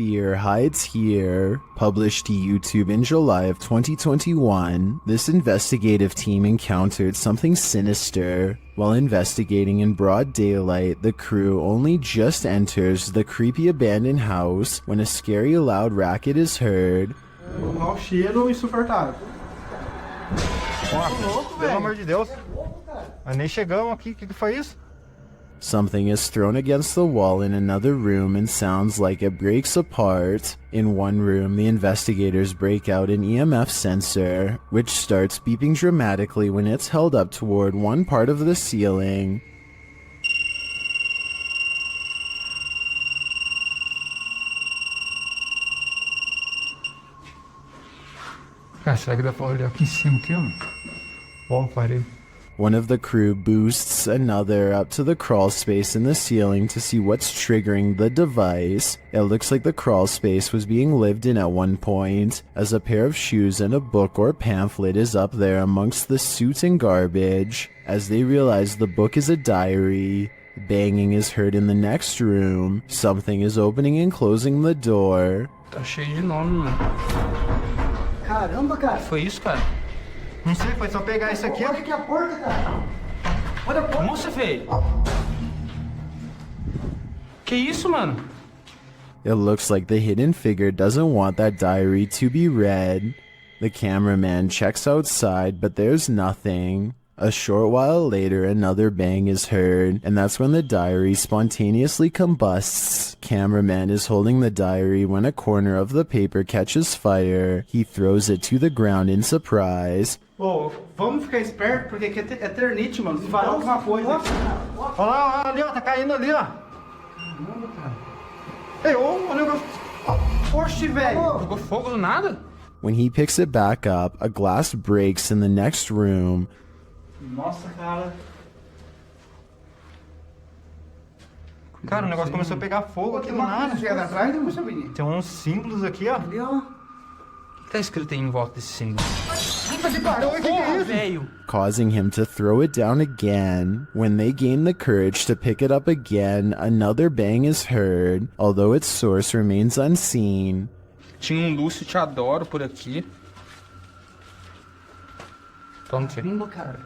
fear hides here. Published to YouTube in July of 2021, this investigative team encountered something sinister. While investigating in broad daylight, the crew only just enters the creepy abandoned house when a scary loud racket is heard. Mau cheiro insuportável. Nossa, pelo amor de Deus. Mas nem chegamos aqui, o que foi isso? Something is thrown against the wall in another room and sounds like it breaks apart. In one room, the investigators break out an EMF sensor, which starts beeping dramatically when it's held up toward one part of the ceiling. Cara, será que dá pra olhar aqui em cima aqui, ó? Ó, parei. One of the crew boosts another up to the crawl space in the ceiling to see what's triggering the device. It looks like the crawl space was being lived in at one point, as a pair of shoes and a book or pamphlet is up there amongst the soot and garbage. As they realize the book is a diary, banging is heard in the next room. Something is opening and closing the door. Tá cheio de nome, mano. Caramba, cara. Foi isso, cara? Não sei, foi só pegar isso aqui, ó. Olha aqui a porta, cara. Olha a porta. Nossa, velho. Que isso, mano? It looks like the hidden figure doesn't want that diary to be read. The cameraman checks outside, but there's nothing. A short while later, another bang is heard, and that's when the diary spontaneously combusts. Cameraman is holding the diary when a corner of the paper catches fire. He throws it to the ground in surprise. Ô, vamos ficar esperto, porque aqui é eternite, mano. Se falar alguma coisa. Olha lá, ali, ó, tá caindo ali, ó. Caramba, cara. Ei, ô, o negócio. Oxe, velho. Jogou fogo do nada? When he picks it back up, a glass breaks in the next room. Nossa, cara. Cara, o negócio começou a pegar fogo aqui do Tem uma nada. coisa chegada atrás, não sabia. Tem uns símbolos aqui, ó. Ali, ó. O que tá escrito aí em volta desse símbolo? Puta que pariu, o que é Porra, isso? velho. Causing him to throw it down again. When they gain the courage to pick it up again, another bang is heard, although its source remains unseen. Tinha um Lúcio Te Adoro por aqui. Toma, filho. Cara.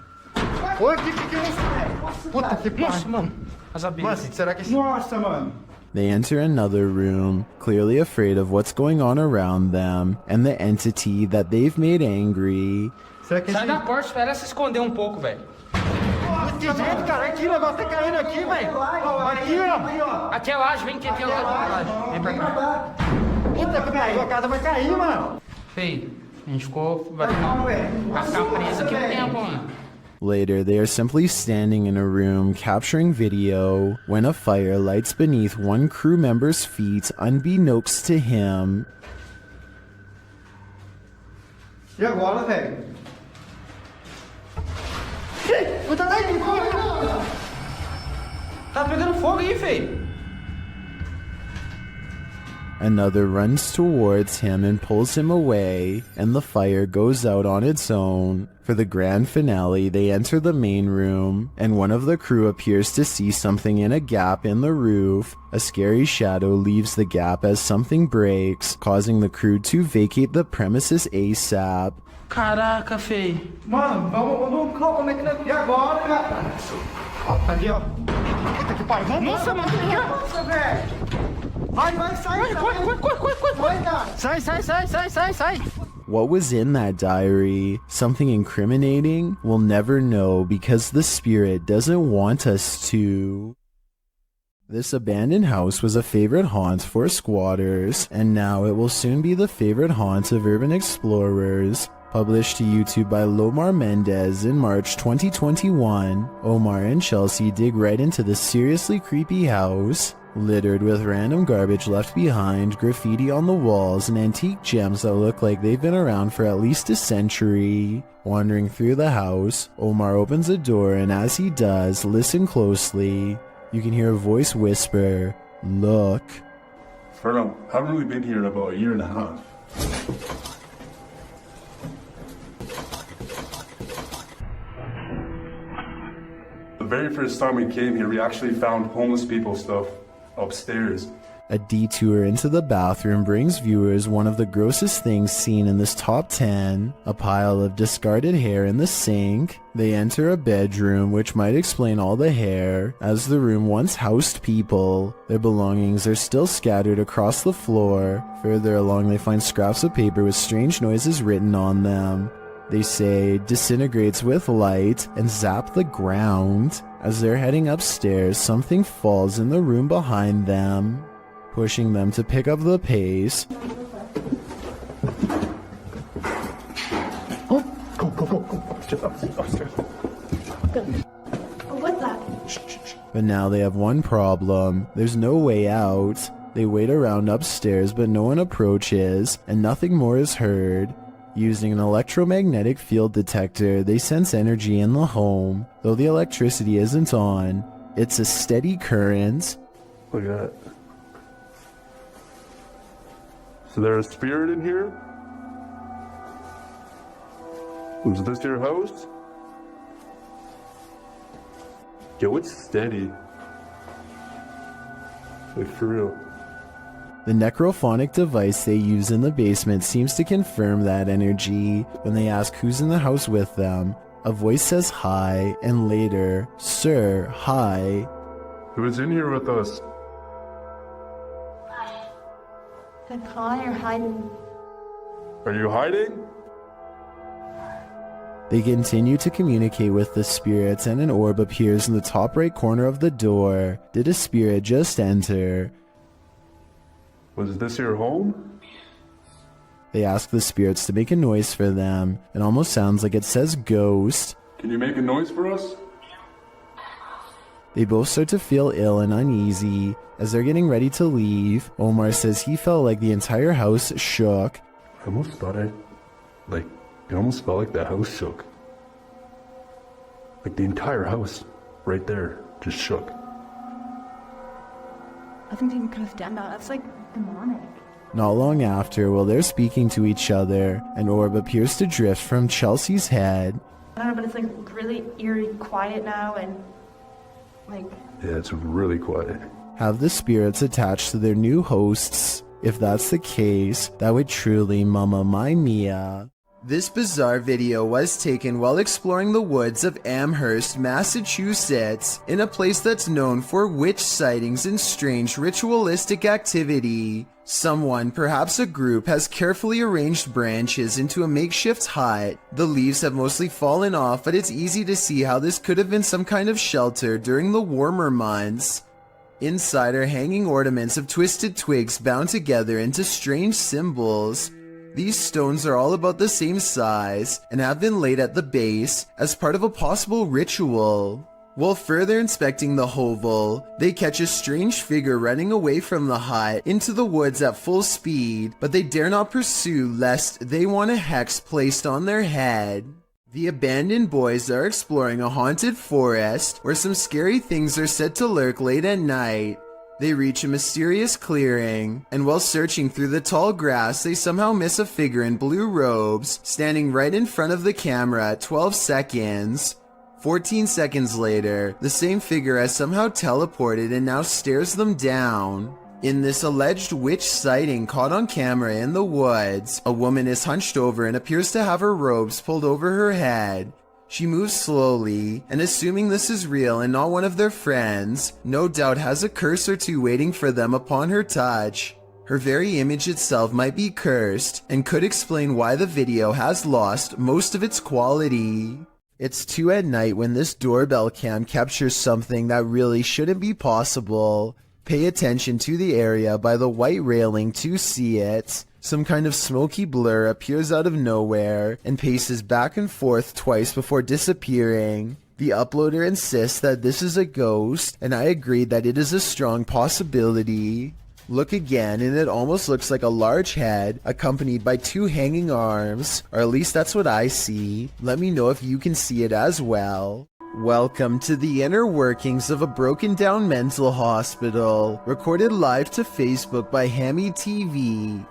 Oi, que é isso, velho? Puta que Nossa, pariu. mano. As abelhas. Mano, será que esse... Nossa, mano. They enter another room, clearly afraid of what's going on around them, and the entity that they've made angry. Será que esse... Sai da porta, espera ela se esconder um pouco, velho. Que jeito, cara? Aqui, o negócio tá caindo aqui, velho. Aqui, ó. Aqui é laje, vem aqui, aqui é laje. Vem pra cá. Puta que pariu, a casa vai cair, mano. Feio, a gente ficou... Vai Não, ficar preso aqui um tempo, mano. Later, they are simply standing in a room capturing video when a fire lights beneath one crew member's feet unbeknownst to him. E agora, velho? Tá pegando fogo aí, feio. Another runs towards him and pulls him away, and the fire goes out on its own. For the grand finale, they enter the main room, and one of the crew appears to see something in a gap in the roof. A scary shadow leaves the gap as something breaks, causing the crew to vacate the premises ASAP. Caraca, feio. Mano, vamos como é que nós... E agora, cara? Ali, ó. Puta que pariu. Vamos. Nossa, mano, o que é? Nossa, velho. Vai, sai. Vai, cara. Sai. What was in that diary? Something incriminating? We'll never know because the spirit doesn't want us to. This abandoned house was a favorite haunt for squatters, and now it will soon be the favorite haunt of urban explorers. Published to YouTube by Lomar Mendez in March 2021, Omar and Chelsea dig right into the seriously creepy house. Littered with random garbage left behind, graffiti on the walls, and antique gems that look like they've been around for at least a century. Wandering through the house, Omar opens a door, and as he does, listen closely. You can hear a voice whisper, "Look." Fernando, haven't really been here in about a year and a half. The very first time we came here, we actually found homeless people stuff upstairs. A detour into the bathroom brings viewers one of the grossest things seen in this top 10, a pile of discarded hair in the sink. They enter a bedroom, which might explain all the hair, as the room once housed people. Their belongings are still scattered across the floor. Further along they find scraps of paper with strange noises written on them. They say, disintegrates with light, and zap the ground. As they're heading upstairs, something falls in the room behind them, pushing them to pick up the pace. Go. Upstairs. What's that? But now they have one problem. There's no way out. They wait around upstairs, but no one approaches, and nothing more is heard. Using an electromagnetic field detector, they sense energy in the home. Though the electricity isn't on, it's a steady current. Look at that. So there's a spirit in here? Was this your house? Yo, it's steady. Like, for real. The necrophonic device they use in the basement seems to confirm that energy. When they ask who's in the house with them, a voice says hi, and later, "Sir, hi." Who's in here with us? Said hi or hiding. Are you hiding? They continue to communicate with the spirits, and an orb appears in the top right corner of the door. Did a spirit just enter? Was this your home? They ask the spirits to make a noise for them. It almost sounds like it says ghost. Can you make a noise for us? They both start to feel ill and uneasy. As they're getting ready to leave, Omar says he felt like the entire house shook. I almost thought it almost felt like the house shook. Like the entire house, right there, just shook. I think you could have done that. That's like demonic. Not long after, while they're speaking to each other, an orb appears to drift from Chelsea's head. I don't know, but it's like really eerie quiet now and like... Yeah, it's really quiet. Have the spirits attached to their new hosts? If that's the case, that would truly Mamma Mia. This bizarre video was taken while exploring the woods of Amherst, Massachusetts, in a place that's known for witch sightings and strange ritualistic activity. Someone, perhaps a group, has carefully arranged branches into a makeshift hut. The leaves have mostly fallen off, but it's easy to see how this could have been some kind of shelter during the warmer months. Inside are hanging ornaments of twisted twigs bound together into strange symbols. These stones are all about the same size and have been laid at the base as part of a possible ritual. While further inspecting the hovel, they catch a strange figure running away from the hut into the woods at full speed, but they dare not pursue lest they want a hex placed on their head. The abandoned boys are exploring a haunted forest where some scary things are said to lurk late at night. They reach a mysterious clearing, and while searching through the tall grass, they somehow miss a figure in blue robes standing right in front of the camera at 12 seconds. 14 seconds later, the same figure has somehow teleported and now stares them down. In this alleged witch sighting caught on camera in the woods, a woman is hunched over and appears to have her robes pulled over her head. She moves slowly, and assuming this is real and not one of their friends, no doubt has a curse or two waiting for them upon her touch. Her very image itself might be cursed, and could explain why the video has lost most of its quality. It's 2 at night when this doorbell cam captures something that really shouldn't be possible. Pay attention to the area by the white railing to see it. Some kind of smoky blur appears out of nowhere and paces back and forth twice before disappearing. The uploader insists that this is a ghost, and I agree that it is a strong possibility. Look again and it almost looks like a large head accompanied by 2 hanging arms, or at least that's what I see. Let me know if you can see it as well. Welcome to the inner workings of a broken down mental hospital, recorded live to Facebook by Hammy TV.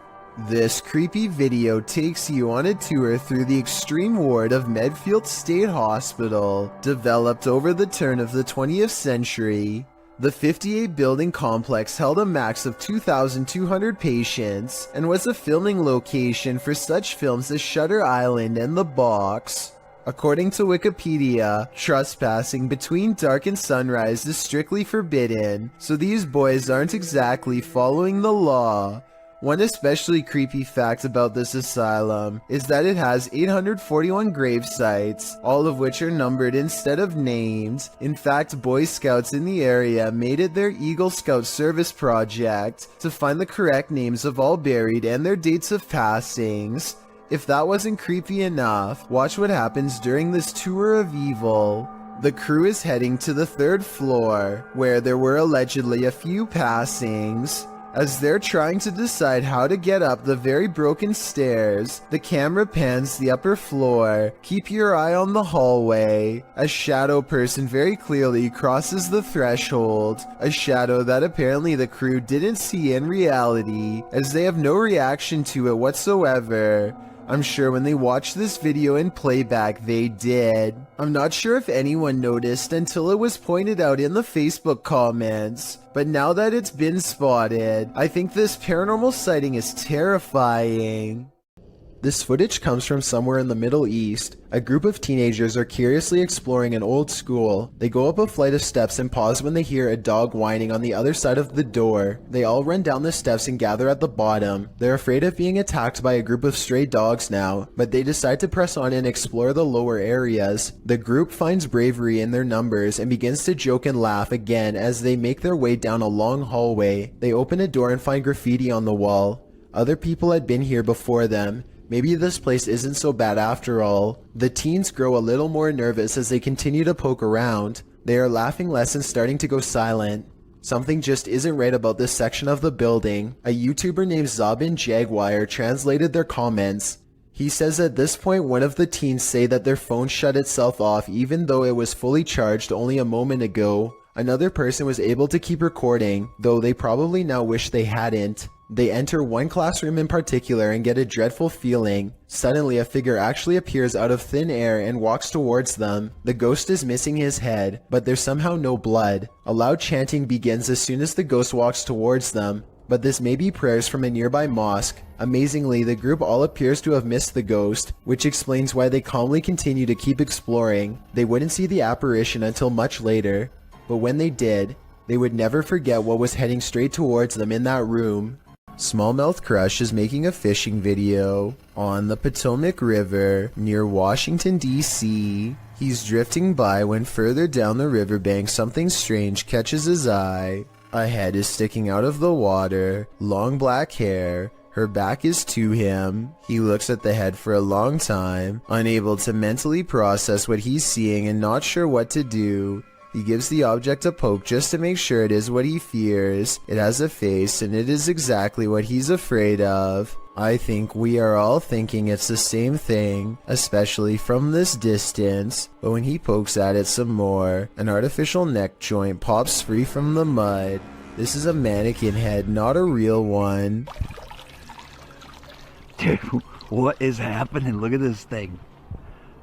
This creepy video takes you on a tour through the extreme ward of Medfield State Hospital, developed over the turn of the 20th century. The 58-building complex held a max of 2,200 patients and was a filming location for such films as Shutter Island and The Box. According to Wikipedia, trespassing between dark and sunrise is strictly forbidden, so these boys aren't exactly following the law. One especially creepy fact about this asylum is that it has 841 grave sites, all of which are numbered instead of named. In fact, Boy Scouts in the area made it their Eagle Scout service project to find the correct names of all buried and their dates of passings. If that wasn't creepy enough, watch what happens during this tour of evil. The crew is heading to the 3rd floor, where there were allegedly a few passings. As they're trying to decide how to get up the very broken stairs, the camera pans the upper floor. Keep your eye on the hallway. A shadow person very clearly crosses the threshold, a shadow that apparently the crew didn't see in reality, as they have no reaction to it whatsoever. I'm sure when they watched this video in playback they did. I'm not sure if anyone noticed until it was pointed out in the Facebook comments, but now that it's been spotted, I think this paranormal sighting is terrifying. This footage comes from somewhere in the Middle East. A group of teenagers are curiously exploring an old school. They go up a flight of steps and pause when they hear a dog whining on the other side of the door. They all run down the steps and gather at the bottom. They're afraid of being attacked by a group of stray dogs now, but they decide to press on and explore the lower areas. The group finds bravery in their numbers and begins to joke and laugh again as they make their way down a long hallway. They open a door and find graffiti on the wall. Other people had been here before them. Maybe this place isn't so bad after all. The teens grow a little more nervous as they continue to poke around. They are laughing less and starting to go silent. Something just isn't right about this section of the building. A YouTuber named Zabin Jaguar translated their comments. He says at this point one of the teens say that their phone shut itself off even though it was fully charged only a moment ago. Another person was able to keep recording, though they probably now wish they hadn't. They enter one classroom in particular and get a dreadful feeling. Suddenly a figure actually appears out of thin air and walks towards them. The ghost is missing his head, but there's somehow no blood. A loud chanting begins as soon as the ghost walks towards them, but this may be prayers from a nearby mosque. Amazingly, the group all appears to have missed the ghost, which explains why they calmly continue to keep exploring. They wouldn't see the apparition until much later, but when they did, they would never forget what was heading straight towards them in that room. Smallmouth Crush is making a fishing video on the Potomac River near Washington, D.C. He's drifting by when further down the riverbank something strange catches his eye. A head is sticking out of the water, long black hair. Her back is to him. He looks at the head for a long time, unable to mentally process what he's seeing and not sure what to do. He gives the object a poke just to make sure it is what he fears. It has a face and it is exactly what he's afraid of. I think we are all thinking it's the same thing, especially from this distance. But when he pokes at it some more, an artificial neck joint pops free from the mud. This is a mannequin head, not a real one. Dude, what is happening? Look at this thing.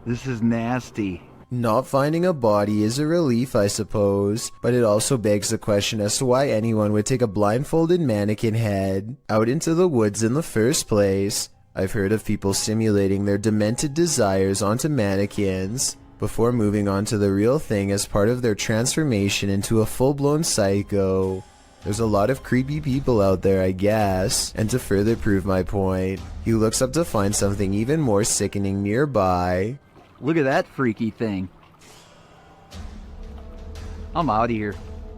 This is nasty. Not finding a body is a relief, I suppose, but it also begs the question as to why anyone would take a blindfolded mannequin head out into the woods in the first place. I've heard of people simulating their demented desires onto mannequins before moving on to the real thing as part of their transformation into a full-blown psycho. There's a lot of creepy people out there, I guess. And to further prove my point, he looks up to find something even more sickening nearby. Look at that freaky thing. I'm out of here.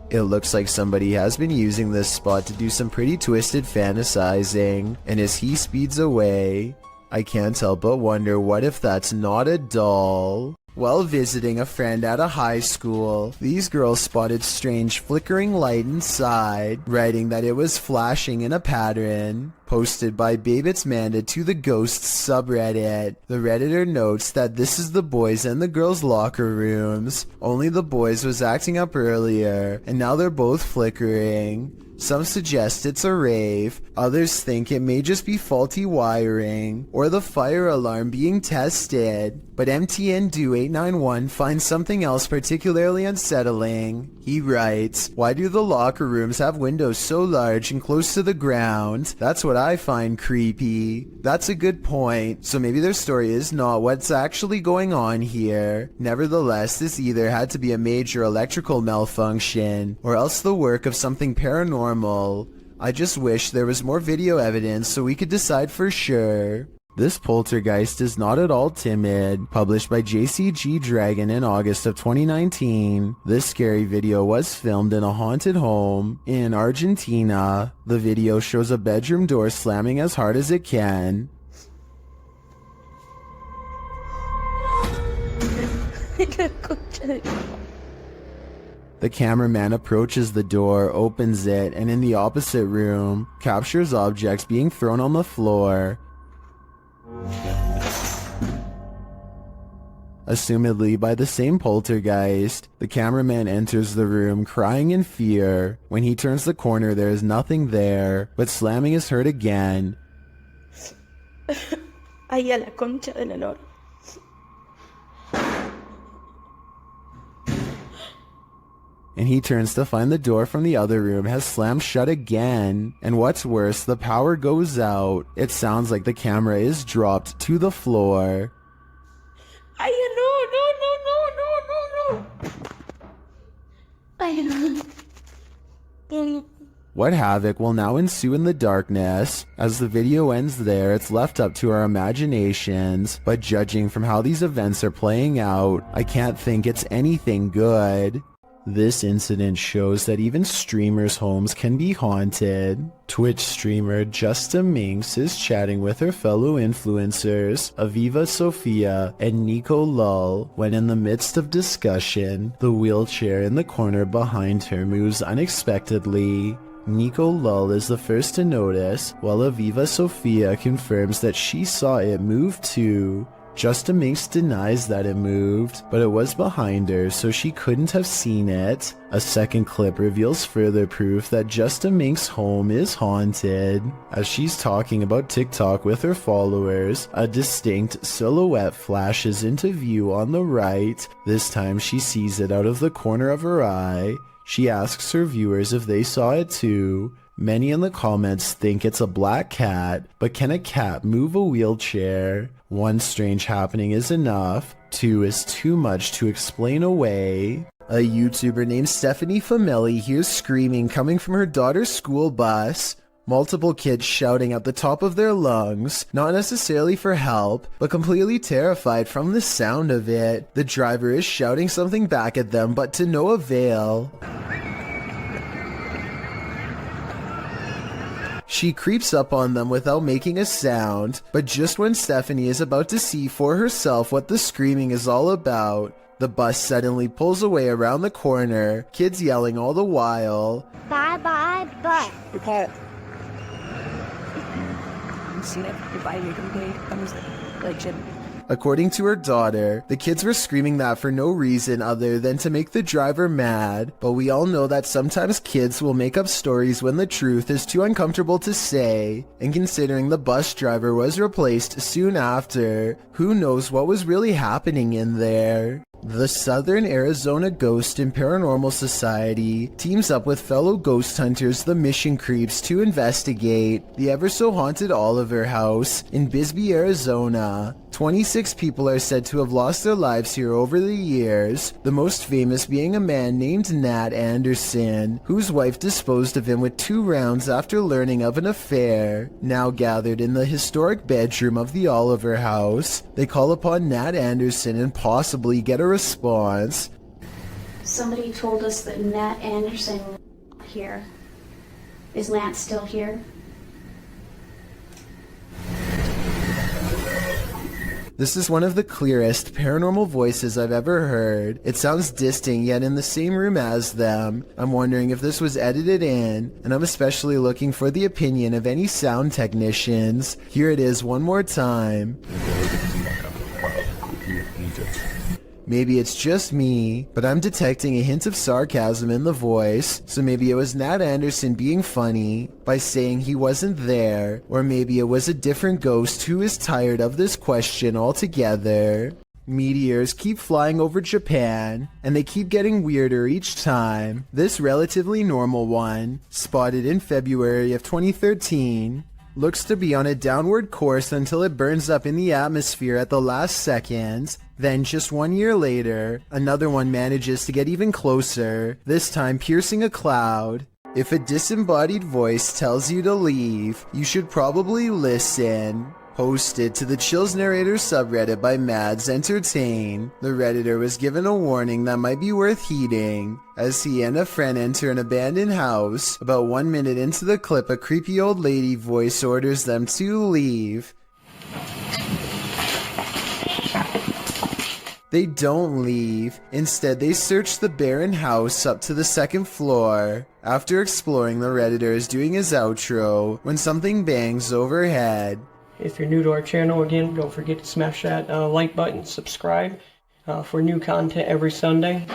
It looks like somebody has been using this spot to do some pretty twisted fantasizing, and as he speeds away, I can't help but wonder what if that's not a doll? While visiting a friend at a high school, these girls spotted strange flickering light inside, writing that it was flashing in a pattern. Posted by Babit's Manda to the Ghosts subreddit. The redditor notes that this is the boys and the girls' locker rooms. Only the boys was acting up earlier, and now they're both flickering. Some suggest it's a rave, others think it may just be faulty wiring, or the fire alarm being tested, but MTN-Do891 finds something else particularly unsettling. He writes, "Why do the locker rooms have windows so large and close to the ground? That's what I find creepy." That's a good point, so maybe their story is not what's actually going on here. Nevertheless, this either had to be a major electrical malfunction, or else the work of something paranormal. I just wish there was more video evidence so we could decide for sure. This poltergeist is not at all timid. Published by JCG Dragon in August of 2019, this scary video was filmed in a haunted home in Argentina. The video shows a bedroom door slamming as hard as it can. The cameraman approaches the door, opens it, and in the opposite room, captures objects being thrown on the floor. Assumedly by the same poltergeist, the cameraman enters the room crying in fear. When he turns the corner, there is nothing there, but slamming is heard again. Ay, a la concha de la lora. And he turns to find the door from the other room has slammed shut again. And what's worse, the power goes out. It sounds like the camera is dropped to the floor. Ay, no. Ay, no. What havoc will now ensue in the darkness? As the video ends there, it's left up to our imaginations. But judging from how these events are playing out, I can't think it's anything good. This incident shows that even streamers' homes can be haunted. Twitch streamer Justa Minx is chatting with her fellow influencers, Aviva Sophia and Nico Lull, when in the midst of discussion, the wheelchair in the corner behind her moves unexpectedly. Nico Lull is the first to notice, while Aviva Sophia confirms that she saw it move too. Justa Minx denies that it moved, but it was behind her, so she couldn't have seen it. A second clip reveals further proof that Justa Minx's home is haunted. As she's talking about TikTok with her followers, a distinct silhouette flashes into view on the right. This time she sees it out of the corner of her eye. She asks her viewers if they saw it too. Many in the comments think it's a black cat, but can a cat move a wheelchair? One strange happening is enough, two is too much to explain away. A YouTuber named Stephanie Famelli hears screaming coming from her daughter's school bus. Multiple kids shouting at the top of their lungs, not necessarily for help, but completely terrified from the sound of it. The driver is shouting something back at them, but to no avail. She creeps up on them without making a sound, but just when Stephanie is about to see for herself what the screaming is all about, the bus suddenly pulls away around the corner, kids yelling all the while. Bye bye bus. Okay. See that? Goodbye, you can pay. Comes like shit. According to her daughter, the kids were screaming that for no reason other than to make the driver mad, but we all know that sometimes kids will make up stories when the truth is too uncomfortable to say, and considering the bus driver was replaced soon after, who knows what was really happening in there. The Southern Arizona Ghost and Paranormal Society teams up with fellow ghost hunters the Mission Creeps to investigate the ever-so-haunted Oliver House in Bisbee, Arizona. 26 people are said to have lost their lives here over the years, the most famous being a man named Nat Anderson, whose wife disposed of him with 2 rounds after learning of an affair. Now gathered in the historic bedroom of the Oliver House, they call upon Nat Anderson and possibly get a response. Somebody told us that Nat Anderson was here. Is Nat still here? This is one of the clearest paranormal voices I've ever heard. It sounds distant yet in the same room as them. I'm wondering if this was edited in, and I'm especially looking for the opinion of any sound technicians. Here it is one more time. Maybe it's just me, but I'm detecting a hint of sarcasm in the voice, so maybe it was Nat Anderson being funny by saying he wasn't there, or maybe it was a different ghost who is tired of this question altogether. Meteors keep flying over Japan, and they keep getting weirder each time. This relatively normal one, spotted in February of 2013, looks to be on a downward course until it burns up in the atmosphere at the last second. Then just 1 year later, another one manages to get even closer, this time piercing a cloud. If a disembodied voice tells you to leave, you should probably listen. Posted to the Chills Narrator subreddit by Mads Entertain, the Redditor was given a warning that might be worth heeding. As he and a friend enter an abandoned house, about 1 minute into the clip, a creepy old lady voice orders them to leave. They don't leave. Instead, they search the barren house up to the second floor. After exploring, the Redditor is doing his outro when something bangs overhead. If you're new to our channel, again, don't forget to smash that like button, subscribe for new content every Sunday.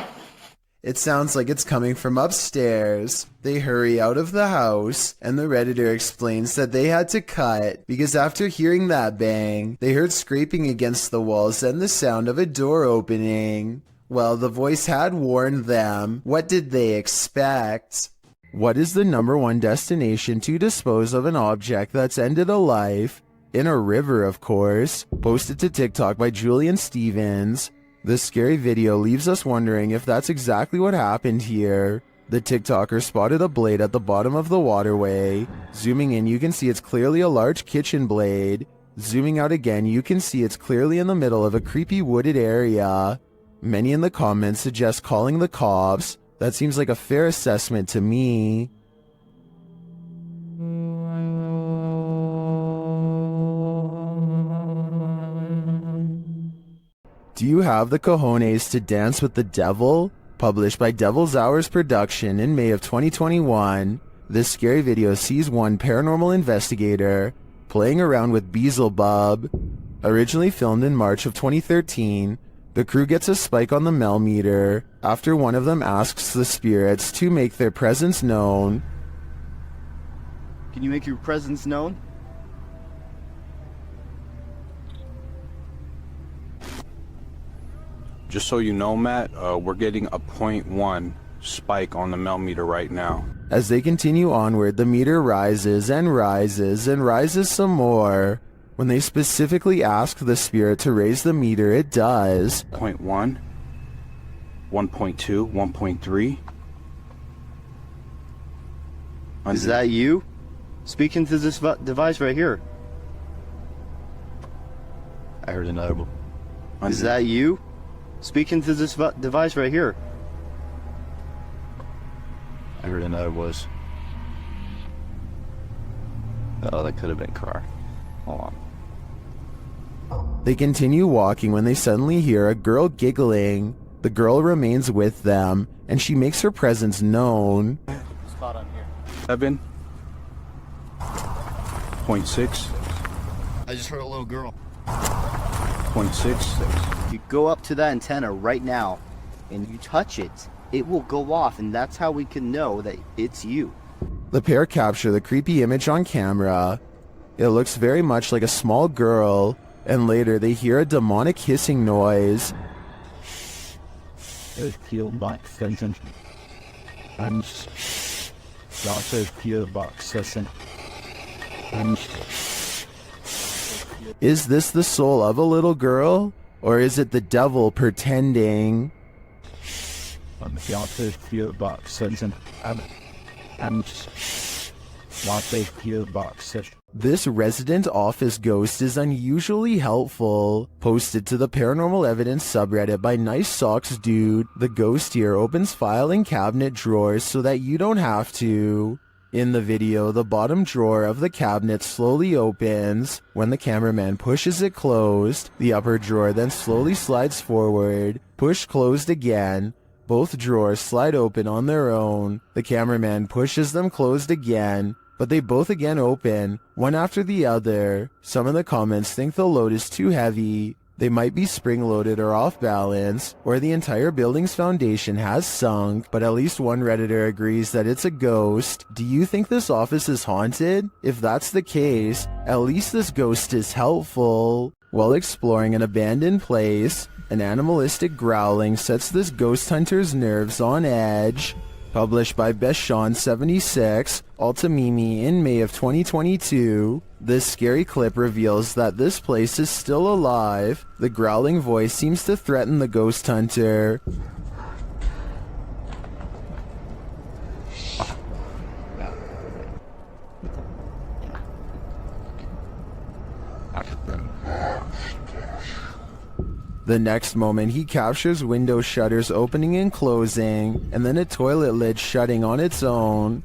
It sounds like it's coming from upstairs. They hurry out of the house, and the Redditor explains that they had to cut because after hearing that bang, they heard scraping against the walls and the sound of a door opening. Well, the voice had warned them. What did they expect? What is the #1 destination to dispose of an object that's ended a life? In a river, of course. Posted to TikTok by Julian Stevens. This scary video leaves us wondering if that's exactly what happened here. The TikToker spotted a blade at the bottom of the waterway. Zooming in, you can see it's clearly a large kitchen blade. Zooming out again, you can see it's clearly in the middle of a creepy wooded area. Many in the comments suggest calling the cops. That seems like a fair assessment to me. Do you have the cojones to dance with the devil? Published by Devil's Hours Production in May of 2021, this scary video sees one paranormal investigator playing around with Beelzebub. Originally filmed in March of 2013, the crew gets a spike on the Mel meter after one of them asks the spirits to make their presence known. Can you make your presence known? Just so you know, Matt, we're getting a 0.1 spike on the Mel meter right now. As they continue onward, the meter rises and rises and rises some more. When they specifically ask the spirit to raise the meter, it does. 0.1, 1.2, 1.3. Is that you? Speaking to this device right here. I heard an audible. Is that you? Speaking to this device right here. I heard another voice. Oh, that could have been Carr. Hold on. They continue walking when they suddenly hear a girl giggling. The girl remains with them, and she makes her presence known. Spot on here. 7. 0.6. I just heard a little girl. 0.6. You go up to that antenna right now, and you touch it, it will go off, and that's how we can know that it's you. The pair capture the creepy image on camera. It looks very much like a small girl, and later they hear a demonic hissing noise. Is this the soul of a little girl? Or is it the devil pretending? This resident office ghost is unusually helpful. Posted to the Paranormal Evidence subreddit by Nice Socks Dude, the ghost here opens filing cabinet drawers so that you don't have to. In the video, the bottom drawer of the cabinet slowly opens. When the cameraman pushes it closed, the upper drawer then slowly slides forward. Push closed again. Both drawers slide open on their own. The cameraman pushes them closed again, but they both again open, one after the other. Some in the comments think the load is too heavy. They might be spring-loaded or off-balance, or the entire building's foundation has sunk, but at least one Redditor agrees that it's a ghost. Do you think this office is haunted? If that's the case, at least this ghost is helpful. While exploring an abandoned place, an animalistic growling sets this ghost hunter's nerves on edge. Published by Beshon76, Altamimi in May of 2022, this scary clip reveals that this place is still alive. The growling voice seems to threaten the ghost hunter. The next moment, he captures window shutters opening and closing, and then a toilet lid shutting on its own.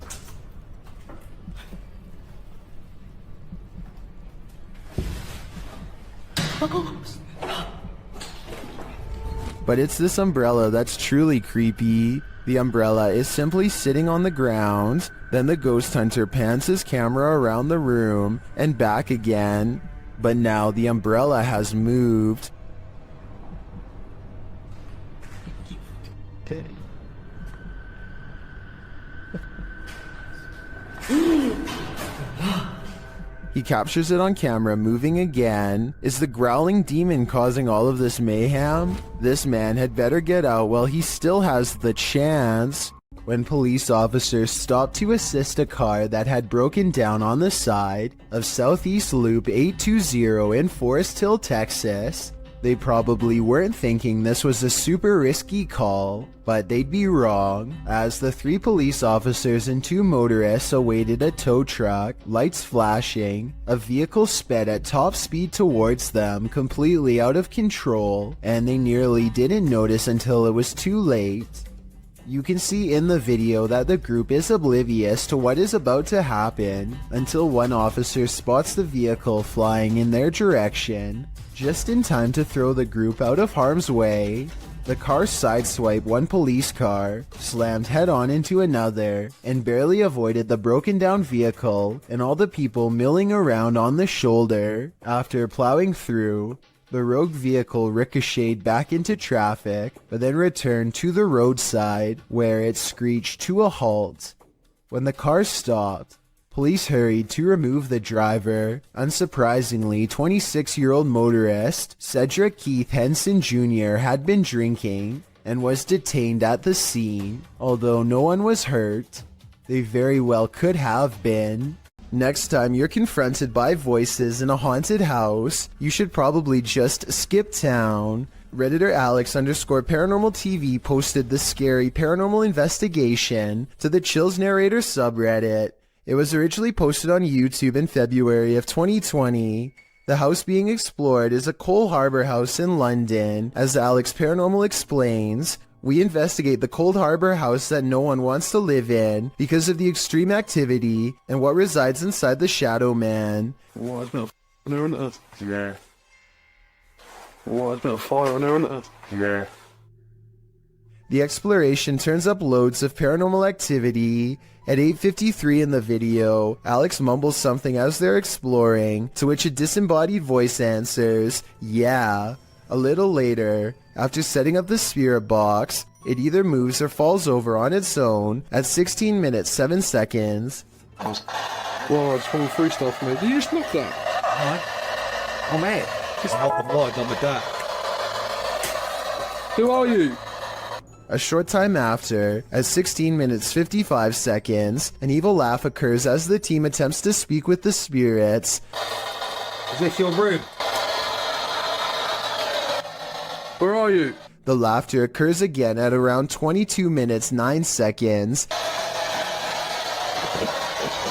But it's this umbrella that's truly creepy. The umbrella is simply sitting on the ground. Then the ghost hunter pans his camera around the room and back again. But now the umbrella has moved. He captures it on camera moving again. Is the growling demon causing all of this mayhem? This man had better get out while he still has the chance. When police officers stopped to assist a car that had broken down on the side of Southeast Loop 820 in Forest Hill, Texas, they probably weren't thinking this was a super risky call, but they'd be wrong, as the 3 police officers and 2 motorists awaited a tow truck, lights flashing. A vehicle sped at top speed towards them, completely out of control, and they nearly didn't notice until it was too late. You can see in the video that the group is oblivious to what is about to happen until one officer spots the vehicle flying in their direction, just in time to throw the group out of harm's way. The car sideswiped one police car, slammed head-on into another, and barely avoided the broken down vehicle and all the people milling around on the shoulder. After plowing through, the rogue vehicle ricocheted back into traffic, but then returned to the roadside, where it screeched to a halt. When the car stopped, police hurried to remove the driver. Unsurprisingly, 26-year-old motorist Cedric Keith Henson Jr. had been drinking and was detained at the scene. Although no one was hurt, they very well could have been. Next time you're confronted by voices in a haunted house, you should probably just skip town. Redditor Alex_Paranormal TV posted this scary paranormal investigation to the Chills Narrator subreddit. It was originally posted on YouTube in February of 2020. The house being explored is a Cole Harbour house in London. As Alex Paranormal explains, we investigate the Cold Harbor house that no one wants to live in because of the extreme activity and what resides inside the Shadow Man. What about there on Earth? Yeah. What about fire on there on Earth? Yeah. The exploration turns up loads of paranormal activity. At 8:53 in the video, Alex mumbles something as they're exploring, to which a disembodied voice answers, "Yeah." A little later, after setting up the spirit box, it either moves or falls over on its own at 16 minutes 7 seconds. Well, I just want free stuff, mate. Did you just knock that? Oh, mate. Just help the light on the deck. Who are you? A short time after, at 16 minutes 55 seconds, an evil laugh occurs as the team attempts to speak with the spirits. Is this your room? Where are you? The laughter occurs again at around 22 minutes 9 seconds.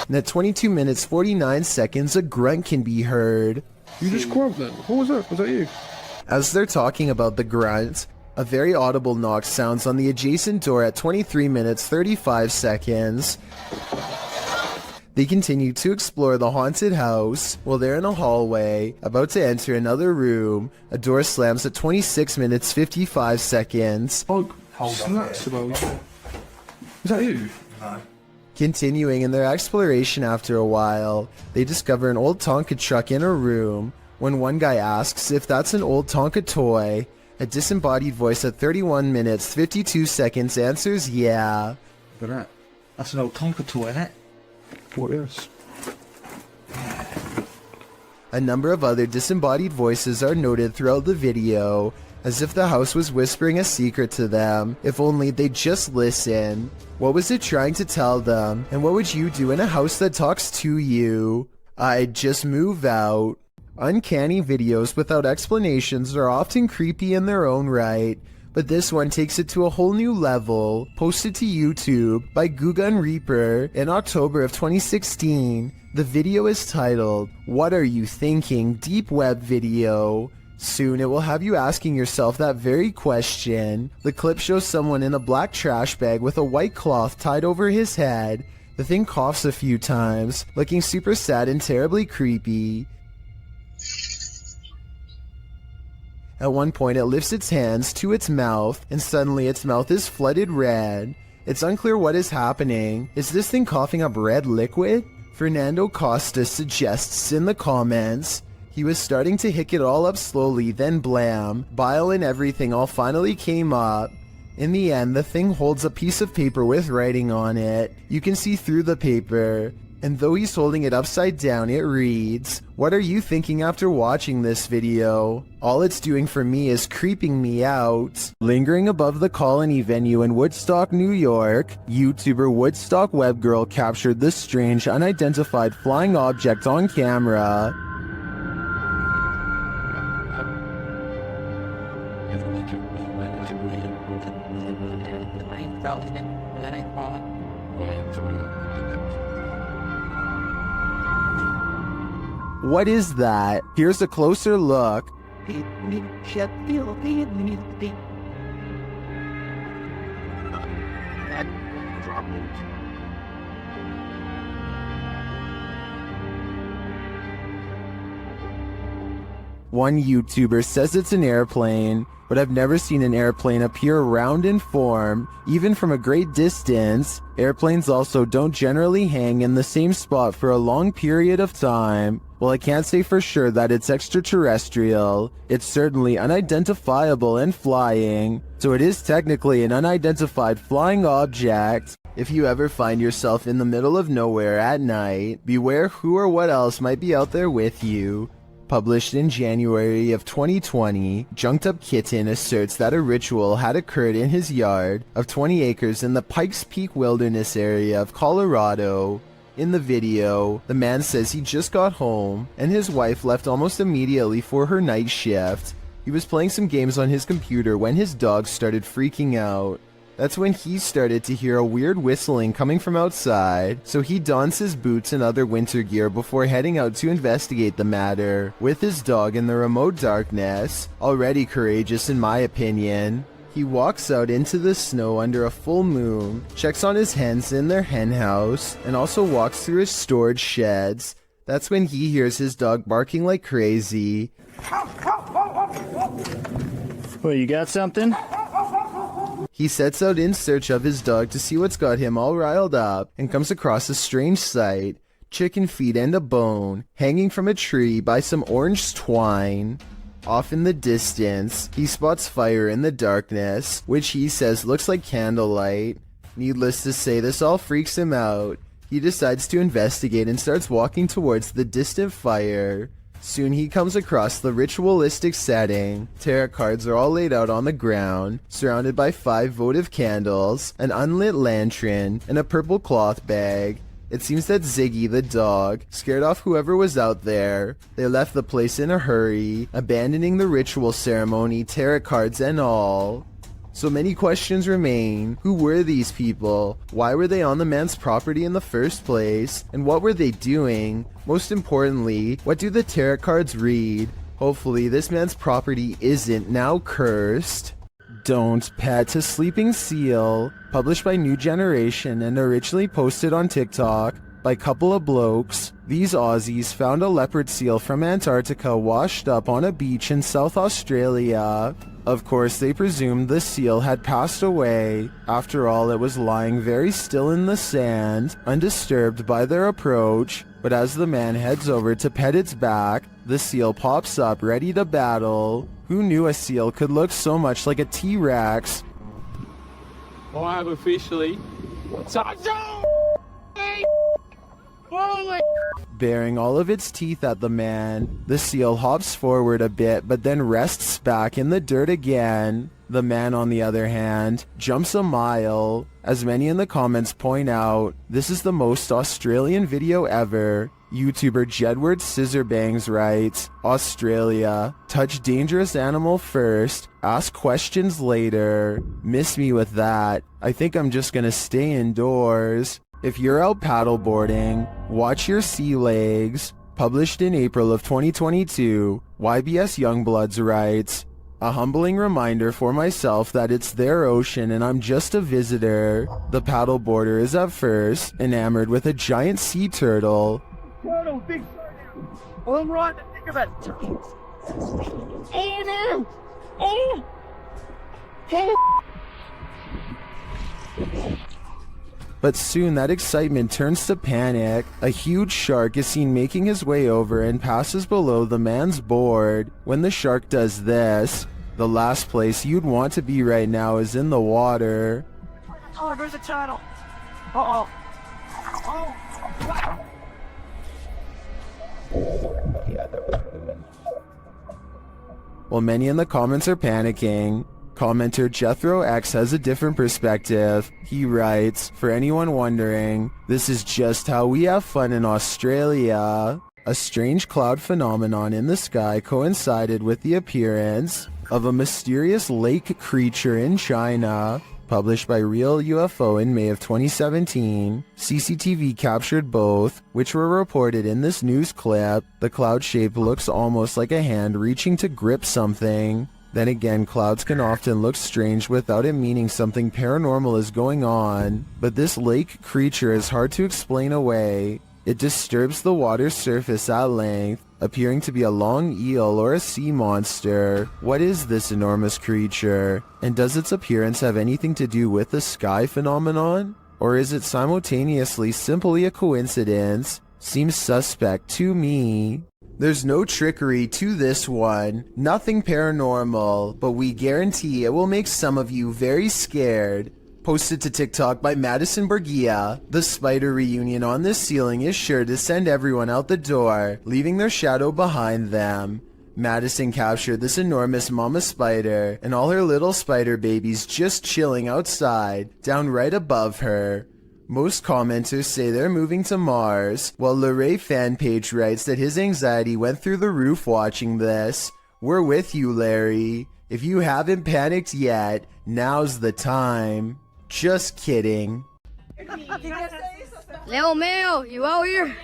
And at 22 minutes 49 seconds, a grunt can be heard. You just grunt then? What was that? Was that you? As they're talking about the grunt, a very audible knock sounds on the adjacent door at 23 minutes 35 seconds. They continue to explore the haunted house. While they're in a hallway, about to enter another room, a door slams at 26 minutes 55 seconds. Oh, snaps about you. Is that you? No. Continuing in their exploration after a while, they discover an old Tonka truck in a room. When one guy asks if that's an old Tonka toy, a disembodied voice at 31 minutes 52 seconds answers yeah. Look at that. That's an old Tonka toy, isn't it? What is? A number of other disembodied voices are noted throughout the video, as if the house was whispering a secret to them, if only they'd just listen. What was it trying to tell them, and what would you do in a house that talks to you? I'd just move out. Uncanny videos without explanations are often creepy in their own right, but this one takes it to a whole new level. Posted to YouTube by Gugun Reaper in October of 2016, the video is titled, "What Are You Thinking? Deep Web Video." Soon it will have you asking yourself that very question. The clip shows someone in a black trash bag with a white cloth tied over his head. The thing coughs a few times, looking super sad and terribly creepy. At one point it lifts its hands to its mouth, and suddenly its mouth is flooded red. It's unclear what is happening. Is this thing coughing up red liquid? Fernando Costa suggests in the comments, he was starting to hick it all up slowly, then blam, bile and everything all finally came up. In the end, the thing holds a piece of paper with writing on it. You can see through the paper. And though he's holding it upside down, it reads, "What are you thinking after watching this video? All it's doing for me is creeping me out." Lingering above the Colony venue in Woodstock, New York, YouTuber Woodstock Webgirl captured this strange unidentified flying object on camera. What is that? Here's a closer look. One YouTuber says it's an airplane, but I've never seen an airplane appear round in form, even from a great distance. Airplanes also don't generally hang in the same spot for a long period of time. Well, I can't say for sure that it's extraterrestrial. It's certainly unidentifiable and flying, so it is technically an unidentified flying object. If you ever find yourself in the middle of nowhere at night, beware who or what else might be out there with you. Published in January of 2020, Junked Up Kitten asserts that a ritual had occurred in his yard of 20 acres in the Pikes Peak Wilderness area of Colorado. In the video, the man says he just got home, and his wife left almost immediately for her night shift. He was playing some games on his computer when his dog started freaking out. That's when he started to hear a weird whistling coming from outside, so he dons his boots and other winter gear before heading out to investigate the matter, with his dog in the remote darkness. Already courageous in my opinion. He walks out into the snow under a full moon, checks on his hens in their hen house, and also walks through his storage sheds. That's when he hears his dog barking like crazy. Well, you got something? He sets out in search of his dog to see what's got him all riled up, and comes across a strange sight. Chicken feet and a bone, hanging from a tree by some orange twine. Off in the distance, he spots fire in the darkness, which he says looks like candlelight. Needless to say, this all freaks him out. He decides to investigate and starts walking towards the distant fire. Soon he comes across the ritualistic setting. Tarot cards are all laid out on the ground, surrounded by 5 votive candles, an unlit lantern, and a purple cloth bag. It seems that Ziggy the dog scared off whoever was out there. They left the place in a hurry, abandoning the ritual ceremony, tarot cards and all. So many questions remain. Who were these people? Why were they on the man's property in the first place? And what were they doing? Most importantly, what do the tarot cards read? Hopefully this man's property isn't now cursed. Don't Pet a Sleeping Seal, published by New Generation and originally posted on TikTok. by couple of blokes. These Aussies found a leopard seal from Antarctica washed up on a beach in South Australia. Of course, they presumed the seal had passed away. After all, it was lying very still in the sand, undisturbed by their approach. But as the man heads over to pet its back, the seal pops up ready to battle. Who knew a seal could look so much like a T-Rex? Well, I have officially... Baring all of its teeth at the man, the seal hops forward a bit but then rests back in the dirt again. The man, on the other hand, jumps a mile. As many in the comments point out, this is the most Australian video ever. YouTuber Jedward Scissorbangs writes, Australia, touch dangerous animal first, ask questions later. Miss me with that. I think I'm just gonna stay indoors. If you're out paddleboarding, watch your sea legs. Published in April of 2022, YBS Youngbloods writes, a humbling reminder for myself that it's their ocean and I'm just a visitor. The paddleboarder is at first enamored with a giant sea turtle. Turtle, big turtle. All right, think of it. Oh no! Oh! But soon that excitement turns to panic. A huge shark is seen making his way over and passes below the man's board. When the shark does this, the last place you'd want to be right now is in the water. Oh, there's a turtle. Uh-oh. Oh! While many in the comments are panicking, commenter Jethro X has a different perspective. He writes, for anyone wondering, this is just how we have fun in Australia. A strange cloud phenomenon in the sky coincided with the appearance of a mysterious lake creature in China. Published by Real UFO in May of 2017, CCTV captured both, which were reported in this news clip. The cloud shape looks almost like a hand reaching to grip something. Then again, clouds can often look strange without it meaning something paranormal is going on. But this lake creature is hard to explain away. It disturbs the water's surface at length, appearing to be a long eel or a sea monster. What is this enormous creature? And does its appearance have anything to do with the sky phenomenon? Or is it simultaneously simply a coincidence? Seems suspect to me. There's no trickery to this one, nothing paranormal, but we guarantee it will make some of you very scared. Posted to TikTok by Madison Borgia, the spider reunion on this ceiling is sure to send everyone out the door, leaving their shadow behind them. Madison captured this enormous mama spider and all her little spider babies just chilling outside, down right above her. Most commenters say they're moving to Mars, while Leray Fanpage writes that his anxiety went through the roof watching this. We're with you, Larry. If you haven't panicked yet, now's the time. Just kidding. Leo Mayo, you out here?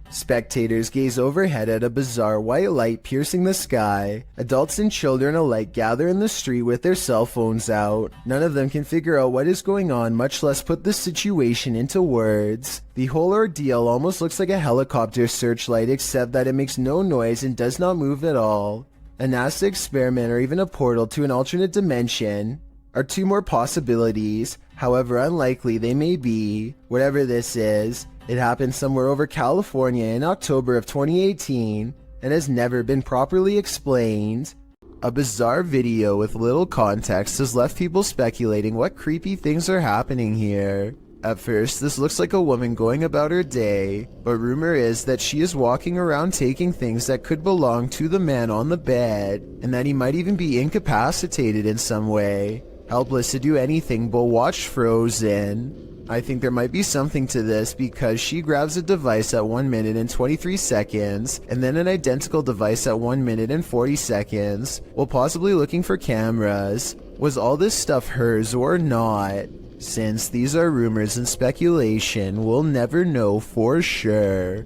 Spectators gaze overhead at a bizarre white light piercing the sky. Adults and children alike gather in the street with their cell phones out. None of them can figure out what is going on, much less put the situation into words. The whole ordeal almost looks like a helicopter searchlight, except that it makes no noise and does not move at all. A NASA experiment or even a portal to an alternate dimension are two more possibilities, however unlikely they may be. Whatever this is, it happened somewhere over California in October of 2018 and has never been properly explained. A bizarre video with little context has left people speculating what creepy things are happening here. At first, this looks like a woman going about her day, but rumor is that she is walking around taking things that could belong to the man on the bed, and that he might even be incapacitated in some way, helpless to do anything but watch Frozen. I think there might be something to this because she grabs a device at 1 minute and 23 seconds, and then an identical device at 1 minute and 40 seconds, while possibly looking for cameras. Was all this stuff hers or not? Since these are rumors and speculation, we'll never know for sure.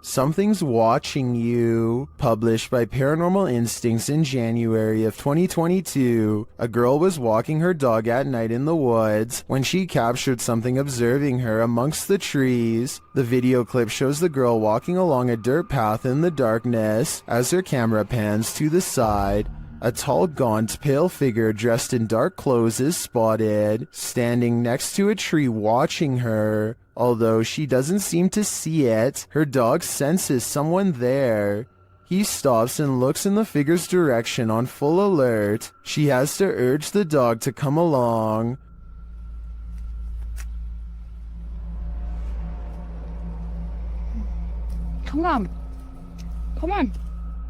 Something's Watching You, published by Paranormal Instincts in January of 2022. A girl was walking her dog at night in the woods when she captured something observing her amongst the trees. The video clip shows the girl walking along a dirt path in the darkness. As her camera pans to the side, a tall, gaunt, pale figure dressed in dark clothes is spotted, standing next to a tree watching her. Although she doesn't seem to see it, her dog senses someone there. He stops and looks in the figure's direction on full alert. She has to urge the dog to come along. Come on. Come on.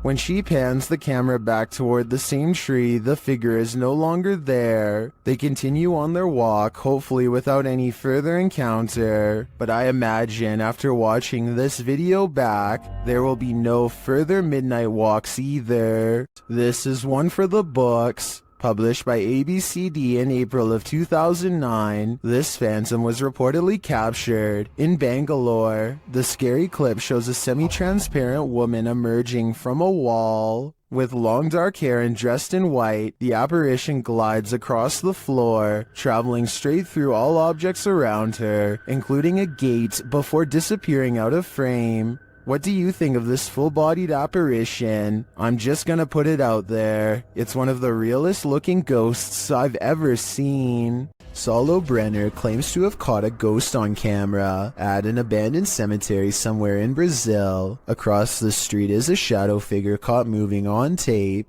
When she pans the camera back toward the same tree, the figure is no longer there. They continue on their walk, hopefully without any further encounter. But I imagine after watching this video back, there will be no further midnight walks either. This is one for the books. Published by ABCD in April of 2009, this phantom was reportedly captured in Bangalore. The scary clip shows a semi-transparent woman emerging from a wall. With long dark hair and dressed in white, the apparition glides across the floor, traveling straight through all objects around her, including a gate, before disappearing out of frame. What do you think of this full-bodied apparition? I'm just gonna put it out there. It's one of the realest looking ghosts I've ever seen. Saulo Brenner claims to have caught a ghost on camera at an abandoned cemetery somewhere in Brazil. Across the street is a shadow figure caught moving on tape.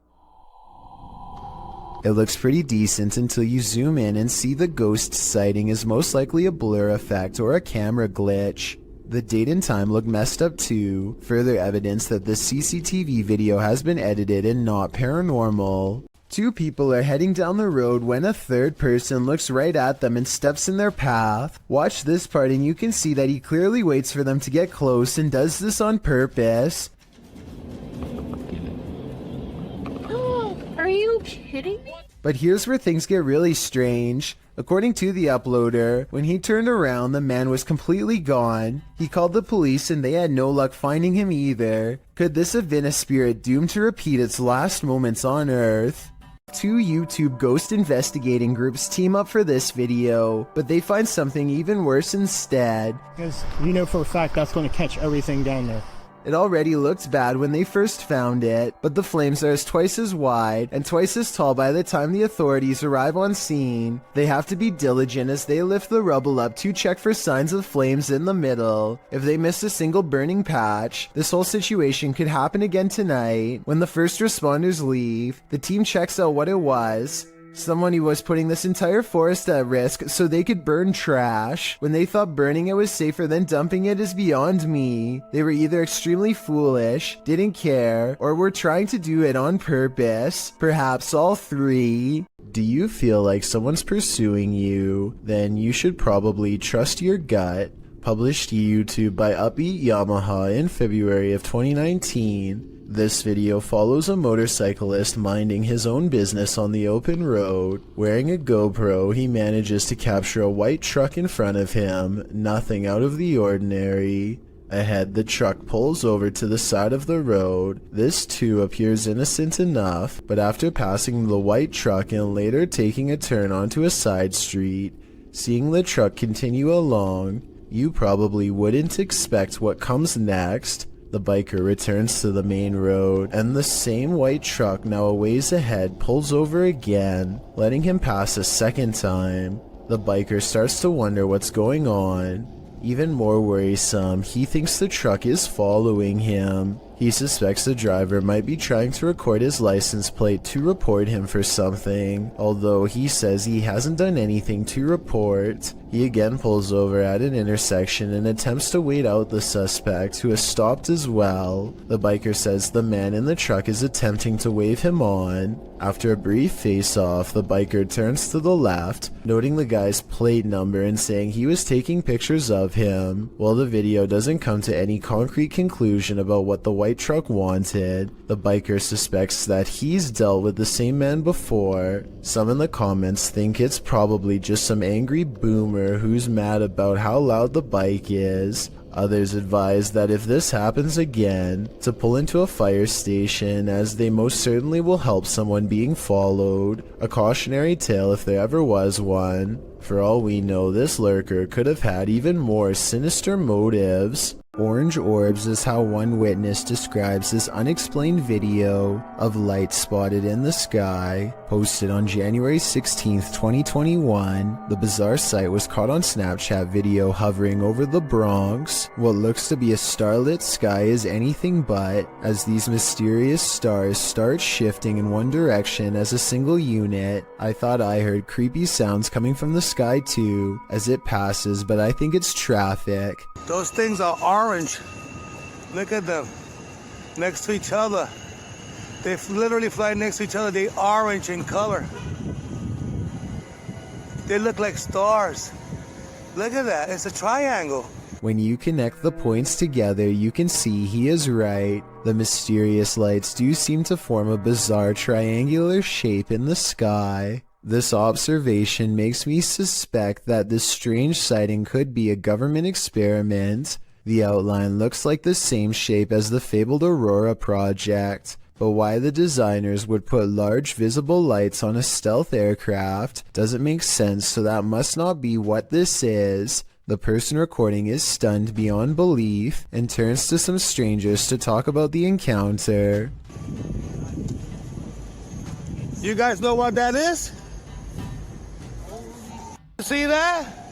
It looks pretty decent until you zoom in and see the ghost sighting is most likely a blur effect or a camera glitch. The date and time look messed up too, further evidence that this CCTV video has been edited and not paranormal. Two people are heading down the road when a third person looks right at them and steps in their path. Watch this part and you can see that he clearly waits for them to get close and does this on purpose. Are you kidding me? But here's where things get really strange. According to the uploader, when he turned around, the man was completely gone. He called the police and they had no luck finding him either. Could this have been a spirit doomed to repeat its last moments on Earth? Two YouTube ghost investigating groups team up for this video, but they find something even worse instead. Because you know for a fact that's going to catch everything down there. It already looked bad when they first found it, but the flames are twice as wide and twice as tall by the time the authorities arrive on scene. They have to be diligent as they lift the rubble up to check for signs of flames in the middle. If they miss a single burning patch, this whole situation could happen again tonight. When the first responders leave, the team checks out what it was. Someone who was putting this entire forest at risk so they could burn trash. When they thought burning it was safer than dumping it is beyond me. They were either extremely foolish, didn't care, or were trying to do it on purpose. Perhaps all three. Do you feel like someone's pursuing you? Then you should probably trust your gut. Published to YouTube by Upbeat Yamaha in February of 2019. This video follows a motorcyclist minding his own business on the open road. Wearing a GoPro, he manages to capture a white truck in front of him, nothing out of the ordinary. Ahead, the truck pulls over to the side of the road. This too appears innocent enough, but after passing the white truck and later taking a turn onto a side street, seeing the truck continue along, you probably wouldn't expect what comes next. The biker returns to the main road, and the same white truck now a ways ahead pulls over again, letting him pass a second time. The biker starts to wonder what's going on. Even more worrisome, he thinks the truck is following him. He suspects the driver might be trying to record his license plate to report him for something, although he says he hasn't done anything to report. He again pulls over at an intersection and attempts to wait out the suspect, who has stopped as well. The biker says the man in the truck is attempting to wave him on. After a brief face-off, the biker turns to the left, noting the guy's plate number and saying he was taking pictures of him. While the video doesn't come to any concrete conclusion about what the white truck wanted, the biker suspects that he's dealt with the same man before. Some in the comments think it's probably just some angry boomer who's mad about how loud the bike is. Others advise that if this happens again, to pull into a fire station, as they most certainly will help someone being followed. A cautionary tale if there ever was one. For all we know, this lurker could have had even more sinister motives. Orange orbs is how one witness describes this unexplained video of light spotted in the sky. Posted on January 16th, 2021, the bizarre sight was caught on Snapchat video hovering over the Bronx. What looks to be a starlit sky is anything but, as these mysterious stars start shifting in one direction as a single unit. I thought I heard creepy sounds coming from the sky too, as it passes, but I think it's traffic. Those things are orange. Look at them. Next to each other. They literally fly next to each other. They're orange in color. They look like stars. Look at that. It's a triangle. When you connect the points together, you can see he is right. The mysterious lights do seem to form a bizarre triangular shape in the sky. This observation makes me suspect that this strange sighting could be a government experiment. The outline looks like the same shape as the fabled Aurora project, but why the designers would put large visible lights on a stealth aircraft doesn't make sense, so that must not be what this is. The person recording is stunned beyond belief and turns to some strangers to talk about the encounter. You guys know what that is? See that?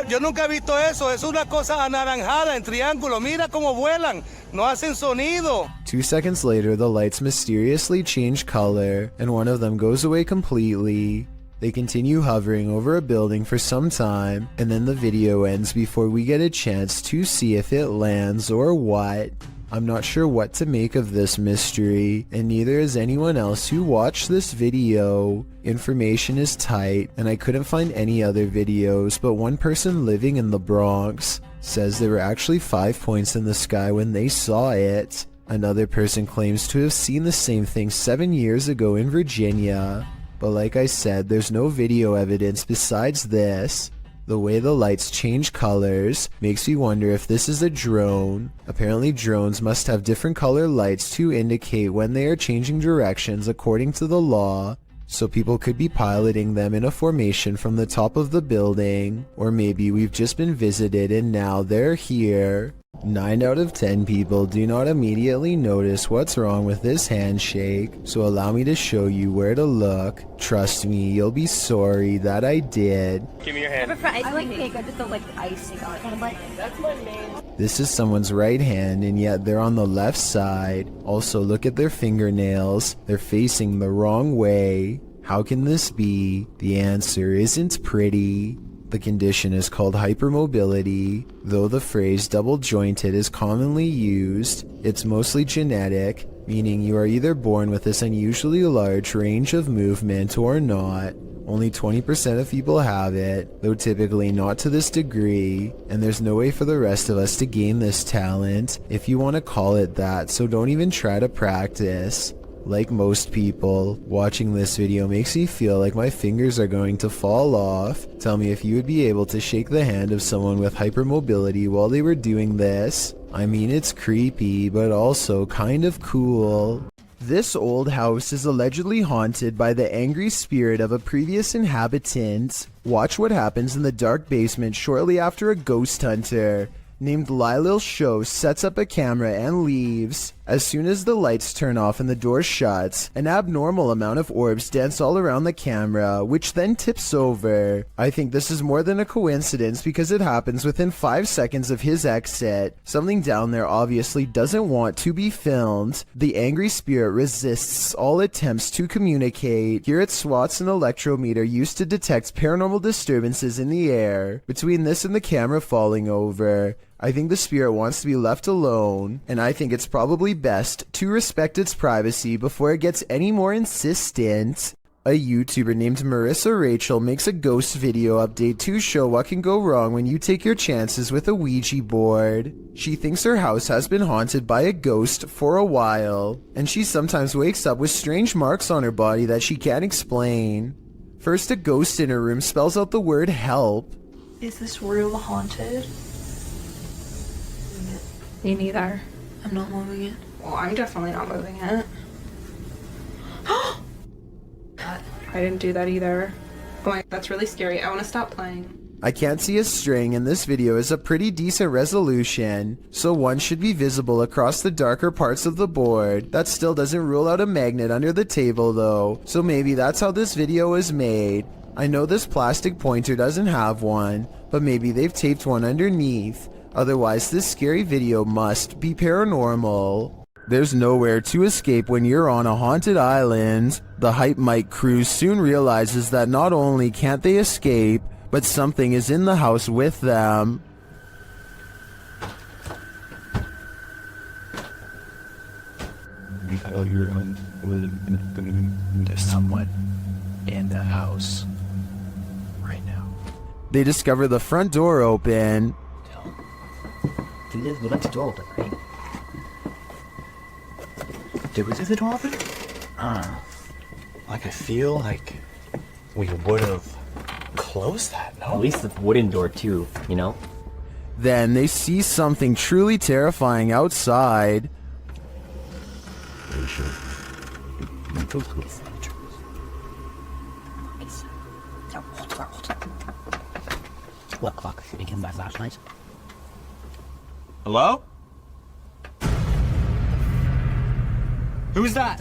Yo nunca he visto eso. Es una cosa anaranjada en triángulo. Mira cómo vuelan. No hacen sonido. 2 seconds later, the lights mysteriously change color, and one of them goes away completely. They continue hovering over a building for some time, and then the video ends before we get a chance to see if it lands or what. I'm not sure what to make of this mystery, and neither is anyone else who watched this video. Information is tight, and I couldn't find any other videos, but one person living in the Bronx says there were actually 5 points in the sky when they saw it. Another person claims to have seen the same thing 7 years ago in Virginia. But like I said, there's no video evidence besides this. The way the lights change colors makes me wonder if this is a drone. Apparently drones must have different color lights to indicate when they are changing directions according to the law. So people could be piloting them in a formation from the top of the building. Or maybe we've just been visited and now they're here. 9 out of 10 people do not immediately notice what's wrong with this handshake, so allow me to show you where to look. Trust me, you'll be sorry that I did. Give me your hand. I like cake, I just don't like the icing on it. That's my main. This is someone's right hand, and yet they're on the left side. Also, look at their fingernails. They're facing the wrong way. How can this be? The answer isn't pretty. The condition is called hypermobility. Though the phrase double-jointed is commonly used, it's mostly genetic, meaning you are either born with this unusually large range of movement or not. Only 20% of people have it, though typically not to this degree, and there's no way for the rest of us to gain this talent, if you want to call it that, so don't even try to practice. Like most people, watching this video makes me feel like my fingers are going to fall off. Tell me if you would be able to shake the hand of someone with hypermobility while they were doing this. I mean, it's creepy, but also kind of cool. This old house is allegedly haunted by the angry spirit of a previous inhabitant. Watch what happens in the dark basement shortly after a ghost hunter named Lylil Show sets up a camera and leaves. As soon as the lights turn off and the door shuts, an abnormal amount of orbs dance all around the camera, which then tips over. I think this is more than a coincidence because it happens within 5 seconds of his exit. Something down there obviously doesn't want to be filmed. The angry spirit resists all attempts to communicate. Here it swats an electrometer used to detect paranormal disturbances in the air. Between this and the camera falling over, I think the spirit wants to be left alone, and I think it's probably best to respect its privacy before it gets any more insistent. A YouTuber named Marissa Rachel makes a ghost video update to show what can go wrong when you take your chances with a Ouija board. She thinks her house has been haunted by a ghost for a while, and she sometimes wakes up with strange marks on her body that she can't explain. First, a ghost in her room spells out the word help. Is this room haunted? Me neither. I'm not moving it. Well, I'm definitely not moving it. I didn't do that either. Oh my, that's really scary. I want to stop playing. I can't see a string, and this video is a pretty decent resolution, so one should be visible across the darker parts of the board. That still doesn't rule out a magnet under the table though, so maybe that's how this video is made. I know this plastic pointer doesn't have one, but maybe they've taped one underneath. Otherwise, this scary video must be paranormal. There's nowhere to escape when you're on a haunted island. The Hype Mike crew soon realizes that not only can't they escape, but something is in the house with them. There's someone in the house right now. They discover the front door open. Dude, we left the door open, right? Did we leave the door open? Like I feel like we would have closed that, no? At least the wooden door too, you know? Then they see something truly terrifying outside. Look, making my flashlight. Hello? Who's that?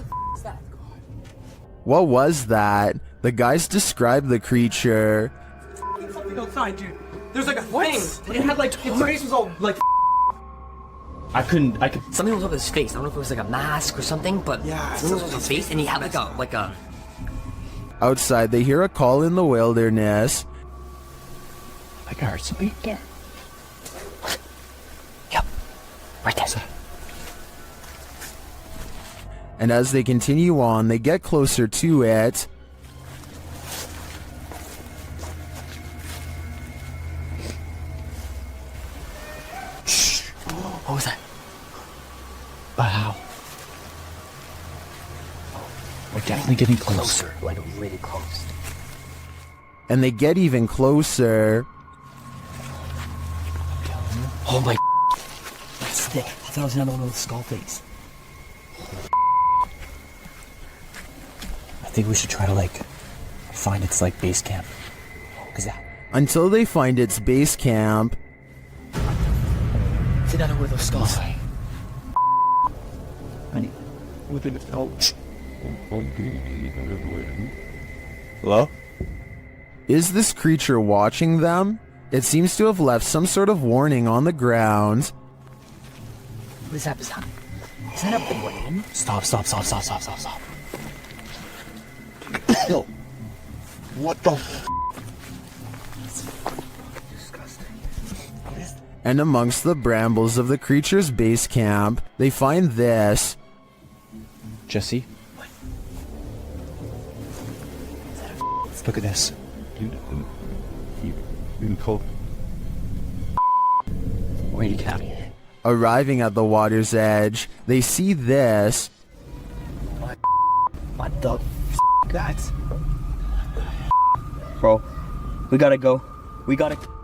What was that? The guys described the creature. Something outside, dude. There's like a thing. It had like, its face was all like. I couldn't. Something was over his face. I don't know if it was like a mask or something, but yeah, something was over his face, and he had like a. Outside, they hear a call in the wilderness. I heard something. Yeah. Yep. Right there. And as they continue on, they get closer to it. Shh. What was that? Wow. We're definitely getting closer. Like really close. And they get even closer. Oh my. That's thick. I thought it was another one with a skull face. I think we should try to like find its like base camp. Cause that. Until they find its base camp. It's another one of those skulls. Hello? Is this creature watching them? It seems to have left some sort of warning on the ground. What is that? Is that a brain? Stop. What the Disgusting. And amongst the brambles of the creature's base camp, they find this. Jesse? What? Look at this. Where'd you get out of here? Arriving at the water's edge, they see this. What the That's... Bro, we gotta go.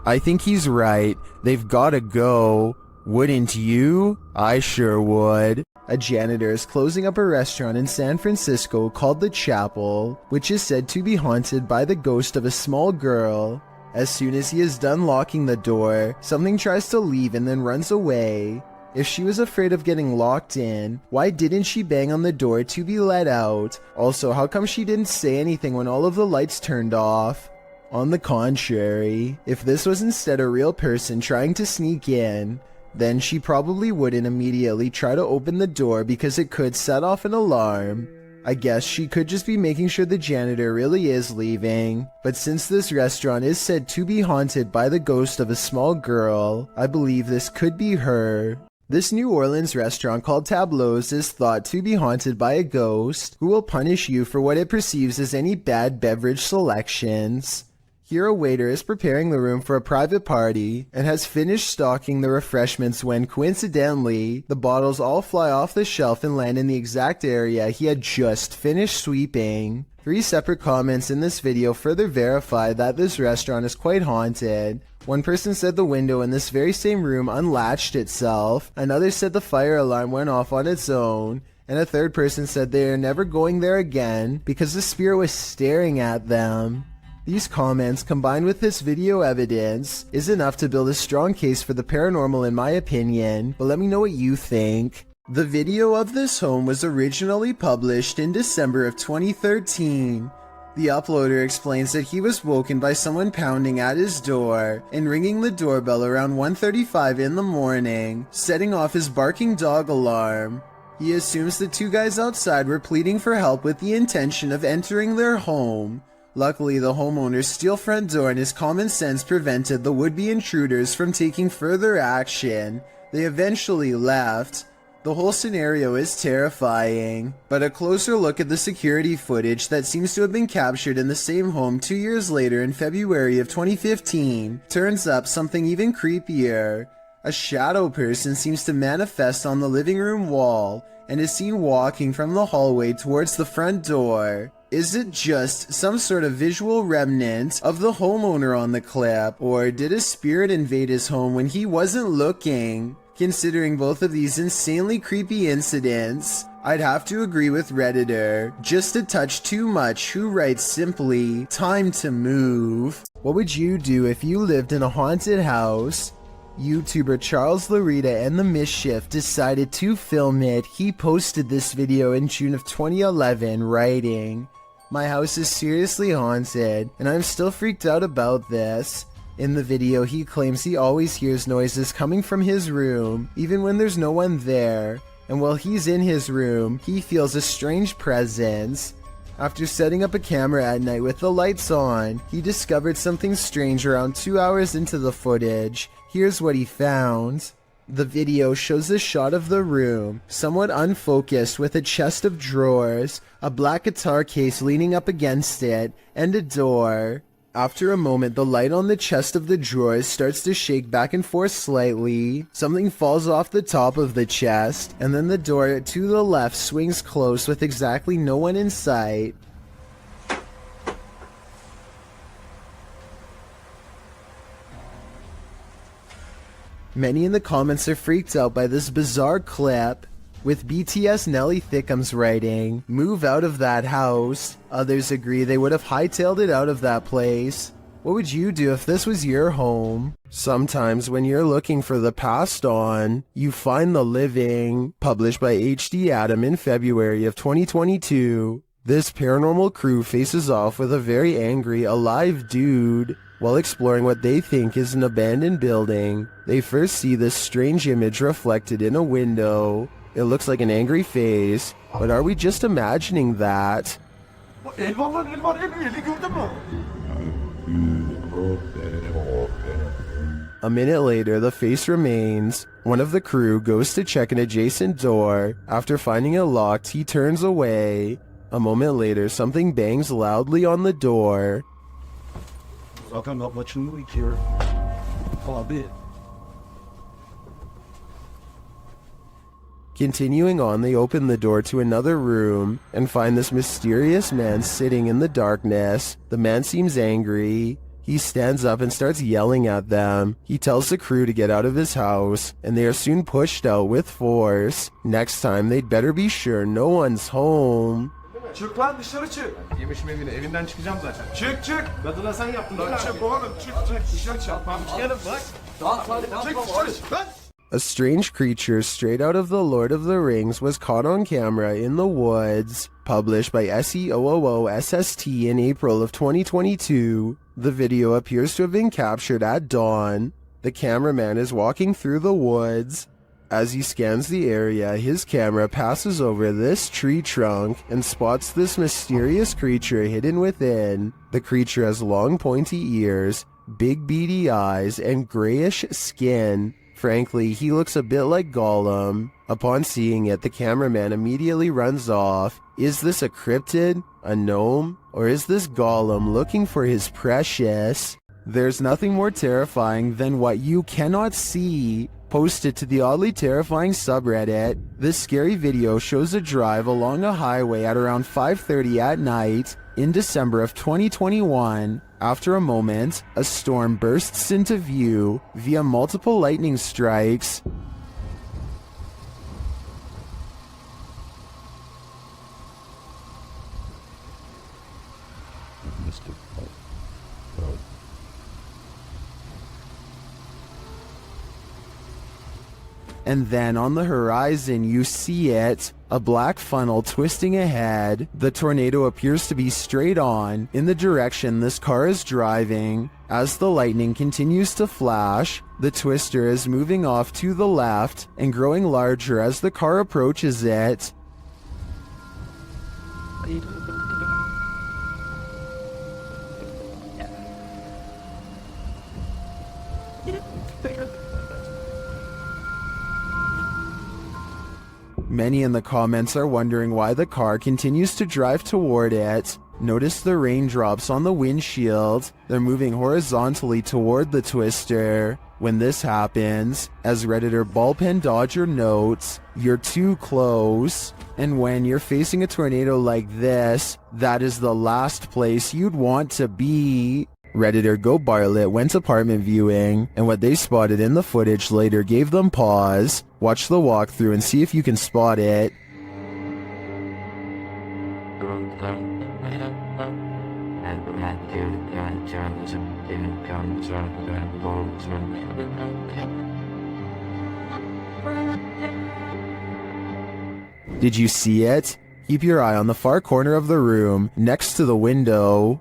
I think he's right. They've gotta go. Wouldn't you? I sure would. A janitor is closing up a restaurant in San Francisco called The Chapel, which is said to be haunted by the ghost of a small girl. As soon as he is done locking the door, something tries to leave and then runs away. If she was afraid of getting locked in, why didn't she bang on the door to be let out? Also, how come she didn't say anything when all of the lights turned off? On the contrary, if this was instead a real person trying to sneak in, then she probably wouldn't immediately try to open the door because it could set off an alarm. I guess she could just be making sure the janitor really is leaving. But since this restaurant is said to be haunted by the ghost of a small girl, I believe this could be her. This New Orleans restaurant called Tableau's is thought to be haunted by a ghost who will punish you for what it perceives as any bad beverage selections. Here a waiter is preparing the room for a private party and has finished stocking the refreshments when, coincidentally, the bottles all fly off the shelf and land in the exact area he had just finished sweeping. 3 separate comments in this video further verify that this restaurant is quite haunted. One person said the window in this very same room unlatched itself, another said the fire alarm went off on its own, and a third person said they are never going there again because the spirit was staring at them. These comments, combined with this video evidence, is enough to build a strong case for the paranormal in my opinion, but let me know what you think. The video of this home was originally published in December of 2013. The uploader explains that he was woken by someone pounding at his door and ringing the doorbell around 1:35 in the morning, setting off his barking dog alarm. He assumes the two guys outside were pleading for help with the intention of entering their home. Luckily, the homeowner's steel front door and his common sense prevented the would-be intruders from taking further action. They eventually left. The whole scenario is terrifying, but a closer look at the security footage that seems to have been captured in the same home 2 years later in February of 2015 turns up something even creepier. A shadow person seems to manifest on the living room wall and is seen walking from the hallway towards the front door. Is it just some sort of visual remnant of the homeowner on the clip, or did a spirit invade his home when he wasn't looking? Considering both of these insanely creepy incidents, I'd have to agree with Redditor, just a touch too much, who writes simply, "Time to move." What would you do if you lived in a haunted house? YouTuber Charles Larita and the Mischief decided to film it. He posted this video in June of 2011, writing, "My house is seriously haunted, and I'm still freaked out about this." In the video, he claims he always hears noises coming from his room, even when there's no one there, and while he's in his room, he feels a strange presence. After setting up a camera at night with the lights on, he discovered something strange around 2 hours into the footage. Here's what he found. The video shows a shot of the room, somewhat unfocused, with a chest of drawers, a black guitar case leaning up against it, and a door. After a moment, the light on the chest of the drawers starts to shake back and forth slightly. Something falls off the top of the chest, and then the door to the left swings close with exactly no one in sight. Many in the comments are freaked out by this bizarre clip, with BTS Nelly Thickums writing, "Move out of that house." Others agree they would have hightailed it out of that place. What would you do if this was your home? Sometimes when you're looking for the past on, you find the living. Published by HD Adam in February of 2022. This paranormal crew faces off with a very angry, alive dude. While exploring what they think is an abandoned building, they first see this strange image reflected in a window. It looks like an angry face, but are we just imagining that? A minute later, the face remains. One of the crew goes to check an adjacent door. After finding it locked, he turns away. A moment later, something bangs loudly on the door. Not much movie here. Far bit. Continuing on, they open the door to another room and find this mysterious man sitting in the darkness. The man seems angry. He stands up and starts yelling at them. He tells the crew to get out of his house, and they are soon pushed out with force. Next time, they'd better be sure no one's home. Çık lan dışarı çık. Yemişim evine, evinden çıkacağım zaten. Çık çık. Kadına sen yaptın. Lan çık oğlum, çık dışarı çık. Tamam çıkalım bak. Çık dışarı lan. A strange creature straight out of The Lord of the Rings was caught on camera in the woods. Published by SEOOOSST in April of 2022. The video appears to have been captured at dawn. The cameraman is walking through the woods. As he scans the area, his camera passes over this tree trunk and spots this mysterious creature hidden within. The creature has long pointy ears, big beady eyes, and grayish skin. Frankly, he looks a bit like Gollum. Upon seeing it, the cameraman immediately runs off. Is this a cryptid, a gnome, or is this Gollum looking for his precious? There's nothing more terrifying than what you cannot see. Posted to the oddly terrifying subreddit, this scary video shows a drive along a highway at around 5:30 at night in December of 2021. After a moment, a storm bursts into view via multiple lightning strikes. And then on the horizon you see it, a black funnel twisting ahead. The tornado appears to be straight on in the direction this car is driving. As the lightning continues to flash, the twister is moving off to the left and growing larger as the car approaches it. Many in the comments are wondering why the car continues to drive toward it. Notice the raindrops on the windshield. They're moving horizontally toward the twister. When this happens, as Redditor Ballpen Dodger notes, you're too close. And when you're facing a tornado like this, that is the last place you'd want to be. Redditor Go Bartlett went apartment viewing, and what they spotted in the footage later gave them pause. Watch the walkthrough and see if you can spot it. Did you see it? Keep your eye on the far corner of the room, next to the window.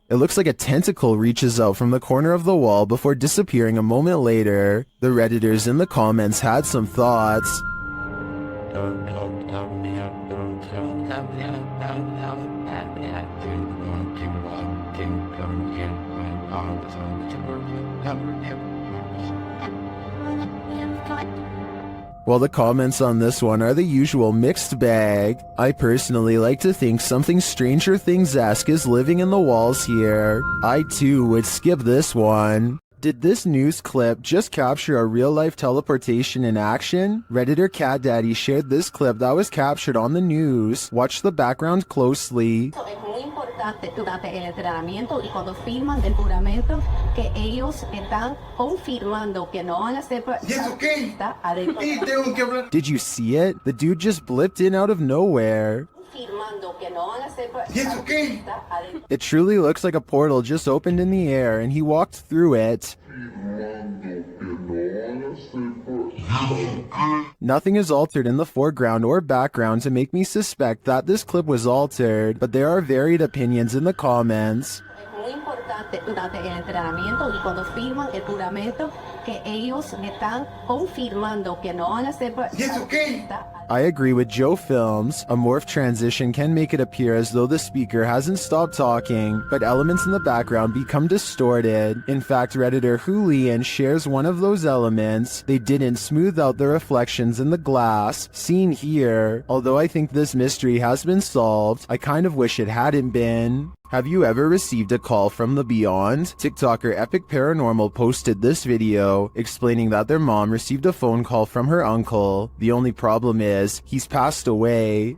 It looks like a tentacle reaches out from the corner of the wall before disappearing a moment later. The Redditors in the comments had some thoughts. Well, the comments on this one are the usual mixed bag. I personally like to think something Stranger Things-esque is living in the walls here. I too would skip this one. Did this news clip just capture a real-life teleportation in action? Redditor Cat Daddy shared this clip that was captured on the news. Watch the background closely. Durante el entrenamiento y cuando firman el juramento que ellos están confirmando que no van a ser Did you see it? The dude just blipped in out of nowhere. It truly looks like a portal just opened in the air and he walked through it. Nothing is altered in the foreground or background to make me suspect that this clip was altered, but there are varied opinions in the comments. Durante el entrenamiento y cuando firman el juramento que ellos están confirmando que no van a ser I agree with Joe Films. A morph transition can make it appear as though the speaker hasn't stopped talking, but elements in the background become distorted. In fact, Redditor Julian shares one of those elements. They didn't smooth out the reflections in the glass, seen here. Although I think this mystery has been solved, I kind of wish it hadn't been. Have you ever received a call from the beyond? TikToker Epic Paranormal posted this video explaining that their mom received a phone call from her uncle. The only problem is, he's passed away.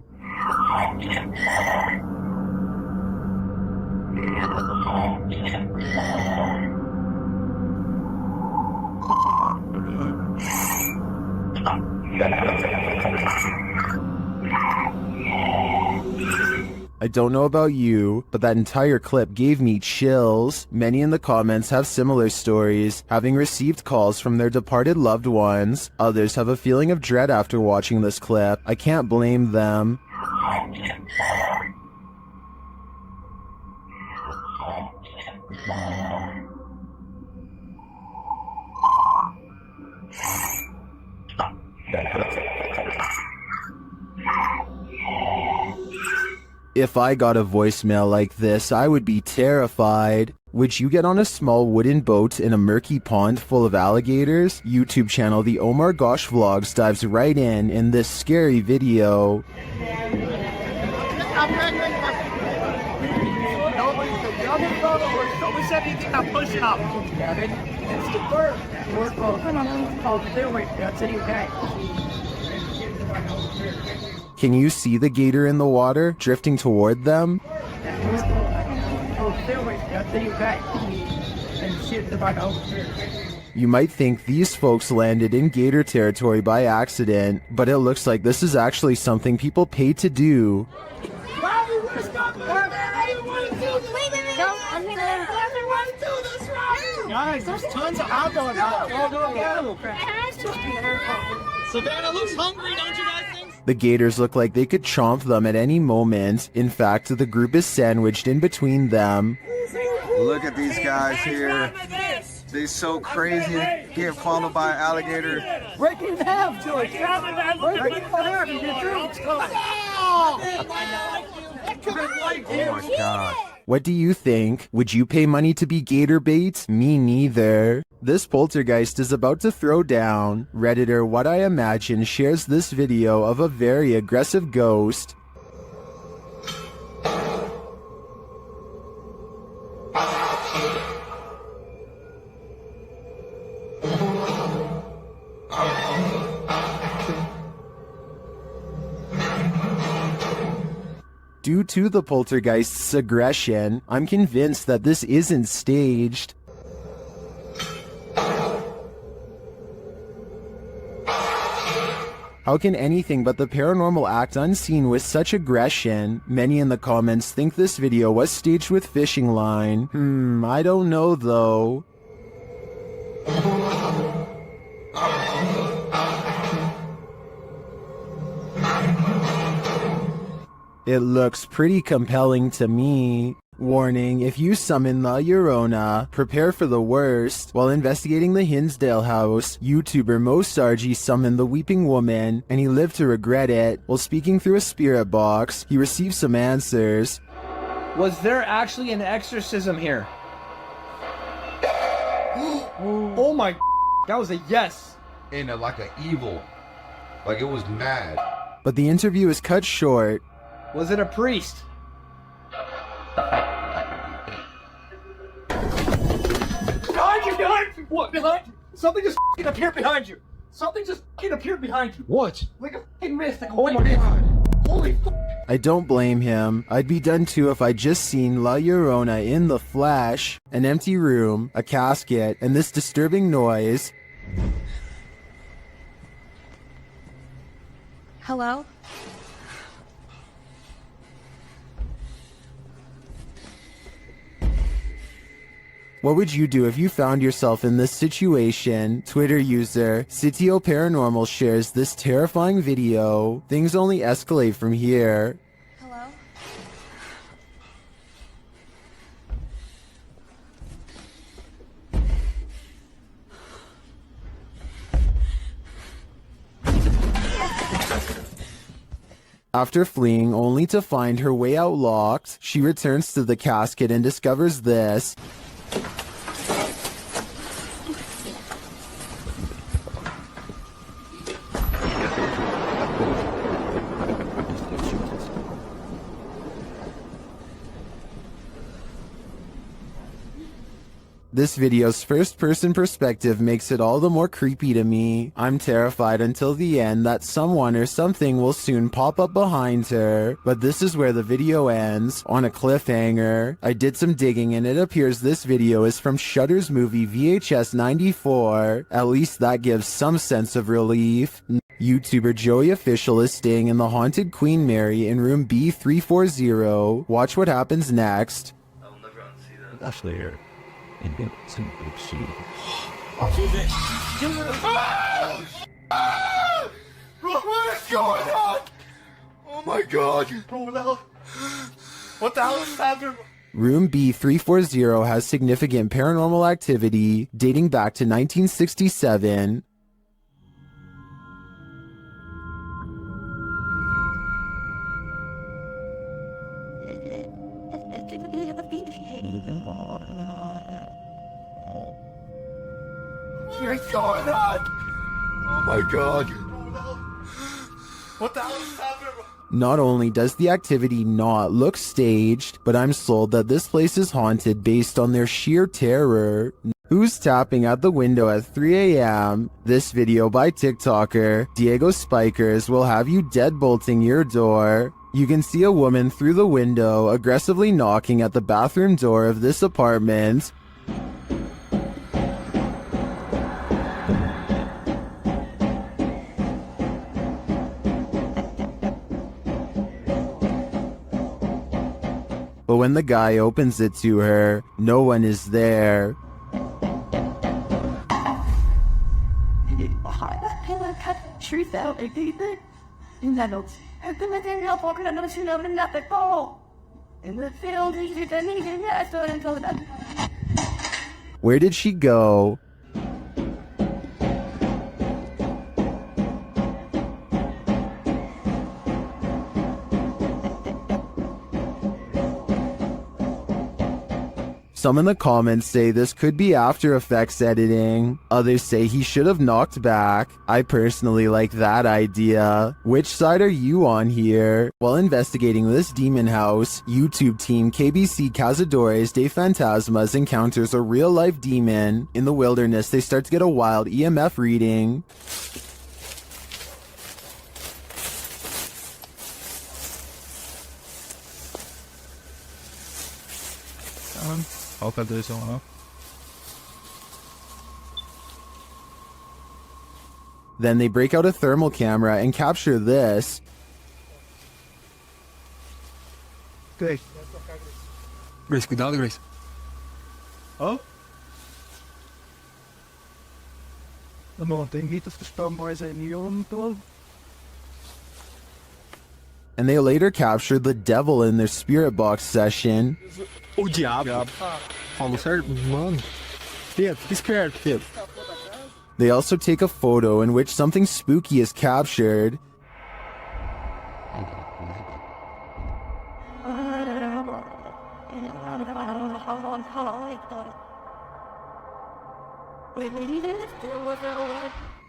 I don't know about you, but that entire clip gave me chills. Many in the comments have similar stories, having received calls from their departed loved ones. Others have a feeling of dread after watching this clip. I can't blame them. If I got a voicemail like this, I would be terrified. Would you get on a small wooden boat in a murky pond full of alligators? YouTube channel The Omar Gosh Vlogs dives right in this scary video. Nobody said anything about pushing up. It's the bird. Can you see the gator in the water, drifting toward them? You might think these folks landed in gator territory by accident, but it looks like this is actually something people pay to do. Guys, there's tons of hot dogs out there. Savannah looks hungry, don't you guys think? The gators look like they could chomp them at any moment. In fact, the group is sandwiched in between them. Look at these guys here. They so crazy. Getting followed by an alligator. Break it in half, George. Break it in half and get through. Oh my god. What do you think? Would you pay money to be gator bait? Me neither. This poltergeist is about to throw down. Redditor What I Imagine shares this video of a very aggressive ghost. Due to the poltergeist's aggression, I'm convinced that this isn't staged. How can anything but the paranormal act unseen with such aggression? Many in the comments think this video was staged with fishing line. I don't know though. It looks pretty compelling to me. Warning, if you summon La Llorona, prepare for the worst. While investigating the Hinsdale house, YouTuber Mo Sargi summoned the Weeping Woman, and he lived to regret it. While speaking through a spirit box, he received some answers. Was there actually an exorcism here? Oh my, that was a yes. In a, like an evil, like it was mad. But the interview is cut short. Was it a priest? Behind you! Behind you! What? Behind you! Something just appeared behind you! Something just appeared behind you! What? Like a fucking mist! Like, oh my god! Holy I don't blame him. I'd be done too if I'd just seen La Llorona in the flesh. An empty room, a casket, and this disturbing noise. Hello? What would you do if you found yourself in this situation? Twitter user Sitio Paranormal shares this terrifying video. Things only escalate from here. Hello? After fleeing only to find her way out locked, she returns to the casket and discovers this. This video's first-person perspective makes it all the more creepy to me. I'm terrified until the end that someone or something will soon pop up behind her. But this is where the video ends, on a cliffhanger. I did some digging and it appears this video is from Shudder's movie VHS 94. At least that gives some sense of relief. YouTuber Joey Official is staying in the haunted Queen Mary in room B340. Watch what happens next. Actually, here. And some good shit. What is going on? Oh my god. What the hell is happening? Room B340 has significant paranormal activity dating back to 1967. What's going on? Oh my god. What the hell is happening? Not only does the activity not look staged, but I'm sold that this place is haunted based on their sheer terror. Who's tapping at the window at 3 a.m.? This video by TikToker Diego Spikers will have you deadbolting your door. You can see a woman through the window aggressively knocking at the bathroom door of this apartment. But when the guy opens it to her, no one is there. Truth out, Where did she go? Some in the comments say this could be After Effects editing. Others say he should have knocked back. I personally like that idea. Which side are you on here? While investigating this demon house, YouTube team KBC Cazadores de Fantasmas encounters a real-life demon. In the wilderness, they start to get a wild EMF reading. Altijd deze man. Then they break out a thermal camera and capture this. Grace. Grace, cuidado, Grace. Oh? De man denk niet of de stamboy zijn hier om te doen. And they later captured the devil in their spirit box session. O diabo. Falou certo? Mano. Pedro, fica esperto, Pedro. They also take a photo in which something spooky is captured.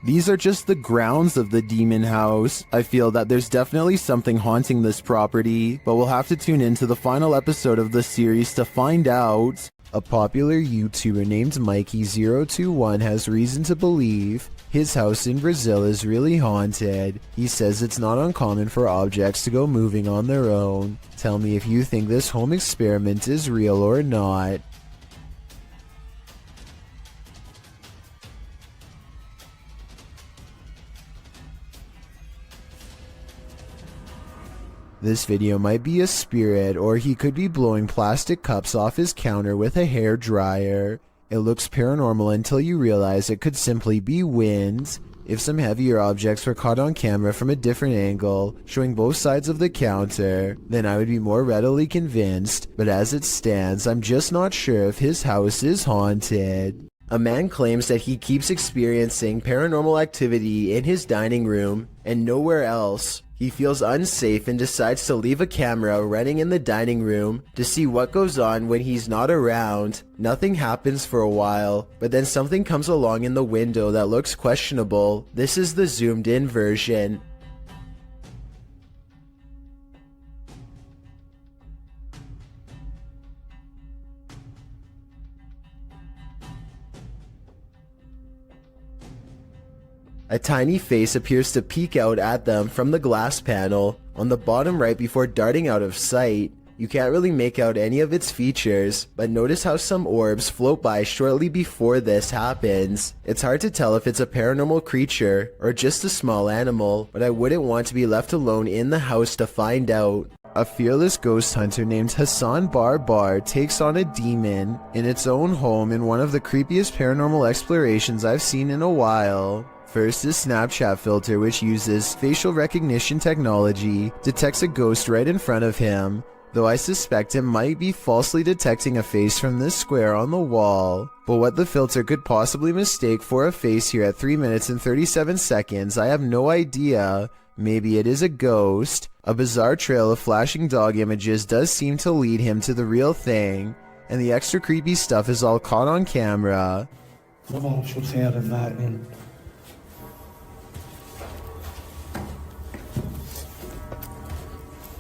These are just the grounds of the demon house. I feel that there's definitely something haunting this property, but we'll have to tune into the final episode of the series to find out. A popular YouTuber named Mikey021 has reason to believe his house in Brazil is really haunted. He says it's not uncommon for objects to go moving on their own. Tell me if you think this home experiment is real or not. This video might be a spirit, or he could be blowing plastic cups off his counter with a hair dryer. It looks paranormal until you realize it could simply be wind. If some heavier objects were caught on camera from a different angle, showing both sides of the counter, then I would be more readily convinced, but as it stands, I'm just not sure if his house is haunted. A man claims that he keeps experiencing paranormal activity in his dining room and nowhere else. He feels unsafe and decides to leave a camera running in the dining room to see what goes on when he's not around. Nothing happens for a while, but then something comes along in the window that looks questionable. This is the zoomed in version. A tiny face appears to peek out at them from the glass panel on the bottom right before darting out of sight. You can't really make out any of its features, but notice how some orbs float by shortly before this happens. It's hard to tell if it's a paranormal creature or just a small animal, but I wouldn't want to be left alone in the house to find out. A fearless ghost hunter named Hassan Barbar takes on a demon in its own home in one of the creepiest paranormal explorations I've seen in a while. First, his Snapchat filter, which uses facial recognition technology, detects a ghost right in front of him, though I suspect it might be falsely detecting a face from this square on the wall. But what the filter could possibly mistake for a face here at 3 minutes and 37 seconds, I have no idea. Maybe it is a ghost. A bizarre trail of flashing dog images does seem to lead him to the real thing, and the extra creepy stuff is all caught on camera.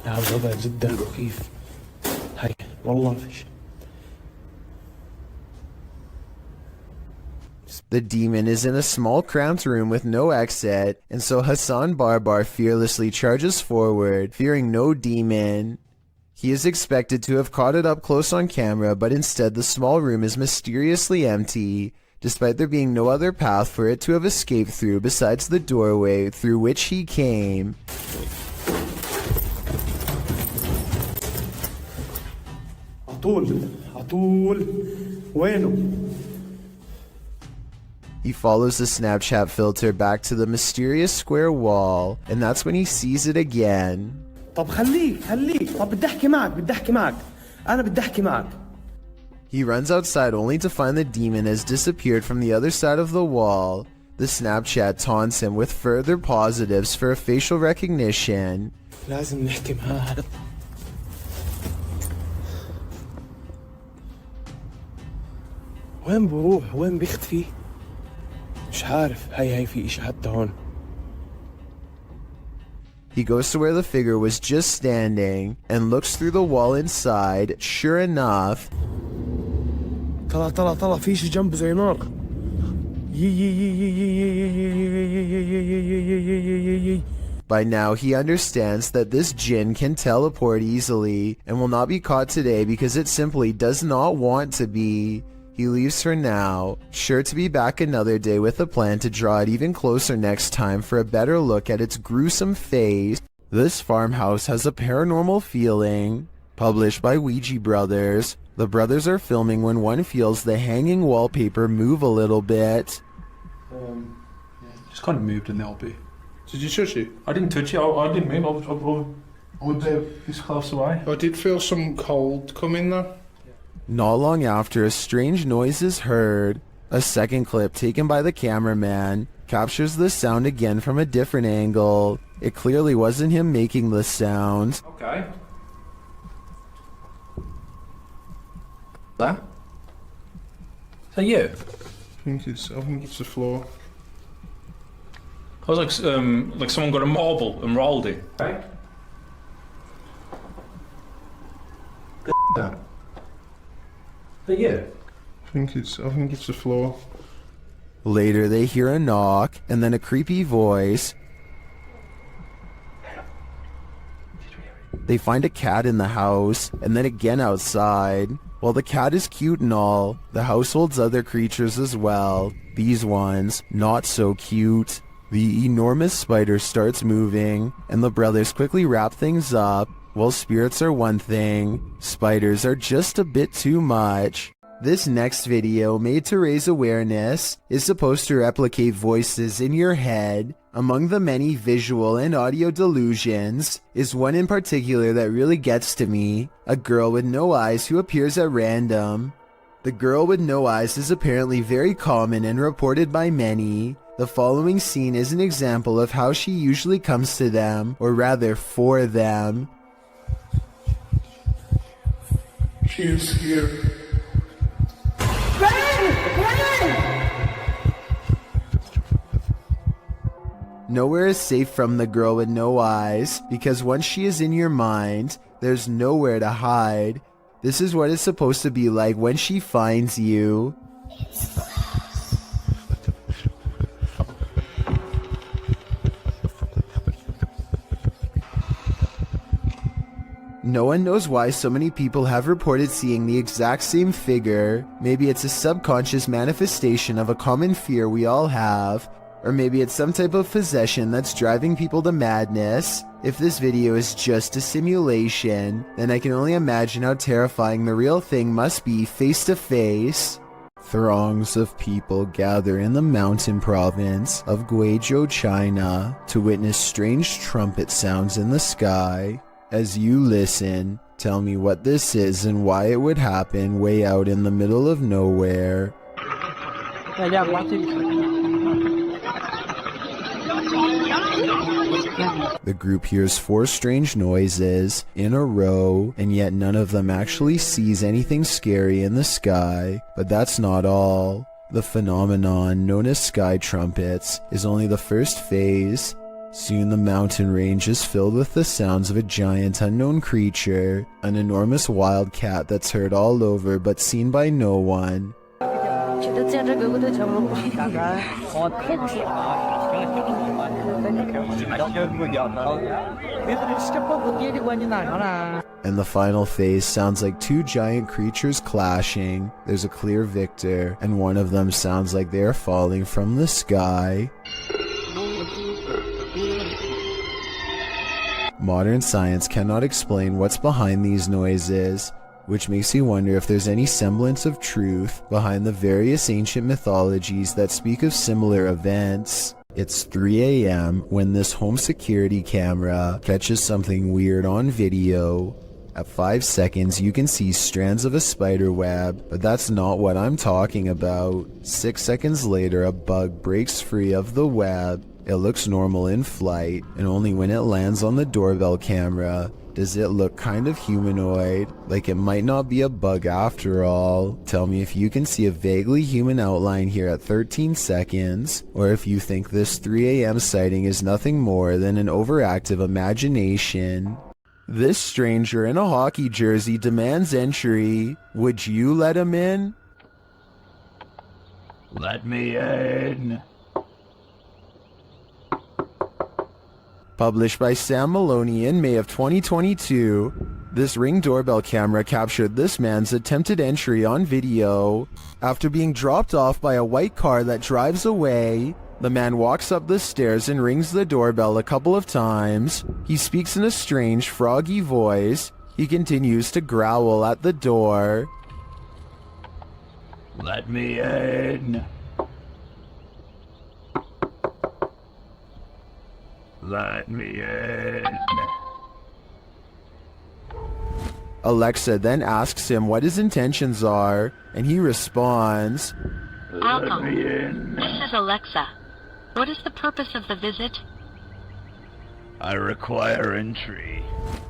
الوضع جدا مخيف. هاي والله فيش. The demon is in a small cramped room with no exit, and so Hassan Barbar fearlessly charges forward, fearing no demon. He is expected to have caught it up close on camera, but instead the small room is mysteriously empty, despite there being no other path for it to have escaped through besides the doorway through which he came. عطول وينه؟ He follows the Snapchat filter back to the mysterious square wall, and that's when he sees it again. طب خليك طب بدي احكي معك انا بدي احكي معك. He runs outside only to find the demon has disappeared from the other side of the wall. The Snapchat taunts him with further positives for a facial recognition. لازم نحكي معاه. وين بروح؟ وين بيختفي؟ مش عارف. هاي في إشي حتى هون. He goes to where the figure was just standing and looks through the wall inside. Sure enough, طلع في شي جنب زي نار. By now he understands that this jinn can teleport easily and will not be caught today because it simply does not want to be. He leaves for now, sure to be back another day with a plan to draw it even closer next time for a better look at its gruesome face. This farmhouse has a paranormal feeling. Published by Ouija Brothers. The brothers are filming when one feels the hanging wallpaper move a little bit. Just kind of moved in the LP. Did you touch it? I didn't touch it. I didn't move. I was this close away. I did feel some cold come in there. Not long after, a strange noise is heard. A second clip taken by the cameraman captures the sound again from a different angle. It clearly wasn't him making the sound. Okay. That? Is that you? I think it's the floor. I was like someone got a marble and rolled it. Okay. That. Is that you? I think it's the floor. Later they hear a knock and then a creepy voice. They find a cat in the house and then again outside. While the cat is cute and all, the house holds other creatures as well. These ones, not so cute. The enormous spider starts moving, and the brothers quickly wrap things up. While spirits are one thing, spiders are just a bit too much. This next video, made to raise awareness, is supposed to replicate voices in your head. Among the many visual and audio delusions, is one in particular that really gets to me. A girl with no eyes who appears at random. The girl with no eyes is apparently very common and reported by many. The following scene is an example of how she usually comes to them, or rather for them. She is here. Nowhere is safe from the girl with no eyes, because once she is in your mind, there's nowhere to hide. This is what it's supposed to be like when she finds you. No one knows why so many people have reported seeing the exact same figure. Maybe it's a subconscious manifestation of a common fear we all have. Or maybe it's some type of possession that's driving people to madness. If this video is just a simulation, then I can only imagine how terrifying the real thing must be face to face. Throngs of people gather in the mountain province of Guizhou, China, to witness strange trumpet sounds in the sky. As you listen, tell me what this is and why it would happen way out in the middle of nowhere. The group hears 4 strange noises in a row, and yet none of them actually sees anything scary in the sky. But that's not all. The phenomenon known as sky trumpets is only the first phase. Soon the mountain range is filled with the sounds of a giant unknown creature, an enormous wild cat that's heard all over but seen by no one. And the final phase sounds like two giant creatures clashing. There's a clear victor, and one of them sounds like they are falling from the sky. Modern science cannot explain what's behind these noises, which makes you wonder if there's any semblance of truth behind the various ancient mythologies that speak of similar events. It's 3 a.m. when this home security camera catches something weird on video. At 5 seconds, you can see strands of a spider web, but that's not what I'm talking about. 6 seconds later, a bug breaks free of the web. It looks normal in flight, and only when it lands on the doorbell camera does it look kind of humanoid, like it might not be a bug after all. Tell me if you can see a vaguely human outline here at 13 seconds, or if you think this 3 a.m. sighting is nothing more than an overactive imagination. This stranger in a hockey jersey demands entry. Would you let him in? Let me in. Published by Sam Maloney in May of 2022, this Ring doorbell camera captured this man's attempted entry on video. After being dropped off by a white car that drives away, the man walks up the stairs and rings the doorbell a couple of times. He speaks in a strange, froggy voice. He continues to growl at the door. Let me in. Let me in. Alexa then asks him what his intentions are, and he responds, Welcome. This is Alexa. What is the purpose of the visit? I require entry.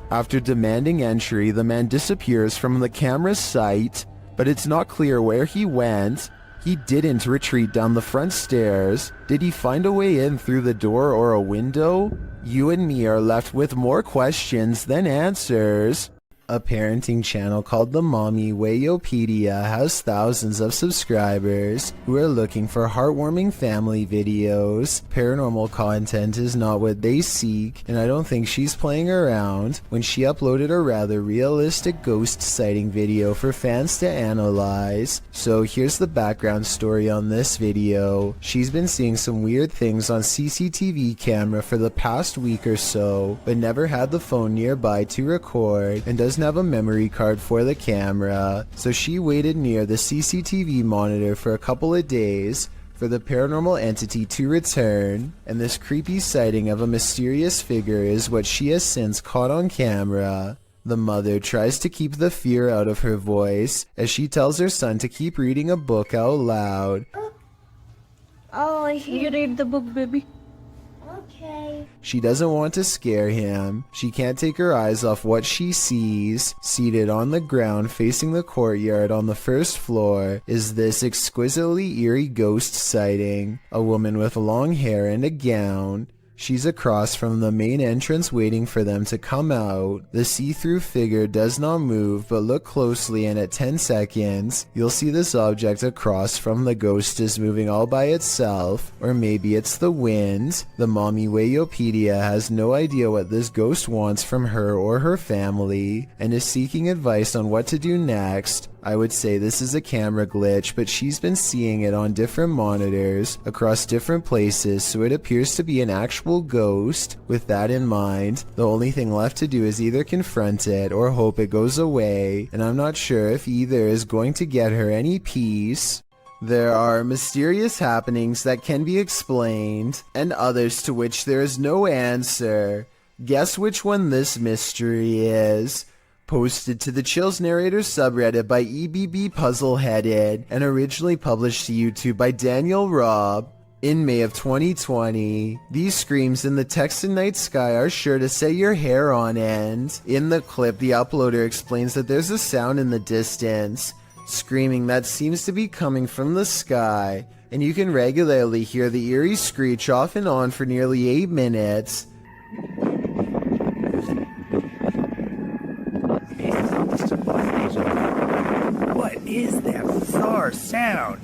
After demanding entry, the man disappears from the camera's sight, but it's not clear where he went. He didn't retreat down the front stairs. Did he find a way in through the door or a window? You and me are left with more questions than answers. A parenting channel called the Mommy Wayopedia has thousands of subscribers who are looking for heartwarming family videos. Paranormal content is not what they seek, and I don't think she's playing around when she uploaded a rather realistic ghost sighting video for fans to analyze. So here's the background story on this video. She's been seeing some weird things on CCTV camera for the past week or so, but never had the phone nearby to record and doesn't have a memory card for the camera, so she waited near the CCTV monitor for a couple of days for the paranormal entity to return, and this creepy sighting of a mysterious figure is what she has since caught on camera. The mother tries to keep the fear out of her voice as she tells her son to keep reading a book out loud. Oh, you read the book, baby. Okay. She doesn't want to scare him. She can't take her eyes off what she sees. Seated on the ground facing the courtyard on the first floor is this exquisitely eerie ghost sighting. A woman with long hair and a gown. She's across from the main entrance waiting for them to come out. The see-through figure does not move, but look closely and at 10 seconds, you'll see this object across from the ghost is moving all by itself, or maybe it's the wind. The Mommy Wayopedia has no idea what this ghost wants from her or her family, and is seeking advice on what to do next. I would say this is a camera glitch, but she's been seeing it on different monitors across different places, so it appears to be an actual ghost. With that in mind, the only thing left to do is either confront it or hope it goes away, and I'm not sure if either is going to get her any peace. There are mysterious happenings that can be explained, and others to which there is no answer. Guess which one this mystery is. Posted to the Chills Narrator subreddit by EBB Puzzleheaded and originally published to YouTube by Daniel Robb in May of 2020. These screams in the Texan night sky are sure to set your hair on end. In the clip, the uploader explains that there's a sound in the distance, screaming that seems to be coming from the sky, and you can regularly hear the eerie screech off and on for nearly 8 minutes. What is that bizarre sound?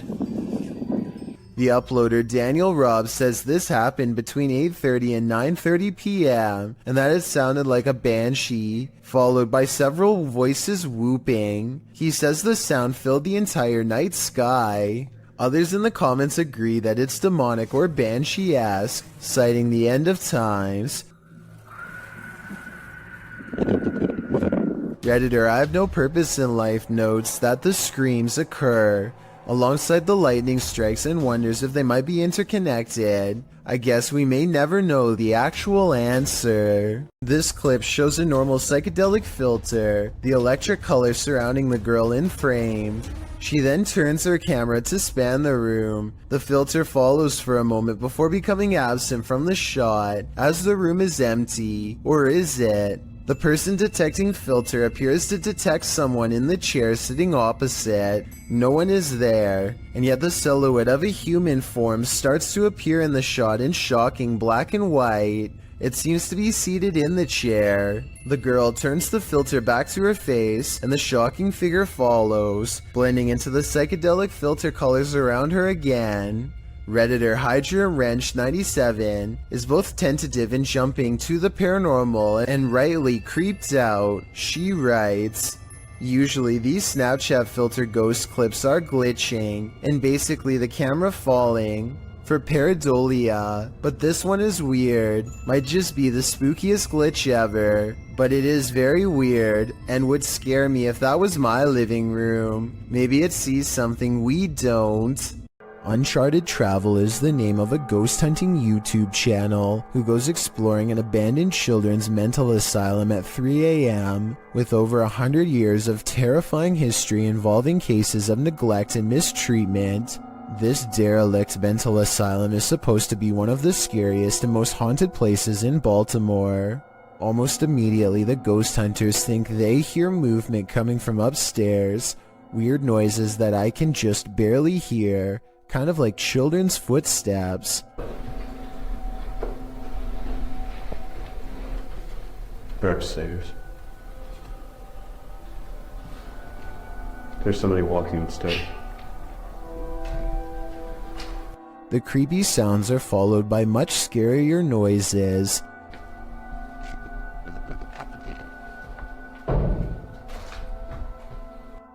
The uploader Daniel Robb says this happened between 8:30 and 9:30 p.m. and that it sounded like a banshee, followed by several voices whooping. He says the sound filled the entire night sky. Others in the comments agree that it's demonic or banshee-esque, citing the end of times. Redditor I Have No Purpose in Life notes that the screams occur alongside the lightning strikes and wonders if they might be interconnected. I guess we may never know the actual answer. This clip shows a normal psychedelic filter, the electric color surrounding the girl in frame. She then turns her camera to span the room. The filter follows for a moment before becoming absent from the shot, as the room is empty. Or is it? The person detecting filter appears to detect someone in the chair sitting opposite. No one is there, and yet the silhouette of a human form starts to appear in the shot in shocking black and white. It seems to be seated in the chair. The girl turns the filter back to her face, and the shocking figure follows, blending into the psychedelic filter colors around her again. Redditor Hydra Wrench 97 is both tentative and jumping to the paranormal and rightly creeped out. She writes, "Usually these Snapchat filter ghost clips are glitching and basically the camera falling for pareidolia, but this one is weird. Might just be the spookiest glitch ever, but it is very weird and would scare me if that was my living room. Maybe it sees something we don't." Uncharted Travel is the name of a ghost hunting YouTube channel who goes exploring an abandoned children's mental asylum at 3 a.m. with over 100 years of terrifying history involving cases of neglect and mistreatment. This derelict mental asylum is supposed to be one of the scariest and most haunted places in Baltimore. Almost immediately, the ghost hunters think they hear movement coming from upstairs, weird noises that I can just barely hear, kind of like children's footsteps. They're upstairs. There's somebody walking upstairs. The creepy sounds are followed by much scarier noises.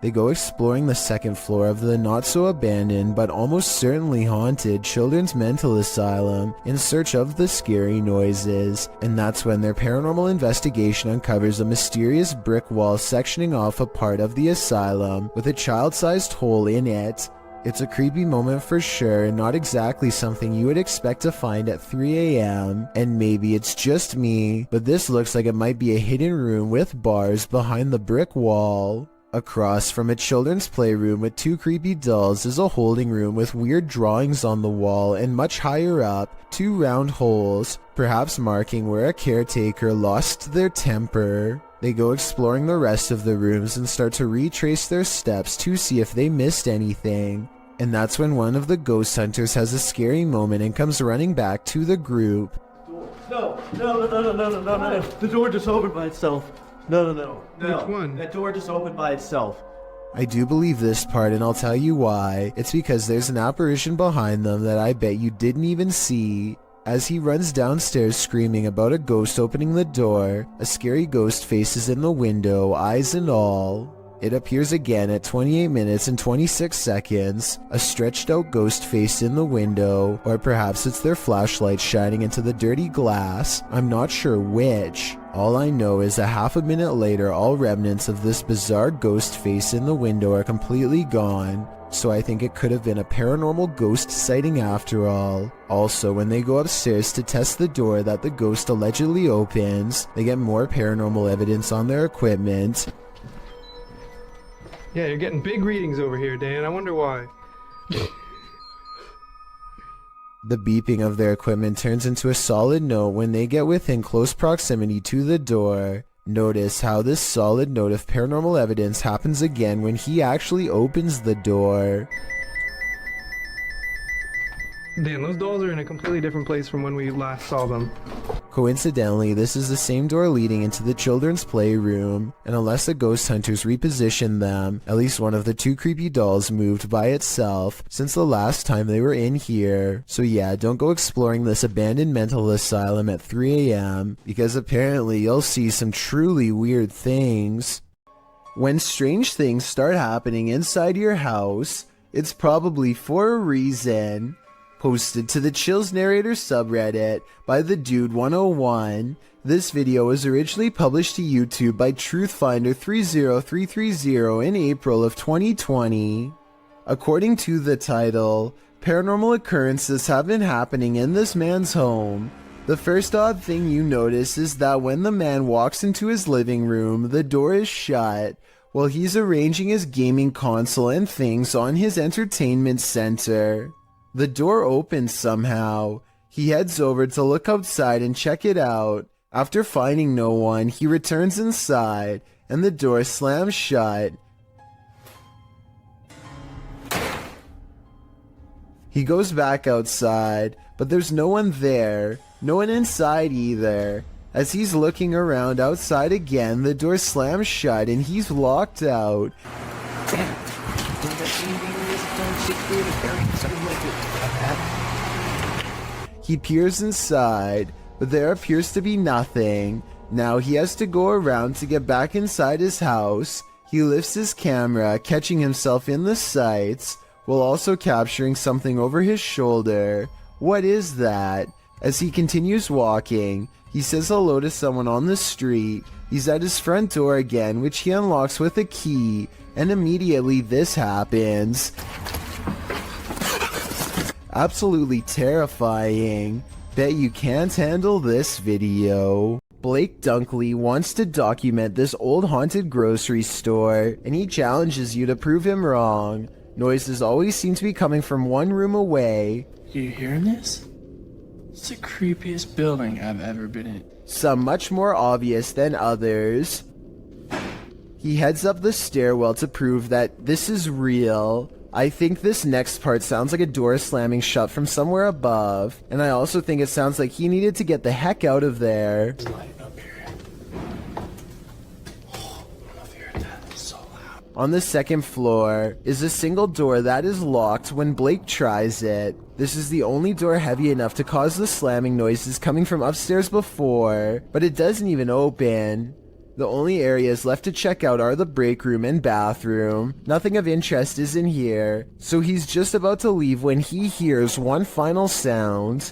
They go exploring the second floor of the not-so-abandoned but almost certainly haunted children's mental asylum in search of the scary noises, and that's when their paranormal investigation uncovers a mysterious brick wall sectioning off a part of the asylum with a child-sized hole in it. It's a creepy moment for sure, and not exactly something you would expect to find at 3 a.m. And maybe it's just me, but this looks like it might be a hidden room with bars behind the brick wall. Across from a children's playroom with 2 creepy dolls is a holding room with weird drawings on the wall, and much higher up, 2 round holes, perhaps marking where a caretaker lost their temper. They go exploring the rest of the rooms and start to retrace their steps to see if they missed anything. And that's when one of the ghost hunters has a scary moment and comes running back to the group. No. The door just opened by itself. No. Which one? That door just opened by itself. I do believe this part, and I'll tell you why. It's because there's an apparition behind them that I bet you didn't even see. As he runs downstairs screaming about a ghost opening the door, a scary ghost face is in the window, eyes and all. It appears again at 28 minutes and 26 seconds, a stretched out ghost face in the window, or perhaps it's their flashlight shining into the dirty glass. I'm not sure which. All I know is a half a minute later, all remnants of this bizarre ghost face in the window are completely gone. So I think it could have been a paranormal ghost sighting after all. Also, when they go upstairs to test the door that the ghost allegedly opens, they get more paranormal evidence on their equipment. Yeah, you're getting big readings over here, Dan. I wonder why. The beeping of their equipment turns into a solid note when they get within close proximity to the door. Notice how this solid note of paranormal evidence happens again when he actually opens the door. Dan, those dolls are in a completely different place from when we last saw them. Coincidentally, this is the same door leading into the children's playroom, and unless the ghost hunters reposition them, at least one of the two creepy dolls moved by itself since the last time they were in here. So yeah, don't go exploring this abandoned mental asylum at 3 a.m. because apparently you'll see some truly weird things. When strange things start happening inside your house, it's probably for a reason. Posted to the Chills Narrator subreddit by the Dude 101. This video was originally published to YouTube by Truthfinder 30330 in April of 2020. According to the title, paranormal occurrences have been happening in this man's home. The first odd thing you notice is that when the man walks into his living room, the door is shut while he's arranging his gaming console and things on his entertainment center. The door opens somehow. He heads over to look outside and check it out. After finding no one, he returns inside, and the door slams shut. He goes back outside, but there's no one there, no one inside either. As he's looking around outside again, the door slams shut and he's locked out. He peers inside, but there appears to be nothing. Now he has to go around to get back inside his house. He lifts his camera, catching himself in the sights, while also capturing something over his shoulder. What is that? As he continues walking, he says hello to someone on the street. He's at his front door again, which he unlocks with a key, and immediately this happens. Absolutely terrifying. Bet you can't handle this video. Blake Dunkley wants to document this old haunted grocery store, and he challenges you to prove him wrong. Noises always seem to be coming from one room away. You hearing this? It's the creepiest building I've ever been in. Some much more obvious than others. He heads up the stairwell to prove that this is real. I think this next part sounds like a door slamming shut from somewhere above, and I also think it sounds like he needed to get the heck out of there. On the second floor is a single door that is locked when Blake tries it. This is the only door heavy enough to cause the slamming noises coming from upstairs before, but it doesn't even open. The only areas left to check out are the break room and bathroom. Nothing of interest is in here, so he's just about to leave when he hears one final sound.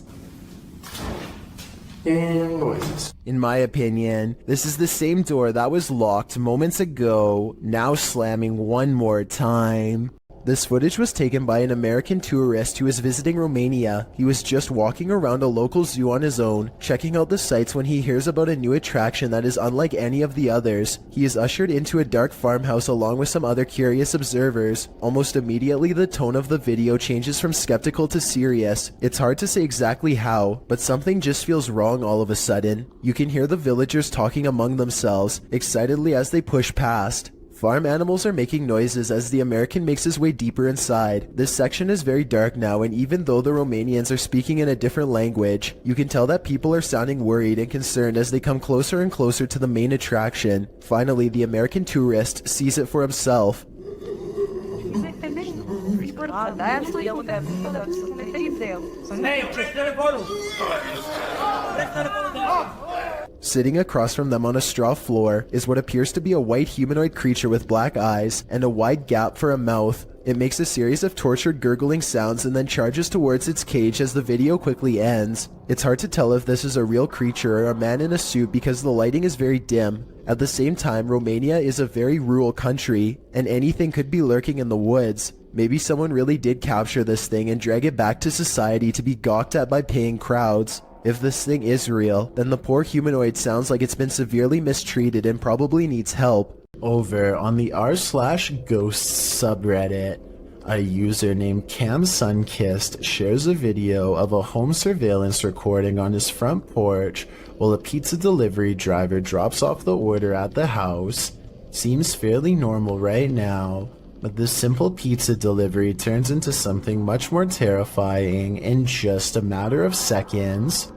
And noises. In my opinion, this is the same door that was locked moments ago, now slamming one more time. This footage was taken by an American tourist who was visiting Romania. He was just walking around a local zoo on his own, checking out the sights when he hears about a new attraction that is unlike any of the others. He is ushered into a dark farmhouse along with some other curious observers. Almost immediately, the tone of the video changes from skeptical to serious. It's hard to say exactly how, but something just feels wrong all of a sudden. You can hear the villagers talking among themselves, excitedly as they push past. Farm animals are making noises as the American makes his way deeper inside. This section is very dark now, and even though the Romanians are speaking in a different language, you can tell that people are sounding worried and concerned as they come closer and closer to the main attraction. Finally, the American tourist sees it for himself. Sitting across from them on a straw floor is what appears to be a white humanoid creature with black eyes and a wide gap for a mouth. It makes a series of tortured gurgling sounds and then charges towards its cage as the video quickly ends. It's hard to tell if this is a real creature or a man in a suit because the lighting is very dim. At the same time, Romania is a very rural country, and anything could be lurking in the woods. Maybe someone really did capture this thing and drag it back to society to be gawked at by paying crowds. If this thing is real, then the poor humanoid sounds like it's been severely mistreated and probably needs help. Over on the r/ghosts subreddit, a user named CamSunkissed shares a video of a home surveillance recording on his front porch while a pizza delivery driver drops off the order at the house. Seems fairly normal right now, But this simple pizza delivery turns into something much more terrifying in just a matter of seconds.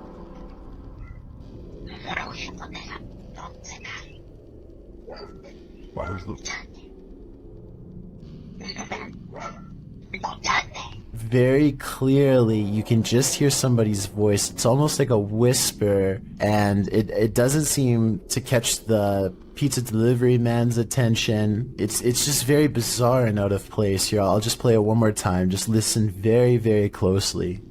Very clearly, you can just hear somebody's voice. It's almost like a whisper, and it doesn't seem to catch the pizza delivery man's attention. It's just very bizarre and out of place here. I'll just play it one more time. Just listen very, very closely.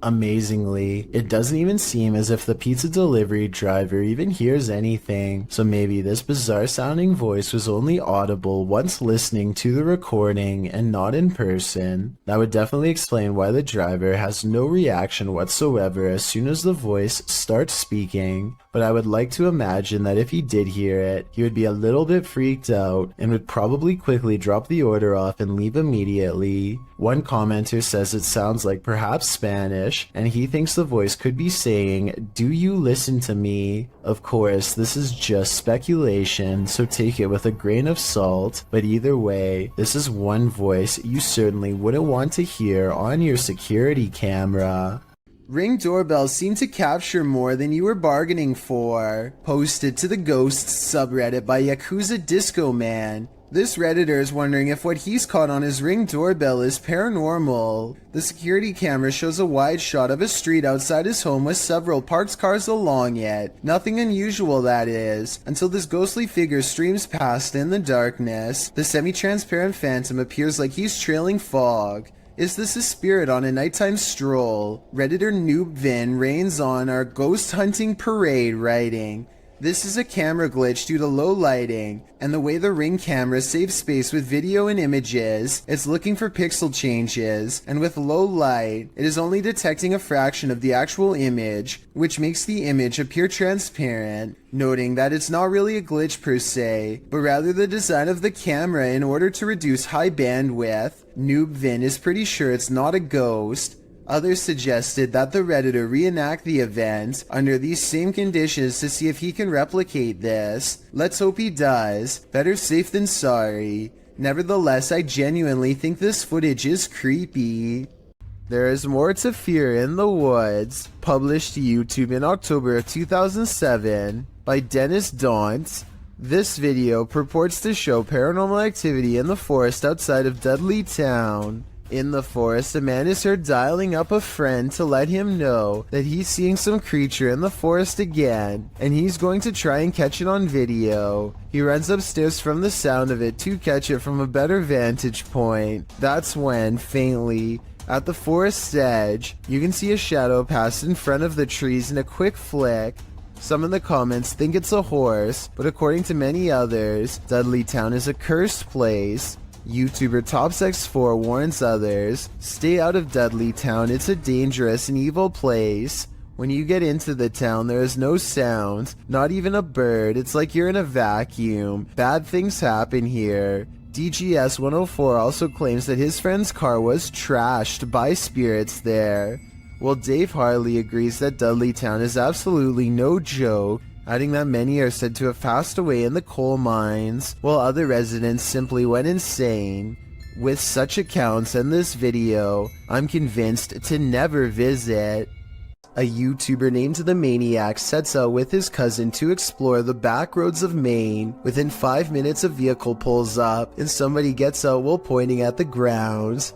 Amazingly, it doesn't even seem as if the pizza delivery driver even hears anything, so maybe this bizarre sounding voice was only audible once listening to the recording and not in person. That would definitely explain why the driver has no reaction whatsoever as soon as the voice starts speaking, but I would like to imagine that if he did hear it, he would be a little bit freaked out and would probably quickly drop the order off and leave immediately. One commenter says it sounds like perhaps Spanish, and he thinks the voice could be saying, "Do you listen to me?" Of course, this is just speculation, so take it with a grain of salt, but either way, this is one voice you certainly wouldn't want to hear on your security camera. Ring doorbells seem to capture more than you were bargaining for. Posted to the Ghosts subreddit by Yakuza Disco Man. This Redditor is wondering if what he's caught on his Ring doorbell is paranormal. The security camera shows a wide shot of a street outside his home with several parked cars along it. Nothing unusual, that is, until this ghostly figure streams past in the darkness. The semi-transparent phantom appears like he's trailing fog. Is this a spirit on a nighttime stroll? Redditor Noobvin reigns on our ghost hunting parade, writing, "This is a camera glitch due to low lighting, and the way the Ring camera saves space with video and images, it's looking for pixel changes, and with low light, it is only detecting a fraction of the actual image, which makes the image appear transparent," noting that it's not really a glitch per se, but rather the design of the camera in order to reduce high bandwidth. Noobvin is pretty sure it's not a ghost. Others suggested that the Redditor reenact the event under these same conditions to see if he can replicate this. Let's hope he does. Better safe than sorry. Nevertheless, I genuinely think this footage is creepy. There is More to Fear in the Woods, published to YouTube in October of 2007 by Dennis Daunt. This video purports to show paranormal activity in the forest outside of Dudley Town. In the forest, a man is heard dialing up a friend to let him know that he's seeing some creature in the forest again, and he's going to try and catch it on video. He runs upstairs from the sound of it to catch it from a better vantage point. That's when, faintly, at the forest's edge, you can see a shadow pass in front of the trees in a quick flick. Some in the comments think it's a horse, but according to many others, Dudley Town is a cursed place. YouTuber TopsX4 warns others, stay out of Dudley Town, it's a dangerous and evil place. When you get into the town, there is no sound, not even a bird, it's like you're in a vacuum. Bad things happen here. DGS 104 also claims that his friend's car was trashed by spirits there. Well, Dave Harley agrees that Dudley Town is absolutely no joke, adding that many are said to have passed away in the coal mines, while other residents simply went insane. With such accounts and this video, I'm convinced to never visit. A YouTuber named The Maniac sets out with his cousin to explore the back roads of Maine. Within 5 minutes, a vehicle pulls up, and somebody gets out while pointing at the ground.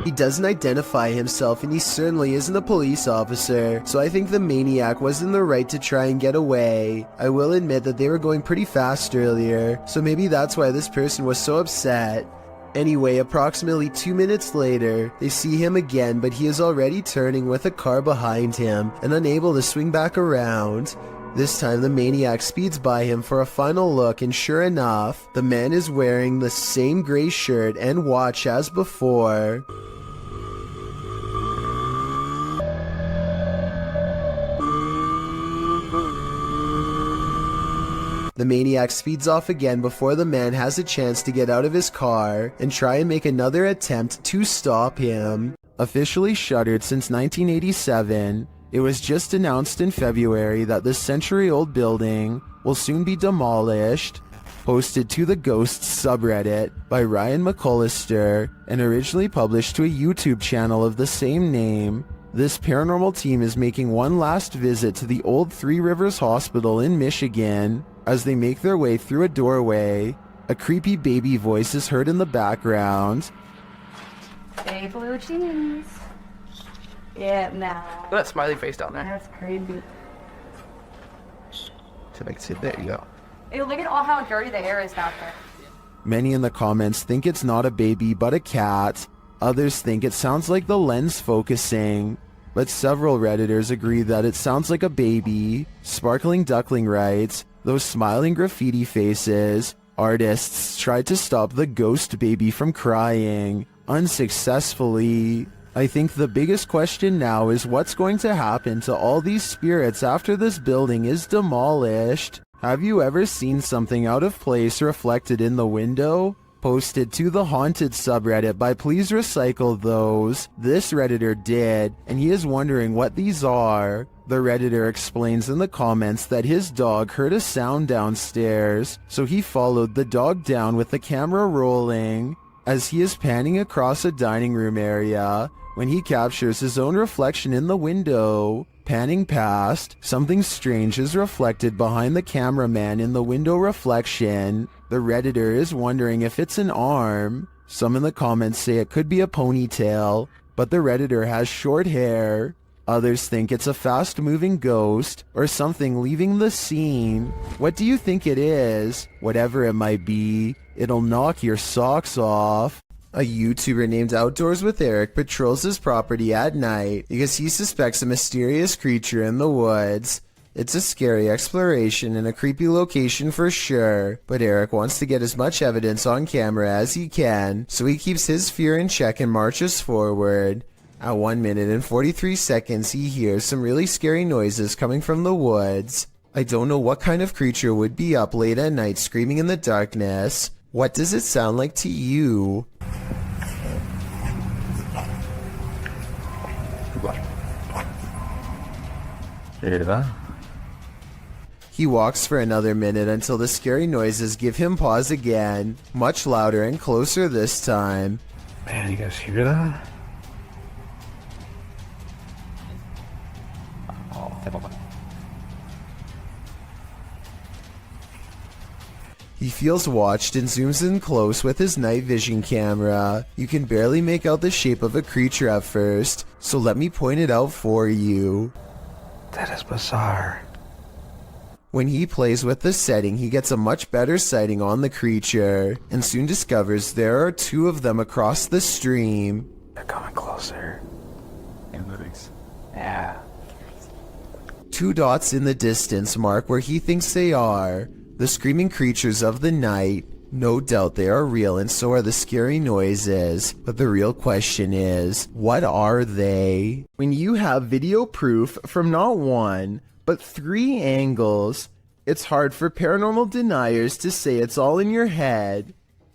He doesn't identify himself, and he certainly isn't a police officer, so I think the Maniac was in the right to try and get away. I will admit that they were going pretty fast earlier, so maybe that's why this person was so upset. Anyway, approximately 2 minutes later, they see him again, but he is already turning with a car behind him and unable to swing back around. This time the Maniac speeds by him for a final look, and sure enough, the man is wearing the same gray shirt and watch as before. The maniac speeds off again before the man has a chance to get out of his car and try and make another attempt to stop him. Officially shuttered since 1987, it was just announced in February that this century-old building will soon be demolished. Posted to the Ghosts subreddit by Ryan McCullister and originally published to a YouTube channel of the same name, this paranormal team is making one last visit to the old Three Rivers Hospital in Michigan. As they make their way through a doorway, a creepy baby voice is heard in the background. Hey, blue cheese. Yeah, now. Look at that smiley face down there. That's crazy. To make it sit there, you go. Ew, look at all how dirty the air is out there. Many in the comments think it's not a baby but a cat. Others think it sounds like the lens focusing. But several Redditors agree that it sounds like a baby. Sparkling Duckling writes, those smiling graffiti faces. Artists tried to stop the ghost baby from crying. Unsuccessfully. I think the biggest question now is what's going to happen to all these spirits after this building is demolished. Have you ever seen something out of place reflected in the window? Posted to the Haunted subreddit by Please Recycle Those. This Redditor did, and he is wondering what these are. The Redditor explains in the comments that his dog heard a sound downstairs, so he followed the dog down with the camera rolling. As he is panning across a dining room area, when he captures his own reflection in the window. Panning past, something strange is reflected behind the cameraman in the window reflection. The Redditor is wondering if it's an arm. Some in the comments say it could be a ponytail, but the Redditor has short hair. Others think it's a fast-moving ghost or something leaving the scene. What do you think it is? Whatever it might be, it'll knock your socks off. A YouTuber named Outdoors with Eric patrols his property at night because he suspects a mysterious creature in the woods. It's a scary exploration and a creepy location for sure, but Eric wants to get as much evidence on camera as he can, so he keeps his fear in check and marches forward. At 1 minute and 43 seconds, he hears some really scary noises coming from the woods. I don't know what kind of creature would be up late at night screaming in the darkness. What does it sound like to you? He walks for another minute until the scary noises give him pause again, much louder and closer this time. Man, you guys hear that? He feels watched and zooms in close with his night vision camera. You can barely make out the shape of a creature at first, so let me point it out for you. That is bizarre. When he plays with the setting, he gets a much better sighting on the creature, and soon discovers there are two of them across the stream. They're coming closer. Analytics. Yeah. 2 dots in the distance mark where he thinks they are. The screaming creatures of the night. No doubt they are real and so are the scary noises, but the real question is, what are they? When you have video proof from not 1, but 3 angles, it's hard for paranormal deniers to say it's all in your head.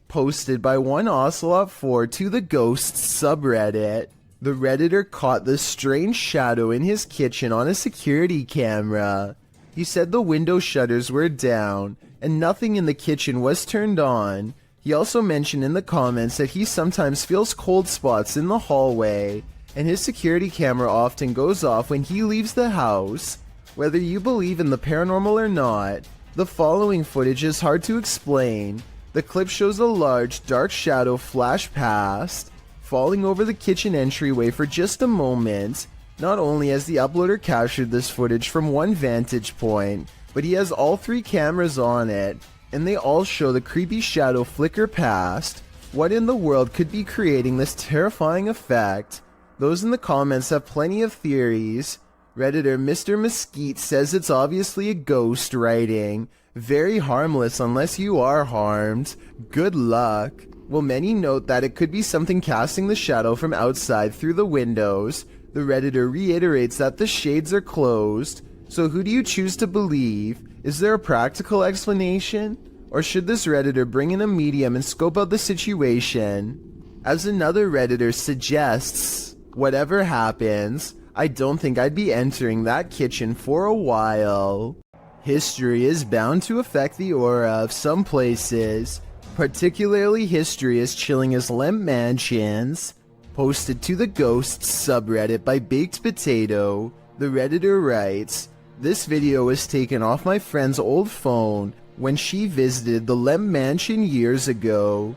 Posted by one Ocelot4 to the Ghosts subreddit. The Redditor caught this strange shadow in his kitchen on a security camera. He said the window shutters were down, and nothing in the kitchen was turned on. He also mentioned in the comments that he sometimes feels cold spots in the hallway, and his security camera often goes off when he leaves the house. Whether you believe in the paranormal or not, the following footage is hard to explain. The clip shows a large, dark shadow flash past, falling over the kitchen entryway for just a moment. Not only has the uploader captured this footage from one vantage point, but he has all 3 cameras on it, and they all show the creepy shadow flicker past. What in the world could be creating this terrifying effect? Those in the comments have plenty of theories. Redditor Mr. Mesquite says it's obviously a ghost writing. Very harmless unless you are harmed. Good luck. Well, many note that it could be something casting the shadow from outside through the windows. The Redditor reiterates that the shades are closed. So who do you choose to believe? Is there a practical explanation? Or should this Redditor bring in a medium and scope out the situation? As another Redditor suggests, whatever happens, I don't think I'd be entering that kitchen for a while. History is bound to affect the aura of some places. Particularly history is chilling as Lemp Mansions. Posted to the Ghosts subreddit by Baked Potato, the Redditor writes, "This video was taken off my friend's old phone when she visited the Lemp Mansion years ago.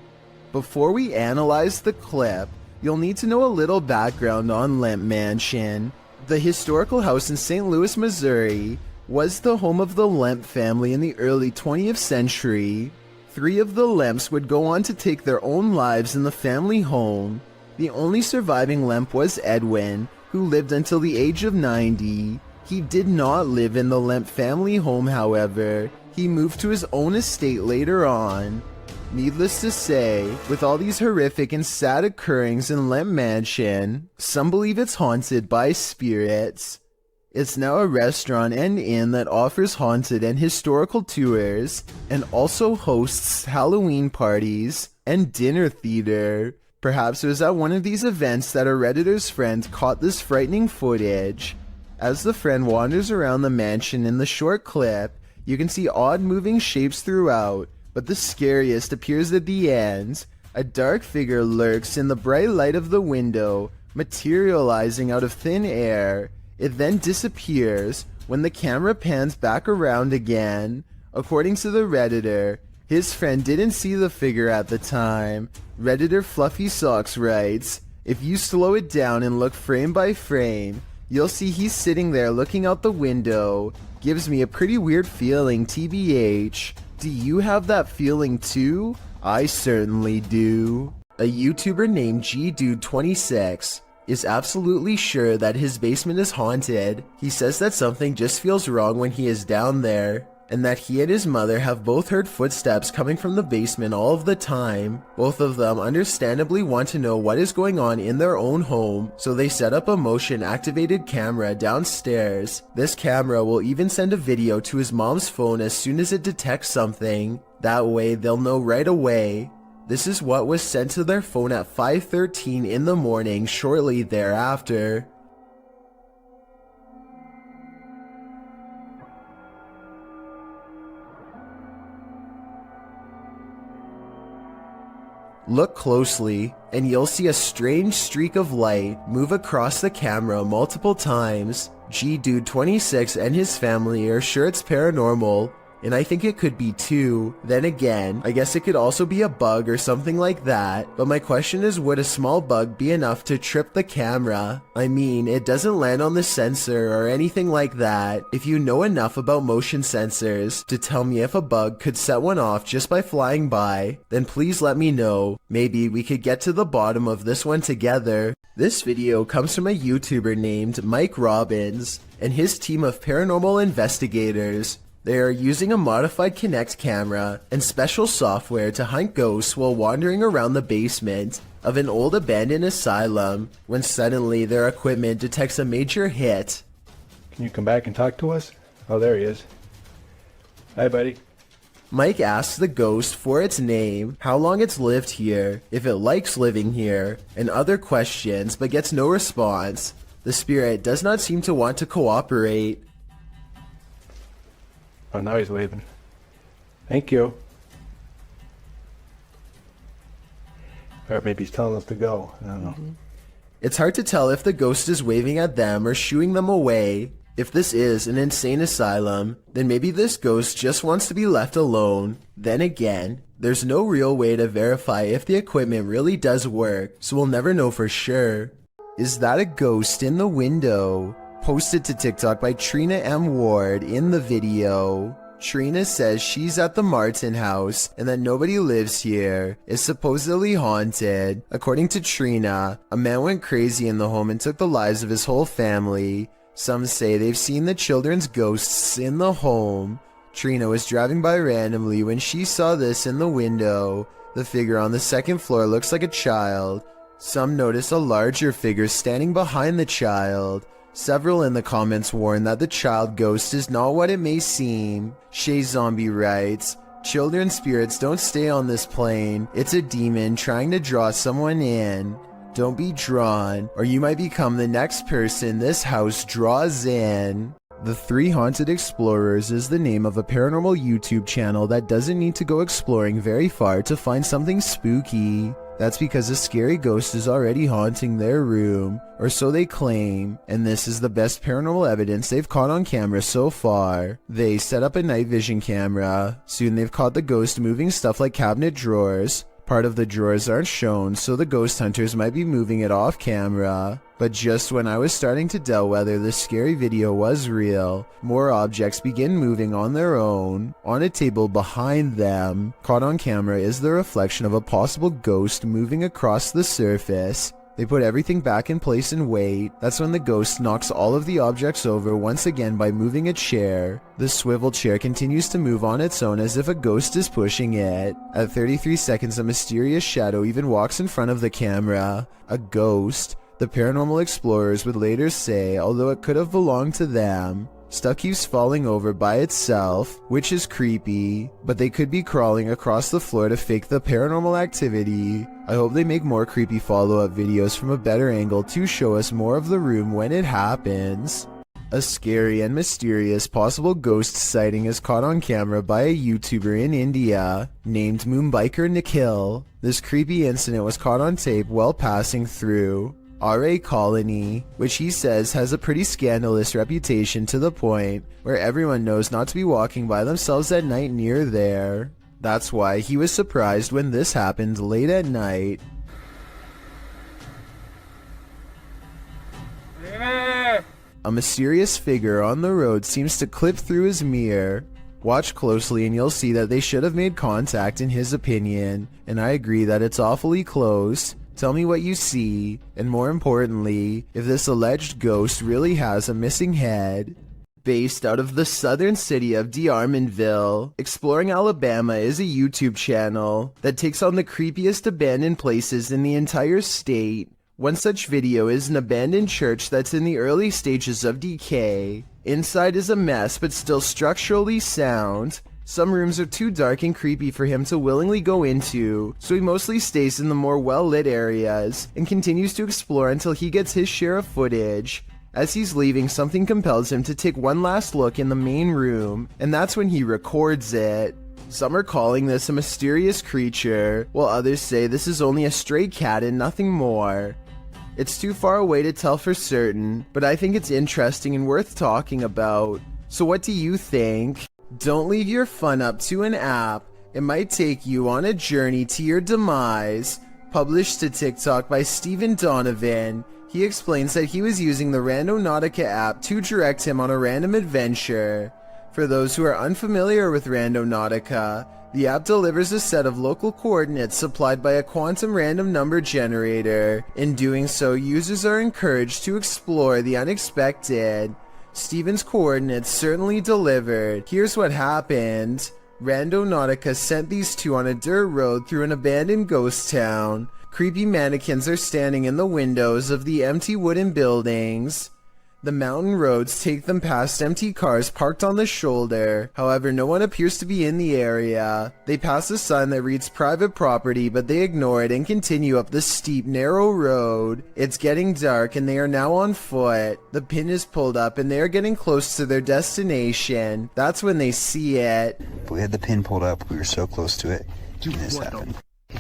Before we analyze the clip, you'll need to know a little background on Lemp Mansion. The historical house in St. Louis, Missouri, was the home of the Lemp family in the early 20th century. 3 of the Lemps would go on to take their own lives in the family home. The only surviving Lemp was Edwin, who lived until the age of 90. He did not live in the Lemp family home, however. He moved to his own estate later on. Needless to say, with all these horrific and sad occurrings in Lemp Mansion, some believe it's haunted by spirits. It's now a restaurant and inn that offers haunted and historical tours, and also hosts Halloween parties and dinner theater. Perhaps it was at one of these events that a Redditor's friend caught this frightening footage. As the friend wanders around the mansion in the short clip, you can see odd moving shapes throughout, but the scariest appears at the end. A dark figure lurks in the bright light of the window, materializing out of thin air. It then disappears when the camera pans back around again. According to the Redditor, his friend didn't see the figure at the time. Redditor Fluffy Socks writes, "If you slow it down and look frame by frame, you'll see he's sitting there looking out the window. Gives me a pretty weird feeling, TBH. Do you have that feeling too? I certainly do." A YouTuber named GDude26 is absolutely sure that his basement is haunted. He says that something just feels wrong when he is down there, and that he and his mother have both heard footsteps coming from the basement all of the time. Both of them understandably want to know what is going on in their own home, so they set up a motion-activated camera downstairs. This camera will even send a video to his mom's phone as soon as it detects something. That way they'll know right away. This is what was sent to their phone at 5:13 in the morning shortly thereafter. Look closely, and you'll see a strange streak of light move across the camera multiple times. GDude26 and his family are sure it's paranormal, and I think it could be too. Then again, I guess it could also be a bug or something like that, but my question is, would a small bug be enough to trip the camera? I mean, it doesn't land on the sensor or anything like that. If you know enough about motion sensors to tell me if a bug could set one off just by flying by, then please let me know. Maybe we could get to the bottom of this one together. This video comes from a YouTuber named Mike Robbins and his team of paranormal investigators. They are using a modified Kinect camera and special software to hunt ghosts while wandering around the basement of an old abandoned asylum when suddenly their equipment detects a major hit. Can you come back and talk to us? Oh, there he is. Hi, buddy. Mike asks the ghost for its name, how long it's lived here, if it likes living here, and other questions, but gets no response. The spirit does not seem to want to cooperate. Oh, now he's waving. Thank you. Or maybe he's telling us to go. I don't know. It's hard to tell if the ghost is waving at them or shooing them away. If this is an insane asylum, then maybe this ghost just wants to be left alone. Then again, there's no real way to verify if the equipment really does work, so we'll never know for sure. Is that a ghost in the window? Posted to TikTok by Trina M. Ward in the video. Trina says she's at the Martin house and that nobody lives here. It's supposedly haunted. According to Trina, a man went crazy in the home and took the lives of his whole family. Some say they've seen the children's ghosts in the home. Trina was driving by randomly when she saw this in the window. The figure on the second floor looks like a child. Some notice a larger figure standing behind the child. Several in the comments warn that the child ghost is not what it may seem. Shay Zombie writes, "Children spirits don't stay on this plane. It's a demon trying to draw someone in. Don't be drawn, or you might become the next person this house draws in." The Three Haunted Explorers is the name of a paranormal YouTube channel that doesn't need to go exploring very far to find something spooky. That's because a scary ghost is already haunting their room, or so they claim, and this is the best paranormal evidence they've caught on camera so far. They set up a night vision camera. Soon they've caught the ghost moving stuff like cabinet drawers. Part of the drawers aren't shown, so the ghost hunters might be moving it off camera. But just when I was starting to doubt whether this scary video was real, more objects begin moving on their own. On a table behind them, caught on camera, is the reflection of a possible ghost moving across the surface. They put everything back in place and wait. That's when the ghost knocks all of the objects over once again by moving a chair. The swivel chair continues to move on its own as if a ghost is pushing it. At 33 seconds, a mysterious shadow even walks in front of the camera. A ghost. The paranormal explorers would later say, although it could have belonged to them. Stuff keeps falling over by itself, which is creepy, but they could be crawling across the floor to fake the paranormal activity. I hope they make more creepy follow-up videos from a better angle to show us more of the room when it happens. A scary and mysterious possible ghost sighting is caught on camera by a YouTuber in India named Moonbiker Nikhil. This creepy incident was caught on tape while passing through RA Colony, which he says has a pretty scandalous reputation to the point where everyone knows not to be walking by themselves at night near there. That's why he was surprised when this happened late at night. A mysterious figure on the road seems to clip through his mirror. Watch closely and you'll see that they should have made contact in his opinion, and I agree that it's awfully close. Tell me what you see, and more importantly, if this alleged ghost really has a missing head. Based out of the southern city of D'Armanville, Exploring Alabama is a YouTube channel that takes on the creepiest abandoned places in the entire state. One such video is an abandoned church that's in the early stages of decay. Inside is a mess but still structurally sound. Some rooms are too dark and creepy for him to willingly go into, so he mostly stays in the more well-lit areas and continues to explore until he gets his share of footage. As he's leaving, something compels him to take one last look in the main room, and that's when he records it. Some are calling this a mysterious creature, while others say this is only a stray cat and nothing more. It's too far away to tell for certain, but I think it's interesting and worth talking about. So what do you think? Don't leave your fun up to an app. It might take you on a journey to your demise. Published to TikTok by Stephen Donovan, he explains that he was using the Randonautica app to direct him on a random adventure. For those who are unfamiliar with Randonautica, the app delivers a set of local coordinates supplied by a quantum random number generator. In doing so, users are encouraged to explore the unexpected. Steven's coordinates certainly delivered. Here's what happened. Randonautica sent these two on a dirt road through an abandoned ghost town. Creepy mannequins are standing in the windows of the empty wooden buildings. The mountain roads take them past empty cars parked on the shoulder. However, no one appears to be in the area. They pass a sign that reads private property, but they ignore it and continue up the steep, narrow road. It's getting dark and they are now on foot. The pin is pulled up and they are getting close to their destination. That's when they see it. If we had the pin pulled up, we were so close to it, and this happened. I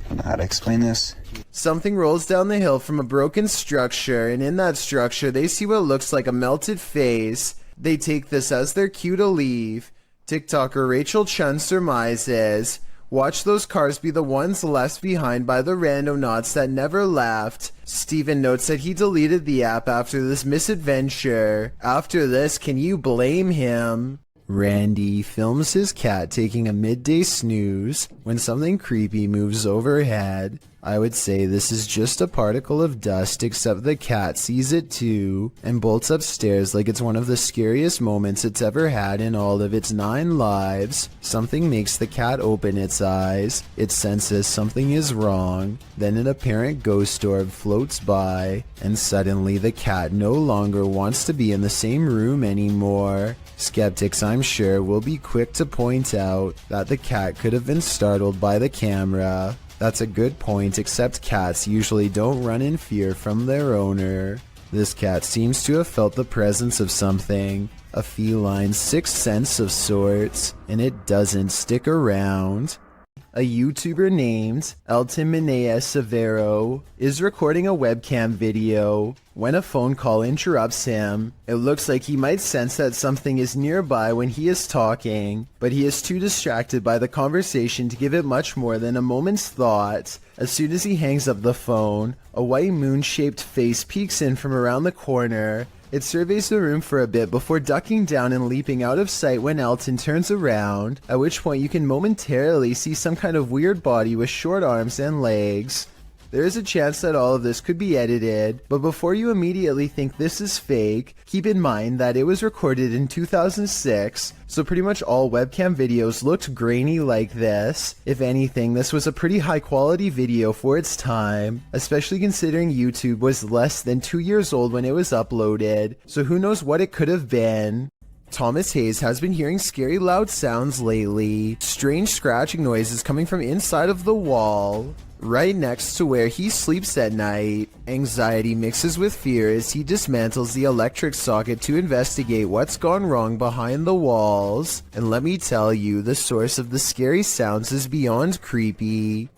don't know how to explain this. Something rolls down the hill from a broken structure, and in that structure they see what looks like a melted face. They take this as their cue to leave. TikToker Rachel Chun surmises, watch those cars be the ones left behind by the randonauts that never left. Steven notes that he deleted the app after this misadventure. After this, can you blame him? Randy films his cat taking a midday snooze when something creepy moves overhead. I would say this is just a particle of dust, except the cat sees it too and bolts upstairs like it's one of the scariest moments it's ever had in all of its 9 lives. Something makes the cat open its eyes. It senses something is wrong. Then an apparent ghost orb floats by, and suddenly the cat no longer wants to be in the same room anymore. Skeptics, I'm sure, will be quick to point out that the cat could have been startled by the camera. That's a good point, except cats usually don't run in fear from their owner. This cat seems to have felt the presence of something, a feline sixth sense of sorts, and it doesn't stick around. A YouTuber named Elton Minea Severo is recording a webcam video. When a phone call interrupts him, it looks like he might sense that something is nearby when he is talking, but he is too distracted by the conversation to give it much more than a moment's thought. As soon as he hangs up the phone, a white moon-shaped face peeks in from around the corner. It surveys the room for a bit before ducking down and leaping out of sight when Elton turns around, at which point you can momentarily see some kind of weird body with short arms and legs. There is a chance that all of this could be edited, but before you immediately think this is fake, keep in mind that it was recorded in 2006, so pretty much all webcam videos looked grainy like this. If anything, this was a pretty high quality video for its time, especially considering YouTube was less than 2 years old when it was uploaded, so who knows what it could have been. Thomas Hayes has been hearing scary loud sounds lately, strange scratching noises coming from inside of the wall, right next to where he sleeps at night. Anxiety mixes with fear as he dismantles the electric socket to investigate what's gone wrong behind the walls. And let me tell you, the source of the scary sounds is beyond creepy.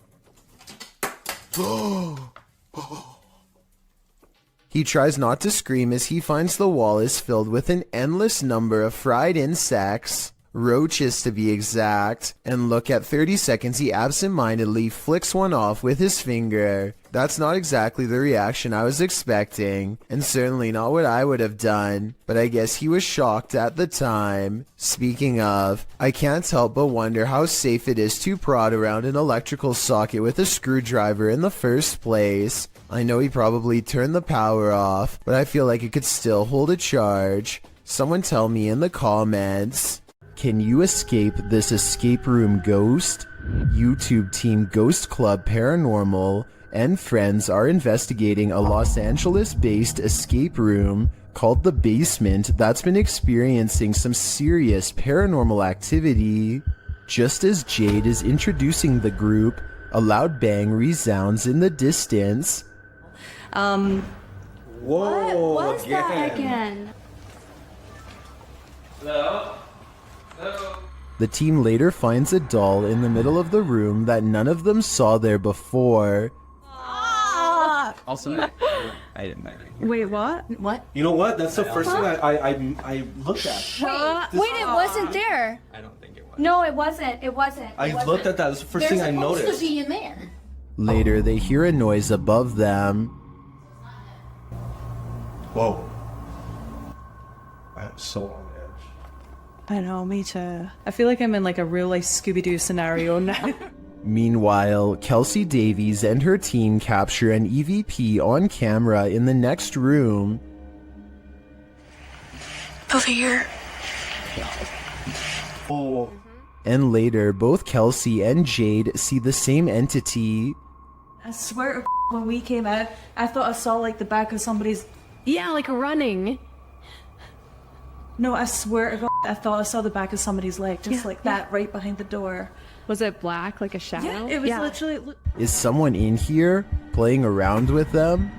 He tries not to scream as he finds the wall is filled with an endless number of fried insects. Roaches to be exact, and look, at 30 seconds he absent-mindedly flicks one off with his finger. That's not exactly the reaction I was expecting, and certainly not what I would have done, but I guess he was shocked at the time. Speaking of, I can't help but wonder how safe it is to prod around an electrical socket with a screwdriver in the first place. I know he probably turned the power off, but I feel like it could still hold a charge. Someone tell me in the comments. Can you escape this escape room ghost? YouTube team Ghost Club Paranormal and friends are investigating a Los Angeles-based escape room called The Basement that's been experiencing some serious paranormal activity. Just as Jade is introducing the group, a loud bang resounds in the distance. Whoa, what was that again? Hello? The team later finds a doll in the middle of the room that none of them saw there before. Also, I didn't know. Wait, what? What? You know what? That's the first thing I looked at. Wait, it wasn't there. I don't think it was. No, it wasn't. It wasn't. I looked at that. That's the first thing I noticed. There's supposed to be in there. Later, they hear a noise above them. Whoa. I'm so on edge. I know, me too. I feel like I'm in like a real life Scooby-Doo scenario now. Meanwhile, Kelsey Davies and her team capture an EVP on camera in the next room. Over here. Oh. And later, both Kelsey and Jade see the same entity. I swear to when we came out, I thought I saw like the back of somebody's... Yeah, like running. No, I swear to God, I thought I saw the back of somebody's leg, just like that, right behind the door. Was it black, like a shadow? Yeah, it was literally... Is someone in here, playing around with them?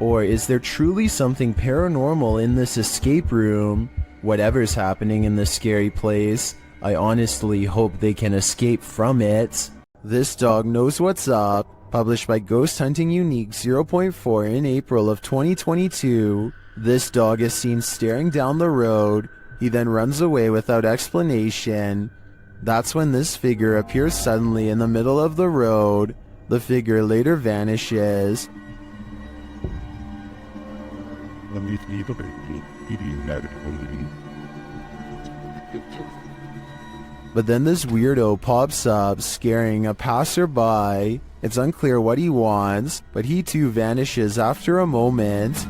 Or is there truly something paranormal in this escape room? Whatever's happening in this scary place, I honestly hope they can escape from it. This Dog Knows What's Up, published by Ghost Hunting Unique 0.4 in April of 2022. This dog is seen staring down the road. He then runs away without explanation. That's when this figure appears suddenly in the middle of the road. The figure later vanishes. But then this weirdo pops up, scaring a passerby. It's unclear what he wants, but he too vanishes after a moment.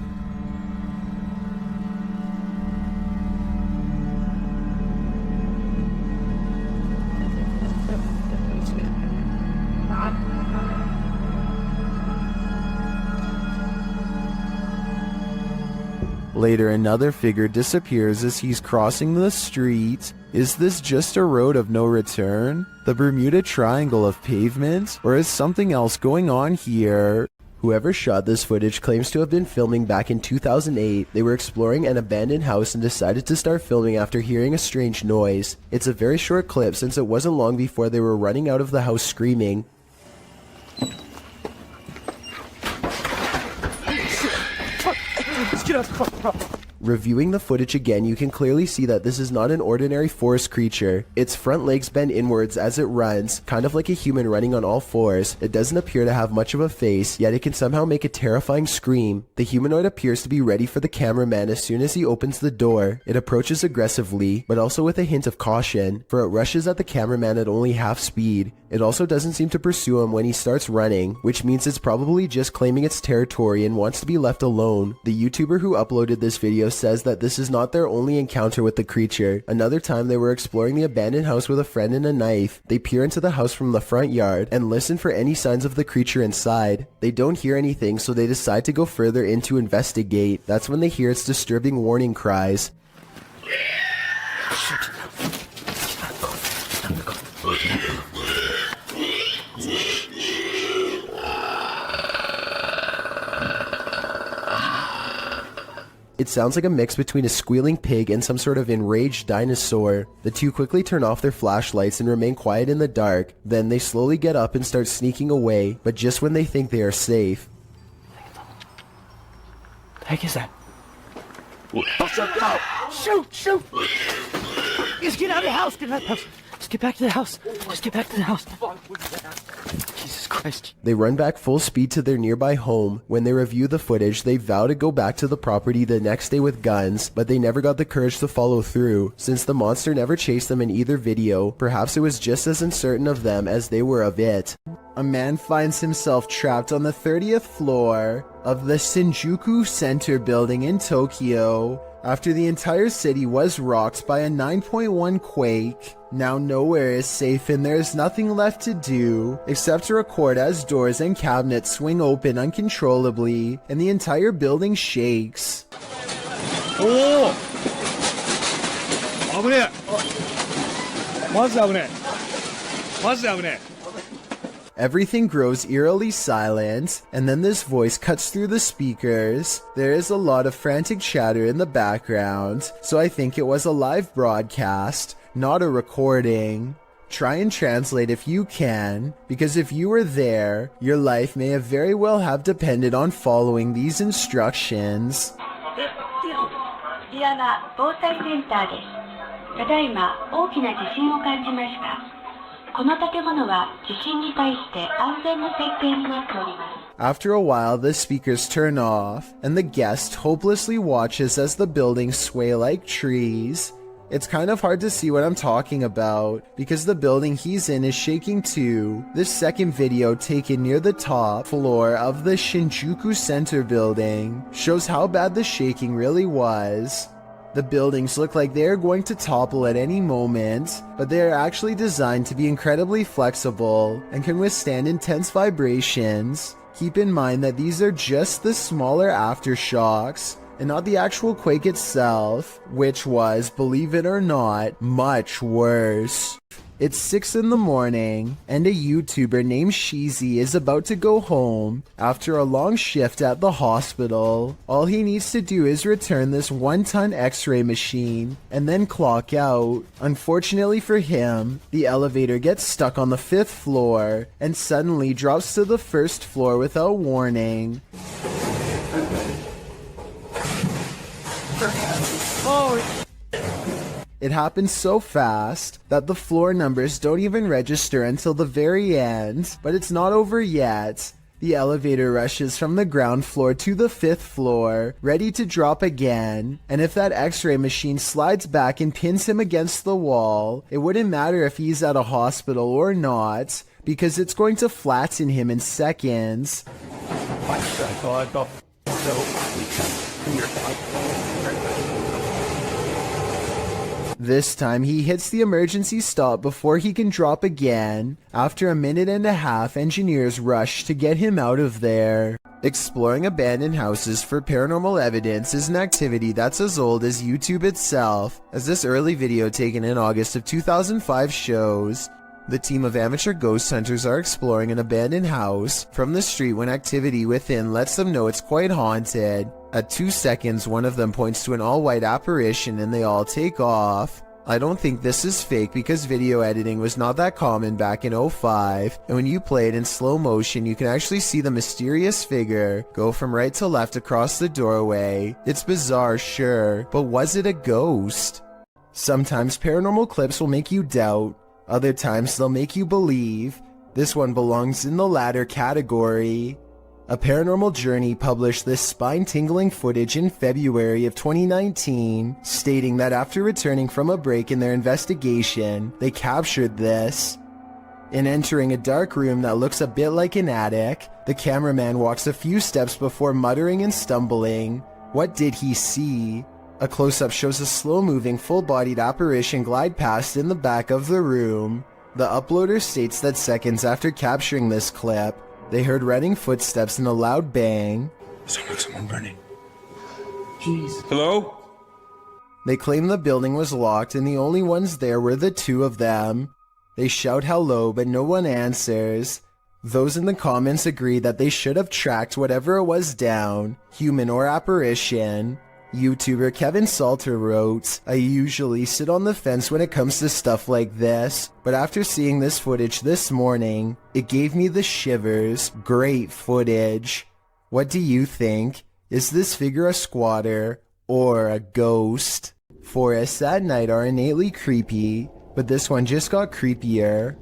Later, another figure disappears as he's crossing the street. Is this just a road of no return? The Bermuda Triangle of pavement? Or is something else going on here? Whoever shot this footage claims to have been filming back in 2008. They were exploring an abandoned house and decided to start filming after hearing a strange noise. It's a very short clip since it wasn't long before they were running out of the house screaming. Reviewing the footage again, you can clearly see that this is not an ordinary forest creature. Its front legs bend inwards as it runs, kind of like a human running on all fours. It doesn't appear to have much of a face, yet it can somehow make a terrifying scream. The humanoid appears to be ready for the cameraman as soon as he opens the door. It approaches aggressively, but also with a hint of caution, for it rushes at the cameraman at only half speed. It also doesn't seem to pursue him when he starts running, which means it's probably just claiming its territory and wants to be left alone. The YouTuber who uploaded this video says that this is not their only encounter with the creature. Another time they were exploring the abandoned house with a friend and a knife. They peer into the house from the front yard and listen for any signs of the creature inside. They don't hear anything, so they decide to go further in to investigate. That's when they hear its disturbing warning cries. It sounds like a mix between a squealing pig and some sort of enraged dinosaur. The two quickly turn off their flashlights and remain quiet in the dark. Then they slowly get up and start sneaking away, but just when they think they are safe. The heck is that? Shoot! Shoot! Just get out of the house! Get out of the house! Just get back to the house! Just get back to the house! Jesus Christ. They run back full speed to their nearby home. When they review the footage, they vow to go back to the property the next day with guns, but they never got the courage to follow through. Since the monster never chased them in either video, perhaps it was just as uncertain of them as they were of it. A man finds himself trapped on the 30th floor of the Shinjuku Center building in Tokyo after the entire city was rocked by a 9.1 quake. Now nowhere is safe and there is nothing left to do except to record as doors and cabinets swing open uncontrollably and the entire building shakes. Oh! Everything grows eerily silent, and then this voice cuts through the speakers. There is a lot of frantic chatter in the background, so I think it was a live broadcast, not a recording. Try and translate if you can, because if you were there, your life may have very well have depended on following these instructions. こちらは防災センターです。ただいま大きな地震を感じました。この建物は地震に対して安全な設計になっております。 After a while, the speakers turn off, and the guest hopelessly watches as the buildings sway like trees. It's kind of hard to see what I'm talking about, because the building he's in is shaking too. This second video, taken near the top floor of the Shinjuku Center building, shows how bad the shaking really was. The buildings look like they are going to topple at any moment, but they are actually designed to be incredibly flexible and can withstand intense vibrations. Keep in mind that these are just the smaller aftershocks, and not the actual quake itself, which was, believe it or not, much worse. It's 6 in the morning, and a YouTuber named Sheezy is about to go home after a long shift at the hospital. All he needs to do is return this 1-ton x-ray machine and then clock out. Unfortunately for him, the elevator gets stuck on the 5th floor and suddenly drops to the 1st floor without warning. It happens so fast that the floor numbers don't even register until the very end, but it's not over yet. The elevator rushes from the ground floor to the 5th floor, ready to drop again. And if that x-ray machine slides back and pins him against the wall, it wouldn't matter if he's at a hospital or not, because it's going to flatten him in seconds. This time he hits the emergency stop before he can drop again. After a minute and a half, engineers rush to get him out of there. Exploring abandoned houses for paranormal evidence is an activity that's as old as YouTube itself, as this early video taken in August of 2005 shows. The team of amateur ghost hunters are exploring an abandoned house from the street when activity within lets them know it's quite haunted. At 2 seconds, one of them points to an all-white apparition and they all take off. I don't think this is fake because video editing was not that common back in 05, and when you play it in slow motion you can actually see the mysterious figure go from right to left across the doorway. It's bizarre, sure, but was it a ghost? Sometimes paranormal clips will make you doubt, other times they'll make you believe. This one belongs in the latter category. A Paranormal Journey published this spine-tingling footage in February of 2019, stating that after returning from a break in their investigation, they captured this. In entering a dark room that looks a bit like an attic, the cameraman walks a few steps before muttering and stumbling. What did he see? A close-up shows a slow-moving, full-bodied apparition glide past in the back of the room. The uploader states that seconds after capturing this clip, they heard running footsteps and a loud bang. Someone running. Jeez. Hello? They claim the building was locked and the only ones there were the two of them. They shout hello, but no one answers. Those in the comments agree that they should have tracked whatever it was down, human or apparition. YouTuber Kevin Salter wrote, "I usually sit on the fence when it comes to stuff like this, but after seeing this footage this morning, it gave me the shivers. Great footage. What do you think? Is this figure a squatter or a ghost?" Forests at night are innately creepy, but this one just got creepier.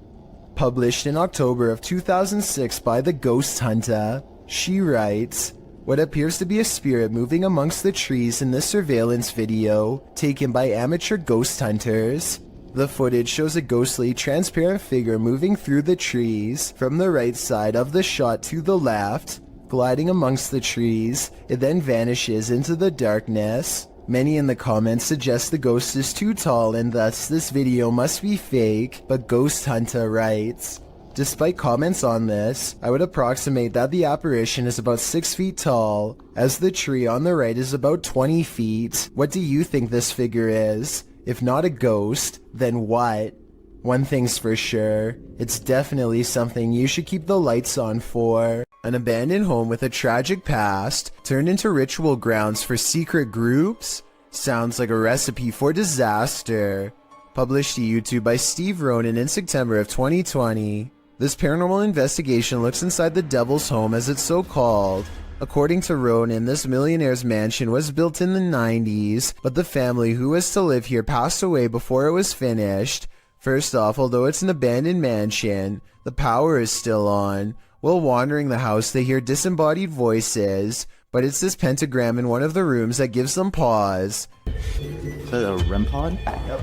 Published in October of 2006 by The Ghost Hunter, she writes, "What appears to be a spirit moving amongst the trees in this surveillance video, taken by amateur ghost hunters. The footage shows a ghostly, transparent figure moving through the trees, from the right side of the shot to the left, gliding amongst the trees. It then vanishes into the darkness. Many in the comments suggest the ghost is too tall and thus this video must be fake, but Ghost Hunter writes, despite comments on this, I would approximate that the apparition is about 6 feet tall, as the tree on the right is about 20 feet. What do you think this figure is? If not a ghost, then what? One thing's for sure, it's definitely something you should keep the lights on for. An abandoned home with a tragic past turned into ritual grounds for secret groups? Sounds like a recipe for disaster. Published to YouTube by Steve Ronan in September of 2020. This paranormal investigation looks inside the Devil's Home, as it's so called. According to Ronan, this millionaire's mansion was built in the 90s, but the family who was to live here passed away before it was finished. First off, although it's an abandoned mansion, the power is still on. While wandering the house, they hear disembodied voices, but it's this pentagram in one of the rooms that gives them pause. Is that a REM pod? Yep.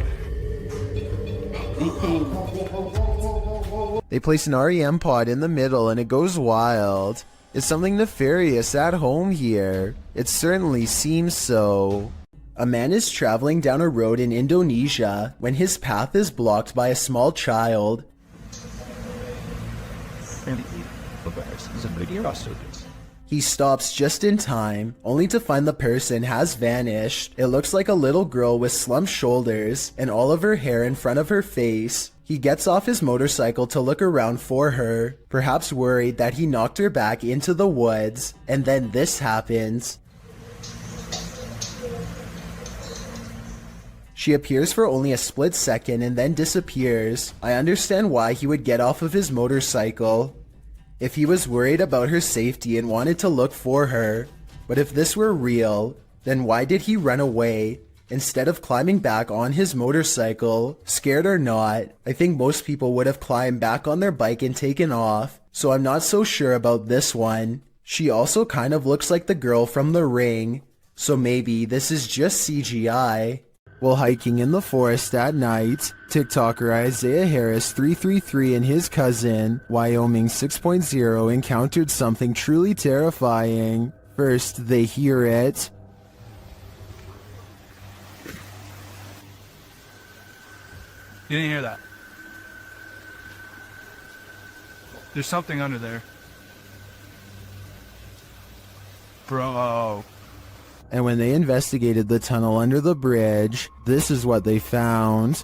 They place an REM pod in the middle and it goes wild. Is something nefarious at home here? It certainly seems so. A man is traveling down a road in Indonesia when his path is blocked by a small child. He stops just in time, only to find the person has vanished. It looks like a little girl with slumped shoulders and all of her hair in front of her face. He gets off his motorcycle to look around for her, perhaps worried that he knocked her back into the woods, and then this happens. She appears for only a split second and then disappears. I understand why he would get off of his motorcycle. If he was worried about her safety and wanted to look for her. But if this were real, then why did he run away instead of climbing back on his motorcycle? Scared or not, I think most people would have climbed back on their bike and taken off. so I'm not so sure about this one. She also kind of looks like the girl from The Ring, so maybe this is just CGI. While hiking in the forest at night, TikToker Isaiah Harris 333 and his cousin, Wyoming 6.0, encountered something truly terrifying. First, they hear it. You didn't hear that. There's something under there. Bro. And when they investigated the tunnel under the bridge, this is what they found.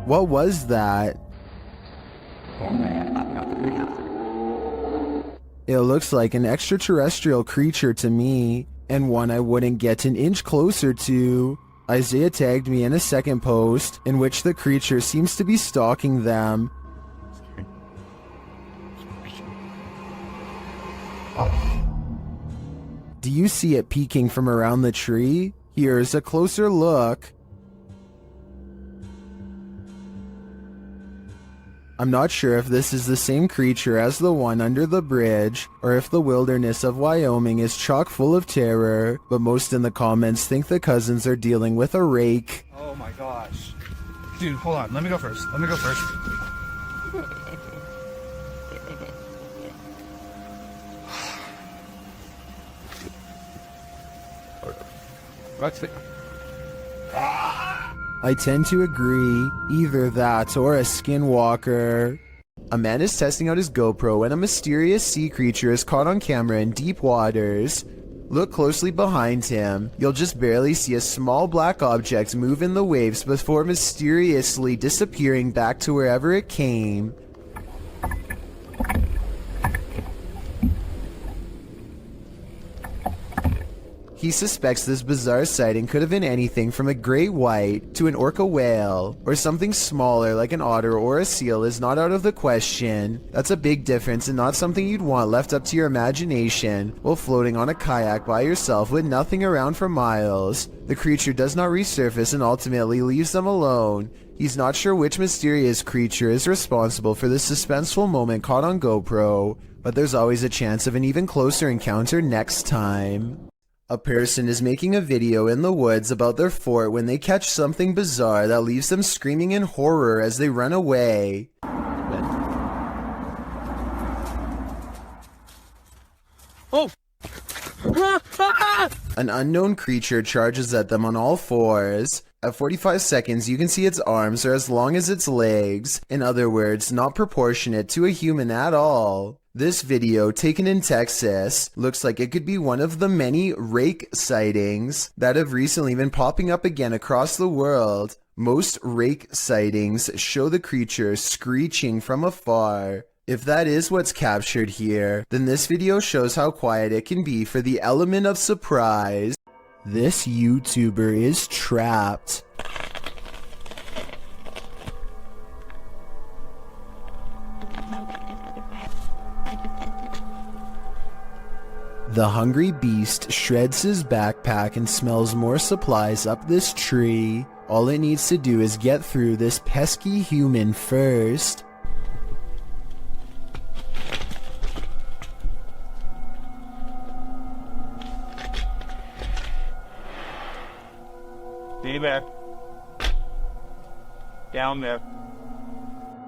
What was that? It looks like an extraterrestrial creature to me, and one I wouldn't get an inch closer to. Isaiah tagged me in a second post, in which the creature seems to be stalking them. Do you see it peeking from around the tree? Here's a closer look. I'm not sure if this is the same creature as the one under the bridge, or if the wilderness of Wyoming is chock full of terror, but most in the comments think the cousins are dealing with a rake. Oh my gosh. Dude, hold on. Let me go first. I tend to agree, either that or a skinwalker. A man is testing out his GoPro when a mysterious sea creature is caught on camera in deep waters. Look closely behind him. You'll just barely see a small black object move in the waves before mysteriously disappearing back to wherever it came. He suspects this bizarre sighting could have been anything from a great white to an orca whale, or something smaller like an otter or a seal is not out of the question. That's a big difference and not something you'd want left up to your imagination while floating on a kayak by yourself with nothing around for miles. The creature does not resurface and ultimately leaves them alone. He's not sure which mysterious creature is responsible for this suspenseful moment caught on GoPro, but there's always a chance of an even closer encounter next time. A person is making a video in the woods about their fort when they catch something bizarre that leaves them screaming in horror as they run away. Oh! An unknown creature charges at them on all fours. At 45 seconds, you can see its arms are as long as its legs. In other words, not proportionate to a human at all. This video, taken in Texas, looks like it could be one of the many rake sightings that have recently been popping up again across the world. Most rake sightings show the creature screeching from afar. If that is what's captured here, then this video shows how quiet it can be for the element of surprise. This YouTuber is trapped. The hungry beast shreds his backpack and smells more supplies up this tree. All it needs to do is get through this pesky human first. Stay back. Down there.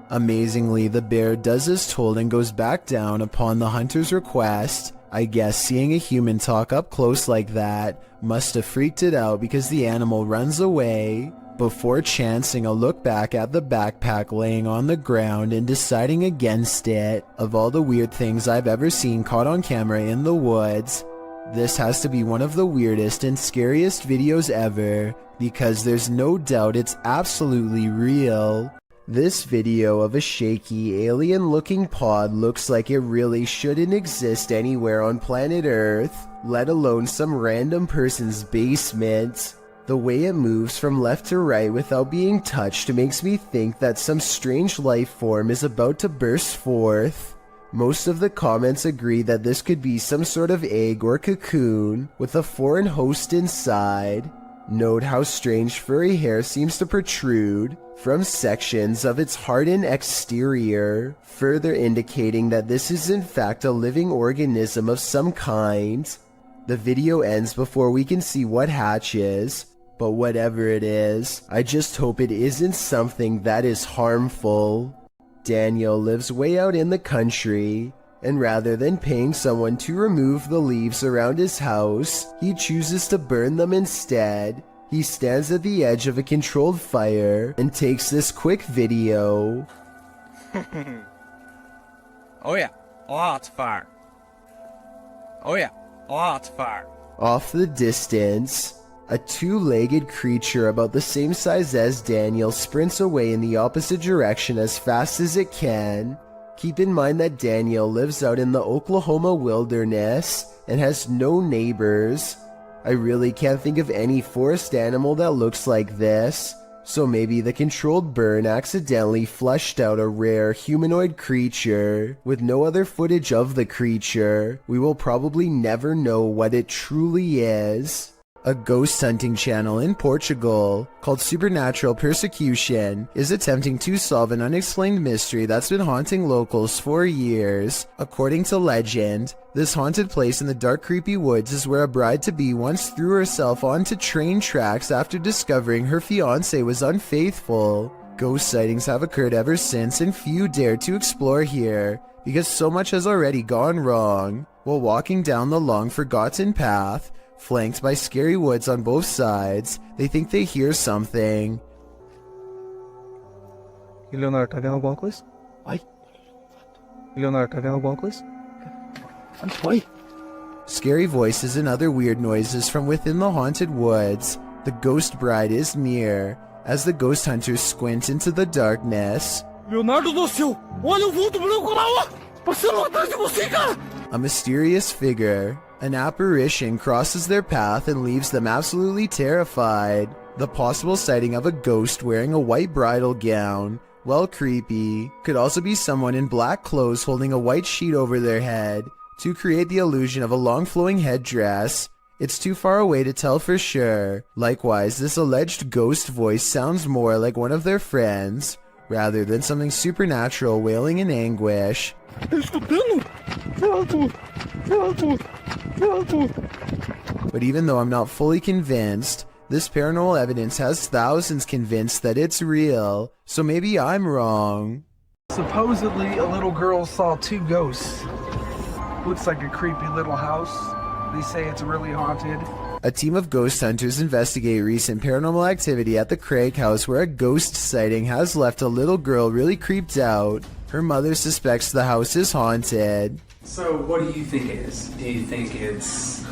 Amazingly, the bear does as told and goes back down upon the hunter's request. I guess seeing a human talk up close like that must have freaked it out because the animal runs away before chancing a look back at the backpack laying on the ground and deciding against it. Of all the weird things I've ever seen caught on camera in the woods, this has to be one of the weirdest and scariest videos ever because there's no doubt it's absolutely real. This video of a shaky, alien-looking pod looks like it really shouldn't exist anywhere on planet Earth, let alone some random person's basement. The way it moves from left to right without being touched makes me think that some strange life form is about to burst forth. Most of the comments agree that this could be some sort of egg or cocoon with a foreign host inside. Note how strange furry hair seems to protrude from sections of its hardened exterior, further indicating that this is in fact a living organism of some kind. The video ends before we can see what hatches, but whatever it is, I just hope it isn't something that is harmful. Daniel lives way out in the country, and rather than paying someone to remove the leaves around his house, he chooses to burn them instead. He stands at the edge of a controlled fire and takes this quick video. Oh yeah, lots of fire. Oh yeah, lots of fire. Off the distance, a two-legged creature about the same size as Daniel sprints away in the opposite direction as fast as it can. Keep in mind that Daniel lives out in the Oklahoma wilderness and has no neighbors. I really can't think of any forest animal that looks like this, so maybe the controlled burn accidentally flushed out a rare humanoid creature. With no other footage of the creature, we will probably never know what it truly is. A ghost hunting channel in Portugal called Supernatural Persecution is attempting to solve an unexplained mystery that's been haunting locals for years. According to legend, this haunted place in the dark, creepy woods is where a bride-to-be once threw herself onto train tracks after discovering her fiancé was unfaithful. Ghost sightings have occurred ever since, and few dare to explore here because so much has already gone wrong. While walking down the long forgotten path, flanked by scary woods on both sides, they think they hear something. Leonardo, tá vendo alguma coisa? Vai. Leonardo, tá vendo alguma coisa? Vai. Scary voices and other weird noises from within the haunted woods. The ghost bride is near, as the ghost hunters squint into the darkness. Leonardo do céu! Olha o vulto branco lá, ó! Passando atrás de você, cara! A mysterious figure, an apparition, crosses their path and leaves them absolutely terrified. The possible sighting of a ghost wearing a white bridal gown, well creepy, could also be someone in black clothes holding a white sheet over their head to create the illusion of a long flowing headdress. It's too far away to tell for sure. Likewise, this alleged ghost voice sounds more like one of their friends, rather than something supernatural wailing in anguish. But even though I'm not fully convinced, this paranormal evidence has thousands convinced that it's real, so maybe I'm wrong. Supposedly, a little girl saw two ghosts. Looks like a creepy little house. They say it's really haunted. A team of ghost hunters investigate recent paranormal activity at the Craig house where a ghost sighting has left a little girl really creeped out. Her mother suspects the house is haunted. So what do you think it is? Do you think it's...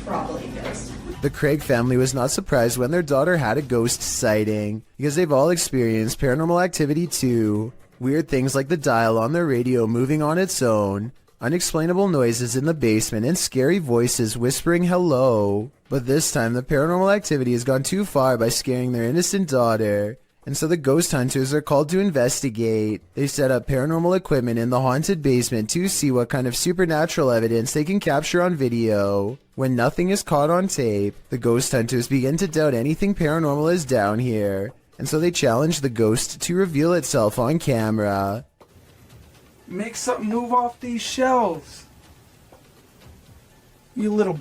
Probably ghost. The Craig family was not surprised when their daughter had a ghost sighting, because they've all experienced paranormal activity too. Weird things like the dial on their radio moving on its own, unexplainable noises in the basement, and scary voices whispering hello. But this time the paranormal activity has gone too far by scaring their innocent daughter, and so the ghost hunters are called to investigate. They set up paranormal equipment in the haunted basement to see what kind of supernatural evidence they can capture on video. When nothing is caught on tape, the ghost hunters begin to doubt anything paranormal is down here, and so they challenge the ghost to reveal itself on camera. Make something move off these shelves. You little...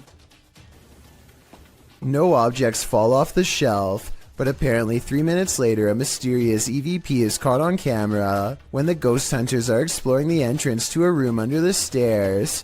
No objects fall off the shelf, but apparently 3 minutes later a mysterious EVP is caught on camera when the ghost hunters are exploring the entrance to a room under the stairs.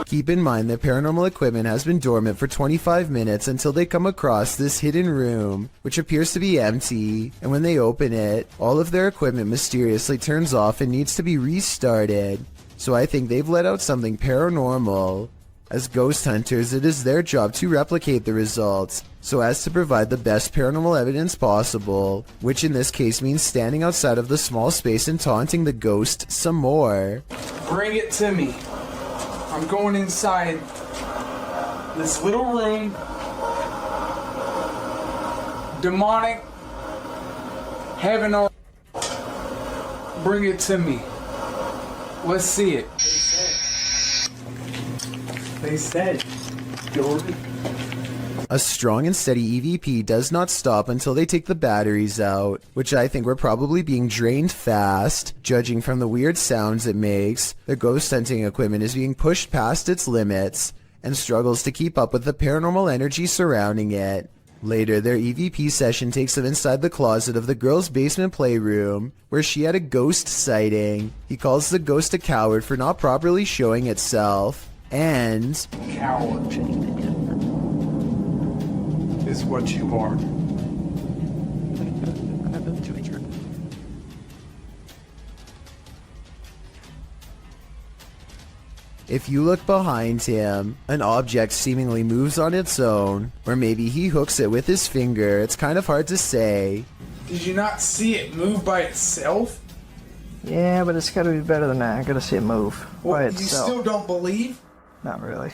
Keep in mind that paranormal equipment has been dormant for 25 minutes until they come across this hidden room, which appears to be empty, and when they open it, all of their equipment mysteriously turns off and needs to be restarted. So I think they've let out something paranormal. As ghost hunters, it is their job to replicate the results, so as to provide the best paranormal evidence possible, which in this case means standing outside of the small space and taunting the ghost some more. Bring it to me. I'm going inside this little room demonic, heaven or bring it to me. Let's see it. They said, Jordan. A strong and steady EVP does not stop until they take the batteries out, which I think were probably being drained fast. Judging from the weird sounds it makes, the ghost hunting equipment is being pushed past its limits and struggles to keep up with the paranormal energy surrounding it. Later, their EVP session takes them inside the closet of the girl's basement playroom, where she had a ghost sighting. He calls the ghost a coward for not properly showing itself, and... Coward is what you are. If you look behind him, an object seemingly moves on its own, or maybe he hooks it with his finger. It's kind of hard to say. Did you not see it move by itself? Yeah, but it's gotta be better than that. I gotta see it move by itself. You still don't believe? Not really.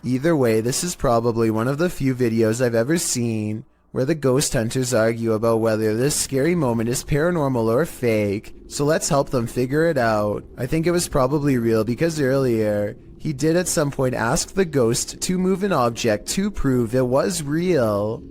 Either way, this is probably one of the few videos I've ever seen where the ghost hunters argue about whether this scary moment is paranormal or fake, so let's help them figure it out. I think it was probably real because earlier, he did at some point ask the ghost to move an object to prove it was real.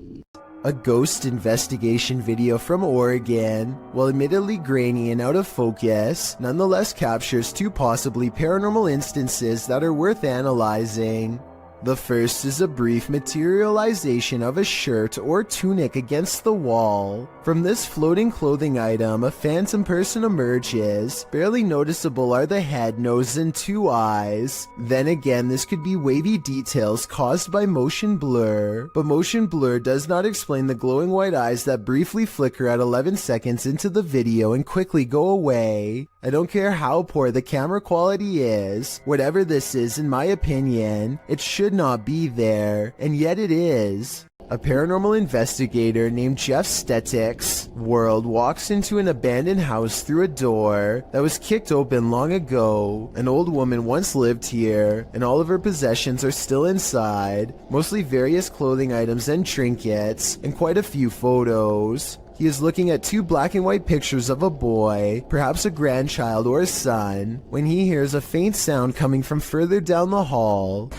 A ghost investigation video from Oregon, while admittedly grainy and out of focus, nonetheless captures two possibly paranormal instances that are worth analyzing. The first is a brief materialization of a shirt or tunic against the wall. From this floating clothing item, a phantom person emerges. Barely noticeable are the head, nose, and two eyes. Then again, this could be wavy details caused by motion blur, but motion blur does not explain the glowing white eyes that briefly flicker at 11 seconds into the video and quickly go away. I don't care how poor the camera quality is, whatever this is, in my opinion, it should not be there, and yet it is. A paranormal investigator named Jeff Stetik's world walks into an abandoned house through a door that was kicked open long ago. An old woman once lived here, and all of her possessions are still inside, mostly various clothing items and trinkets, and quite a few photos. He is looking at two black and white pictures of a boy, perhaps a grandchild or a son, when he hears a faint sound coming from further down the hall.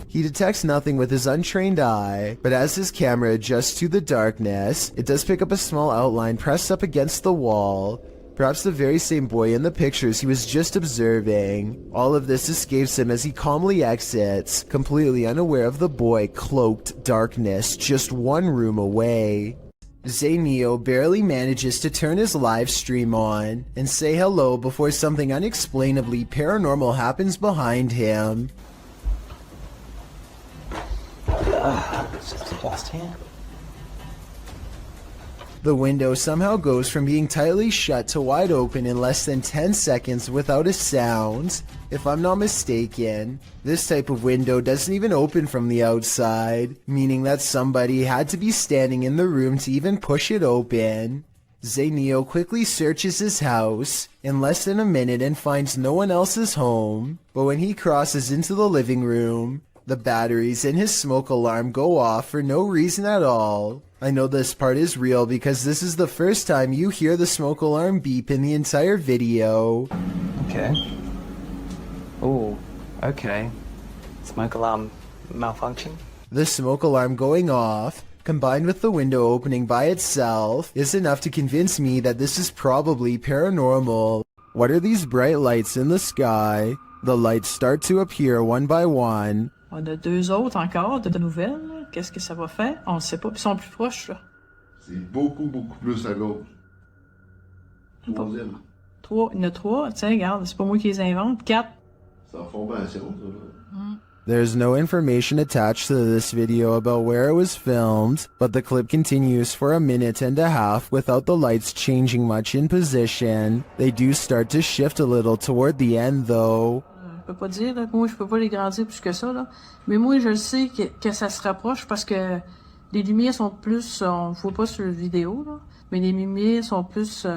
He detects nothing with his untrained eye, but as his camera adjusts to the darkness, it does pick up a small outline pressed up against the wall. Perhaps the very same boy in the pictures he was just observing. All of this escapes him as he calmly exits, completely unaware of the boy cloaked darkness just one room away. Zayneo barely manages to turn his live stream on and say hello before something unexplainably paranormal happens behind him. The window somehow goes from being tightly shut to wide open in less than 10 seconds without a sound. If I'm not mistaken, this type of window doesn't even open from the outside, meaning that somebody had to be standing in the room to even push it open. Zayneo quickly searches his house in less than a minute and finds no one else's home, but when he crosses into the living room, the batteries in his smoke alarm go off for no reason at all. I know this part is real because this is the first time you hear the smoke alarm beep in the entire video. Okay. Oh, okay. Smoke alarm malfunction? The smoke alarm going off, combined with the window opening by itself, is enough to convince me that this is probably paranormal. What are these bright lights in the sky? The lights start to appear one by one. On a deux autres encore de nouvelles. Qu'est-ce que ça va faire? On ne sait pas. Ils sont plus proches, là. C'est beaucoup plus à gauche. Troisième. Trois. Il y en a trois. Tiens, regarde, c'est pas moi qui les invente. Quatre. C'est en formation, ça. There's no information attached to this video about where it was filmed, but the clip continues for a minute and a half without the lights changing much in position. They do start to shift a little toward the end though. Je peux pas dire, là, moi je peux pas les grandir plus que ça, là. Mais moi je le sais que ça se rapproche parce que les lumières sont plus, on voit pas sur la vidéo, là, mais les lumières sont plus,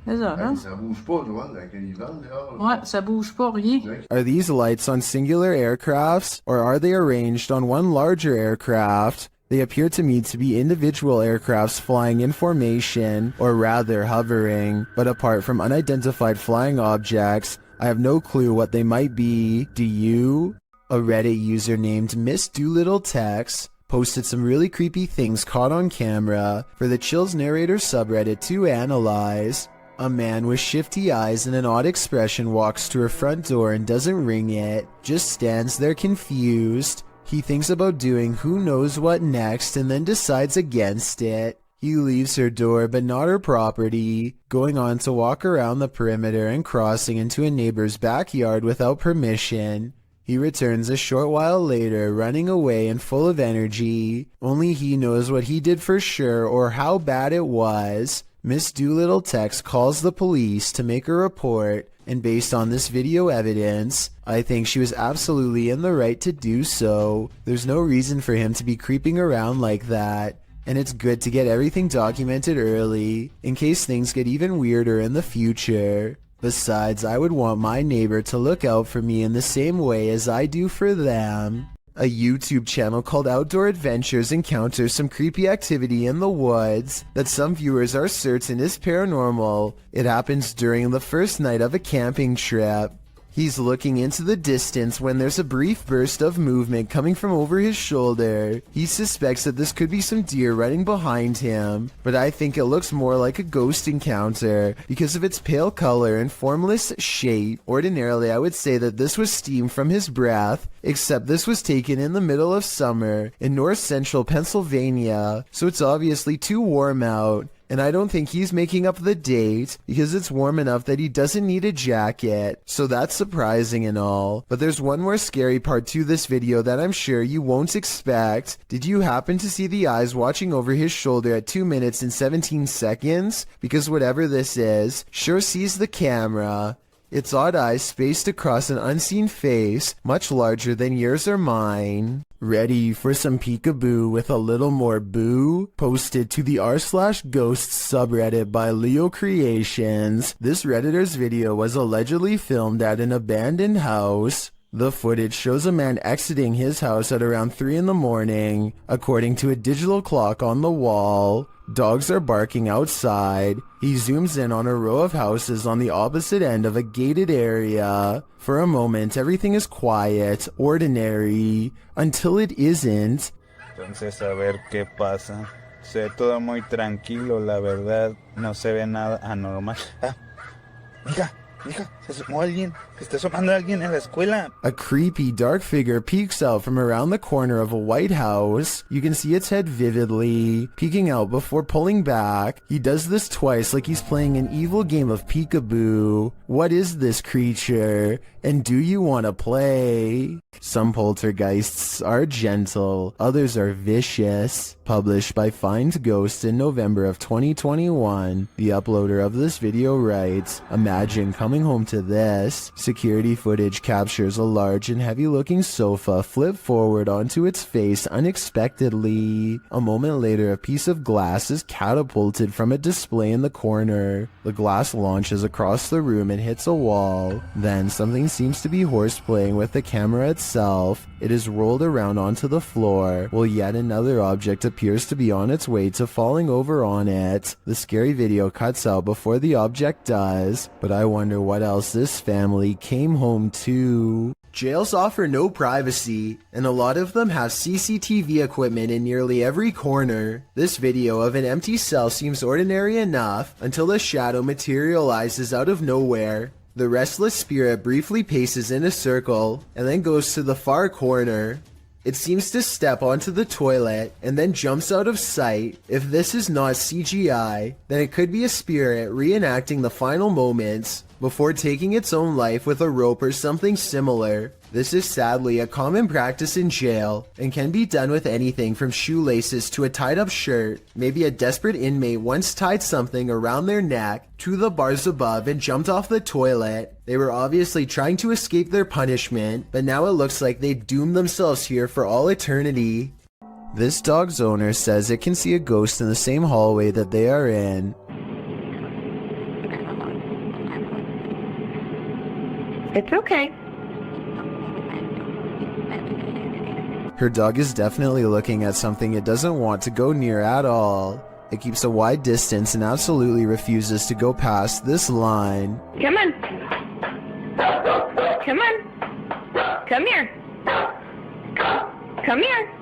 C'est ça, là? Ça bouge pas, tu vois, avec les vents dehors. Ouais, ça bouge pas, rien. Are these lights on singular aircrafts, or are they arranged on one larger aircraft? They appear to me to be individual aircrafts flying in formation, or rather hovering, but apart from unidentified flying objects, I have no clue what they might be. Do you? A Reddit user named Miss Doolittle Tex posted some really creepy things caught on camera for the Chills Narrator subreddit to analyze. A man with shifty eyes and an odd expression walks to her front door and doesn't ring it, just stands there confused. He thinks about doing who knows what next and then decides against it. He leaves her door but not her property, going on to walk around the perimeter and crossing into a neighbor's backyard without permission. He returns a short while later, running away and full of energy. Only he knows what he did for sure or how bad it was. Miss Doolittle Tex calls the police to make a report, and based on this video evidence, I think she was absolutely in the right to do so. There's no reason for him to be creeping around like that, and it's good to get everything documented early, in case things get even weirder in the future. Besides, I would want my neighbor to look out for me in the same way as I do for them. A YouTube channel called Outdoor Adventures encounters some creepy activity in the woods that some viewers are certain is paranormal. It happens during the first night of a camping trip. He's looking into the distance when there's a brief burst of movement coming from over his shoulder. He suspects that this could be some deer running behind him, but I think it looks more like a ghost encounter because of its pale color and formless shape. Ordinarily, I would say that this was steam from his breath, except this was taken in the middle of summer in north central Pennsylvania, so it's obviously too warm out. And I don't think he's making up the date because it's warm enough that he doesn't need a jacket. So that's surprising and all. But there's one more scary part to this video that I'm sure you won't expect. Did you happen to see the eyes watching over his shoulder at 2 minutes and 17 seconds? Because whatever this is, sure sees the camera. Its odd eyes spaced across an unseen face, much larger than yours or mine. Ready for some peekaboo with a little more boo? Posted to the r/ghosts subreddit by Leo Creations. This Redditor's video was allegedly filmed at an abandoned house. The footage shows a man exiting his house at around 3 in the morning, according to a digital clock on the wall. Dogs are barking outside. He zooms in on a row of houses on the opposite end of a gated area. For a moment, everything is quiet, ordinary, until it isn't. Entonces, a ver qué pasa. Se ve todo muy tranquilo, la verdad. No se ve nada anormal. Mija, se asomó alguien. Se está asomando alguien en la escuela. A creepy dark figure peeks out from around the corner of a white house. You can see its head vividly, peeking out before pulling back. He does this twice like he's playing an evil game of peekaboo. What is this creature? And do you want to play? Some poltergeists are gentle, others are vicious. Published by Find Ghost in November of 2021, the uploader of this video writes, "Imagine coming home to this." Security footage captures a large and heavy-looking sofa flip forward onto its face unexpectedly. A moment later, a piece of glass is catapulted from a display in the corner. The glass launches across the room and hits a wall. Then something seems to be horseplaying with the camera itself. It is rolled around onto the floor, while yet another object appears to be on its way to falling over on it. The scary video cuts out before the object does, but I wonder what else this family came home to. Jails offer no privacy, and a lot of them have CCTV equipment in nearly every corner. This video of an empty cell seems ordinary enough until a shadow materializes out of nowhere. The restless spirit briefly paces in a circle and then goes to the far corner. It seems to step onto the toilet and then jumps out of sight. If this is not CGI, then it could be a spirit reenacting the final moments before taking its own life with a rope or something similar. This is sadly a common practice in jail and can be done with anything from shoelaces to a tied up shirt. Maybe a desperate inmate once tied something around their neck to the bars above and jumped off the toilet. They were obviously trying to escape their punishment, but now it looks like they doomed themselves here for all eternity. This dog's owner says it can see a ghost in the same hallway that they are in. It's okay. Her dog is definitely looking at something it doesn't want to go near at all. It keeps a wide distance and absolutely refuses to go past this line. Come on. Come on. Come here. Come here.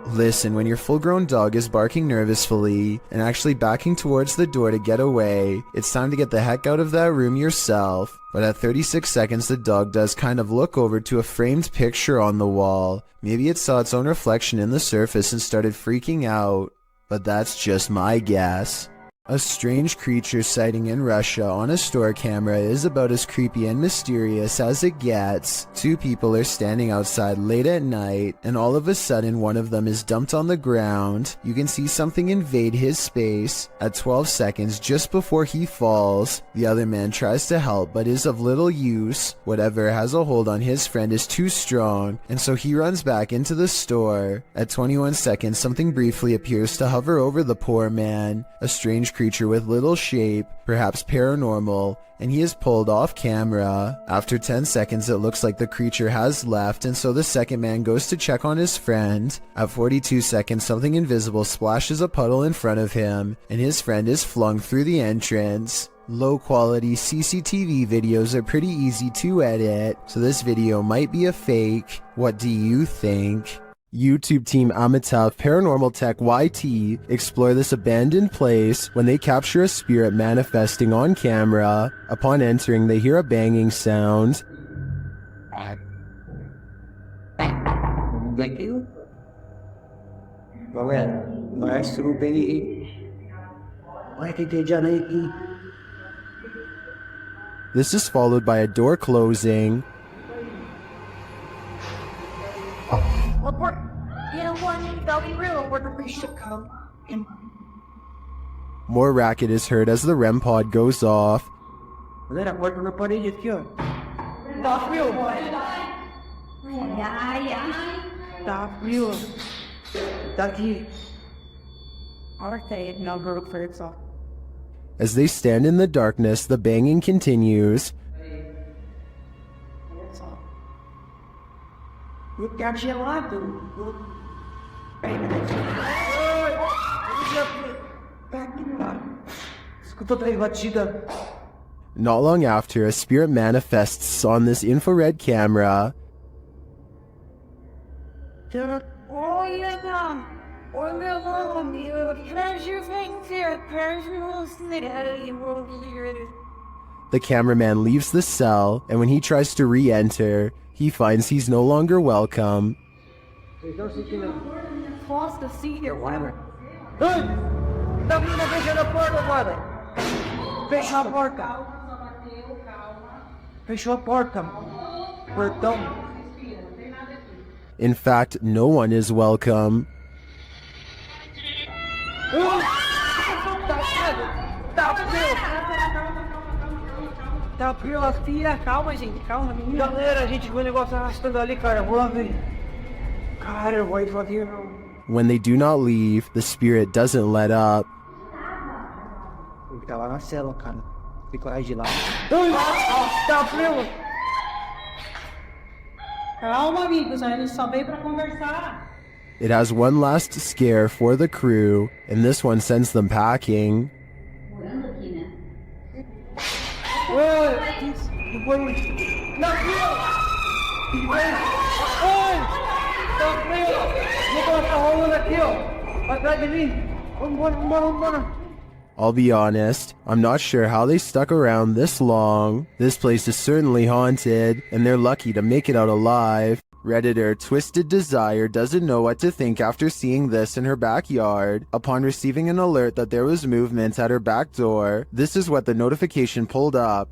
Listen, when your full-grown dog is barking nervously and actually backing towards the door to get away, it's time to get the heck out of that room yourself. But at 36 seconds, the dog does kind of look over to a framed picture on the wall. Maybe it saw its own reflection in the surface and started freaking out. But that's just my guess. A strange creature sighting in Russia on a store camera is about as creepy and mysterious as it gets. Two people are standing outside late at night, and all of a sudden one of them is dumped on the ground. You can see something invade his space. At 12 seconds, just before he falls, the other man tries to help but is of little use. Whatever has a hold on his friend is too strong, and so he runs back into the store. At 21 seconds, something briefly appears to hover over the poor man. A strange creature with little shape, perhaps paranormal, and he is pulled off camera. After 10 seconds, it looks like the creature has left, and so the second man goes to check on his friend. At 42 seconds, something invisible splashes a puddle in front of him, and his friend is flung through the entrance. Low quality CCTV videos are pretty easy to edit, so this video might be a fake. What do you think? YouTube team Amitav Paranormal Tech YT explore this abandoned place when they capture a spirit manifesting on camera. Upon entering, they hear a banging sound. Thank you. Well, nice to be. Why did they generate? This is followed by a door closing. More racket is heard as the REM pod goes off. As they stand in the darkness, the banging continues. Not long after, a spirit manifests on this infrared camera. The cameraman leaves the cell, and when he tries to re-enter, he finds he's no longer welcome. In fact, no one is welcome. Calma, gente, calma, menina. Galera, a gente viu o negócio arrastando ali, cara. Vou lá ver. Cara, eu vou devagar, meu. When they do not leave, the spirit doesn't let up. Ele tá lá na cela, cara. Tem coragem de ir lá. Tá frio. Calma, amigos. A gente só veio pra conversar. It has one last scare for the crew, and this one sends them packing. I'll be honest, I'm not sure how they stuck around this long. This place is certainly haunted, and they're lucky to make it out alive. Redditor Twisted Desire doesn't know what to think after seeing this in her backyard. Upon receiving an alert that there was movement at her back door, this is what the notification pulled up.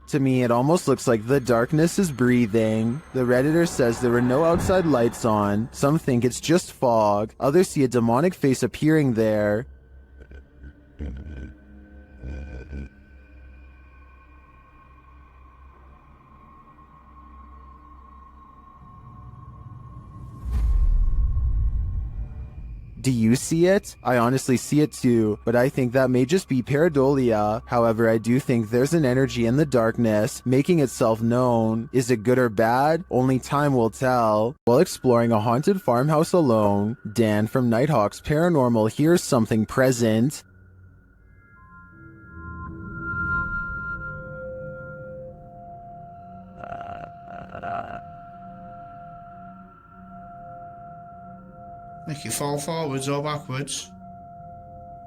To me, it almost looks like the darkness is breathing. The Redditor says there were no outside lights on. Some think it's just fog. Others see a demonic face appearing there. Do you see it? I honestly see it too, but I think that may just be pareidolia. However, I do think there's an energy in the darkness making itself known. Is it good or bad? Only time will tell. While exploring a haunted farmhouse alone, Dan from Nighthawk's Paranormal hears something present. Make it fall forwards or backwards.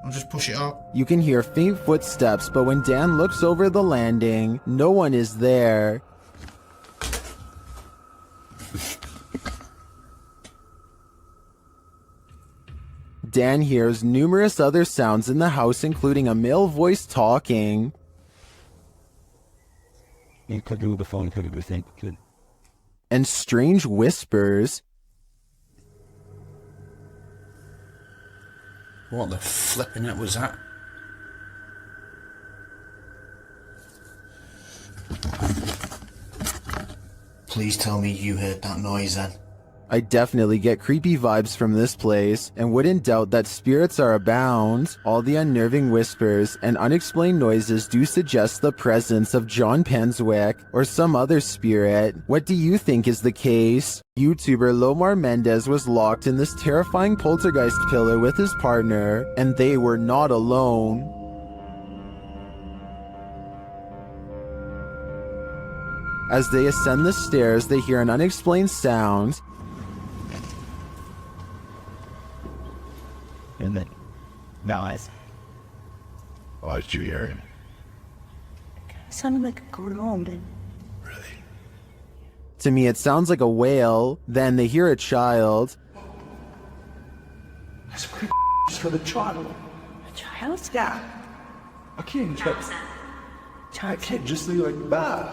I'll just push it up. You can hear faint footsteps, but when Dan looks over the landing, no one is there. Dan hears numerous other sounds in the house, including a male voice talking. And strange whispers. What the flipping it was that? Please tell me you heard that noise then. I definitely get creepy vibes from this place, and wouldn't doubt that spirits are abound. All the unnerving whispers and unexplained noises do suggest the presence of John Penswick or some other spirit. What do you think is the case? YouTuber Lomar Mendez was locked in this terrifying poltergeist pillar with his partner, and they were not alone. As they ascend the stairs, they hear an unexplained sound. And then, now eyes. Oh, did you hear him? It sounded like a groan. To me, it sounds like a wail. Then they hear a child. That's creepy for the child. A child? Yeah. A kid. A kid just like that.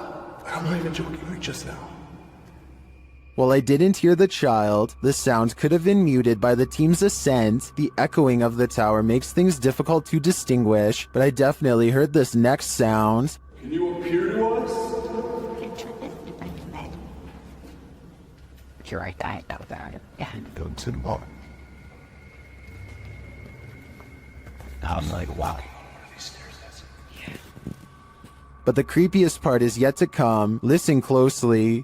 I'm not even joking, like just now. While I didn't hear the child, the sound could have been muted by the team's ascent. The echoing of the tower makes things difficult to distinguish, but I definitely heard this next sound. Can you appear to us? You're right, I know about it. Yeah. Go to the bar. I'm like, wow. But the creepiest part is yet to come. Listen closely.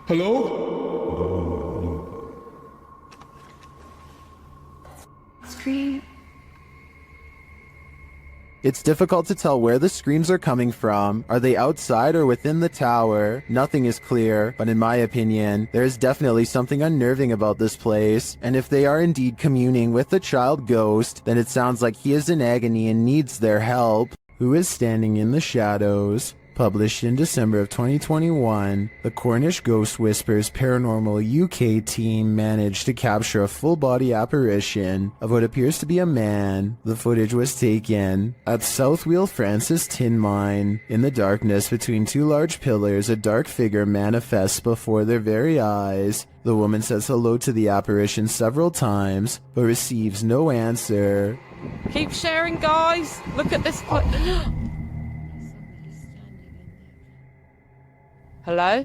Hello? Scream. It's difficult to tell where the screams are coming from. Are they outside or within the tower? Nothing is clear, but in my opinion, there is definitely something unnerving about this place. And if they are indeed communing with the child ghost, then it sounds like he is in agony and needs their help. Who is standing in the shadows? Published in December of 2021, the Cornish Ghost Whispers Paranormal UK team managed to capture a full-body apparition of what appears to be a man. The footage was taken at South Wheel Francis Tin Mine. In the darkness between two large pillars, a dark figure manifests before their very eyes. The woman says hello to the apparition several times, but receives no answer. Keep sharing, guys! Look at this Hello?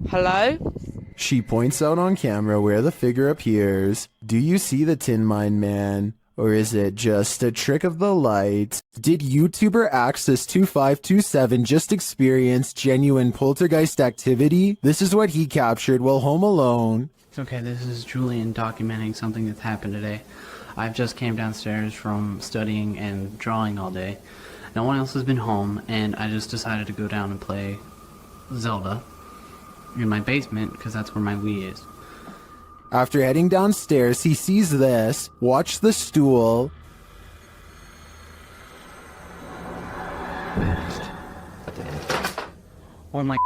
Hello? She points out on camera where the figure appears. Do you see the Tin Mine Man? Or is it just a trick of the light? Did YouTuber Access2527 just experience genuine poltergeist activity? This is what he captured while home alone. It's okay, this is Julian documenting something that's happened today. I've just came downstairs from studying and drawing all day. No one else has been home, and I just decided to go down and play Zelda in my basement, because that's where my Wii is. After heading downstairs, he sees this. Watch the stool. Oh my...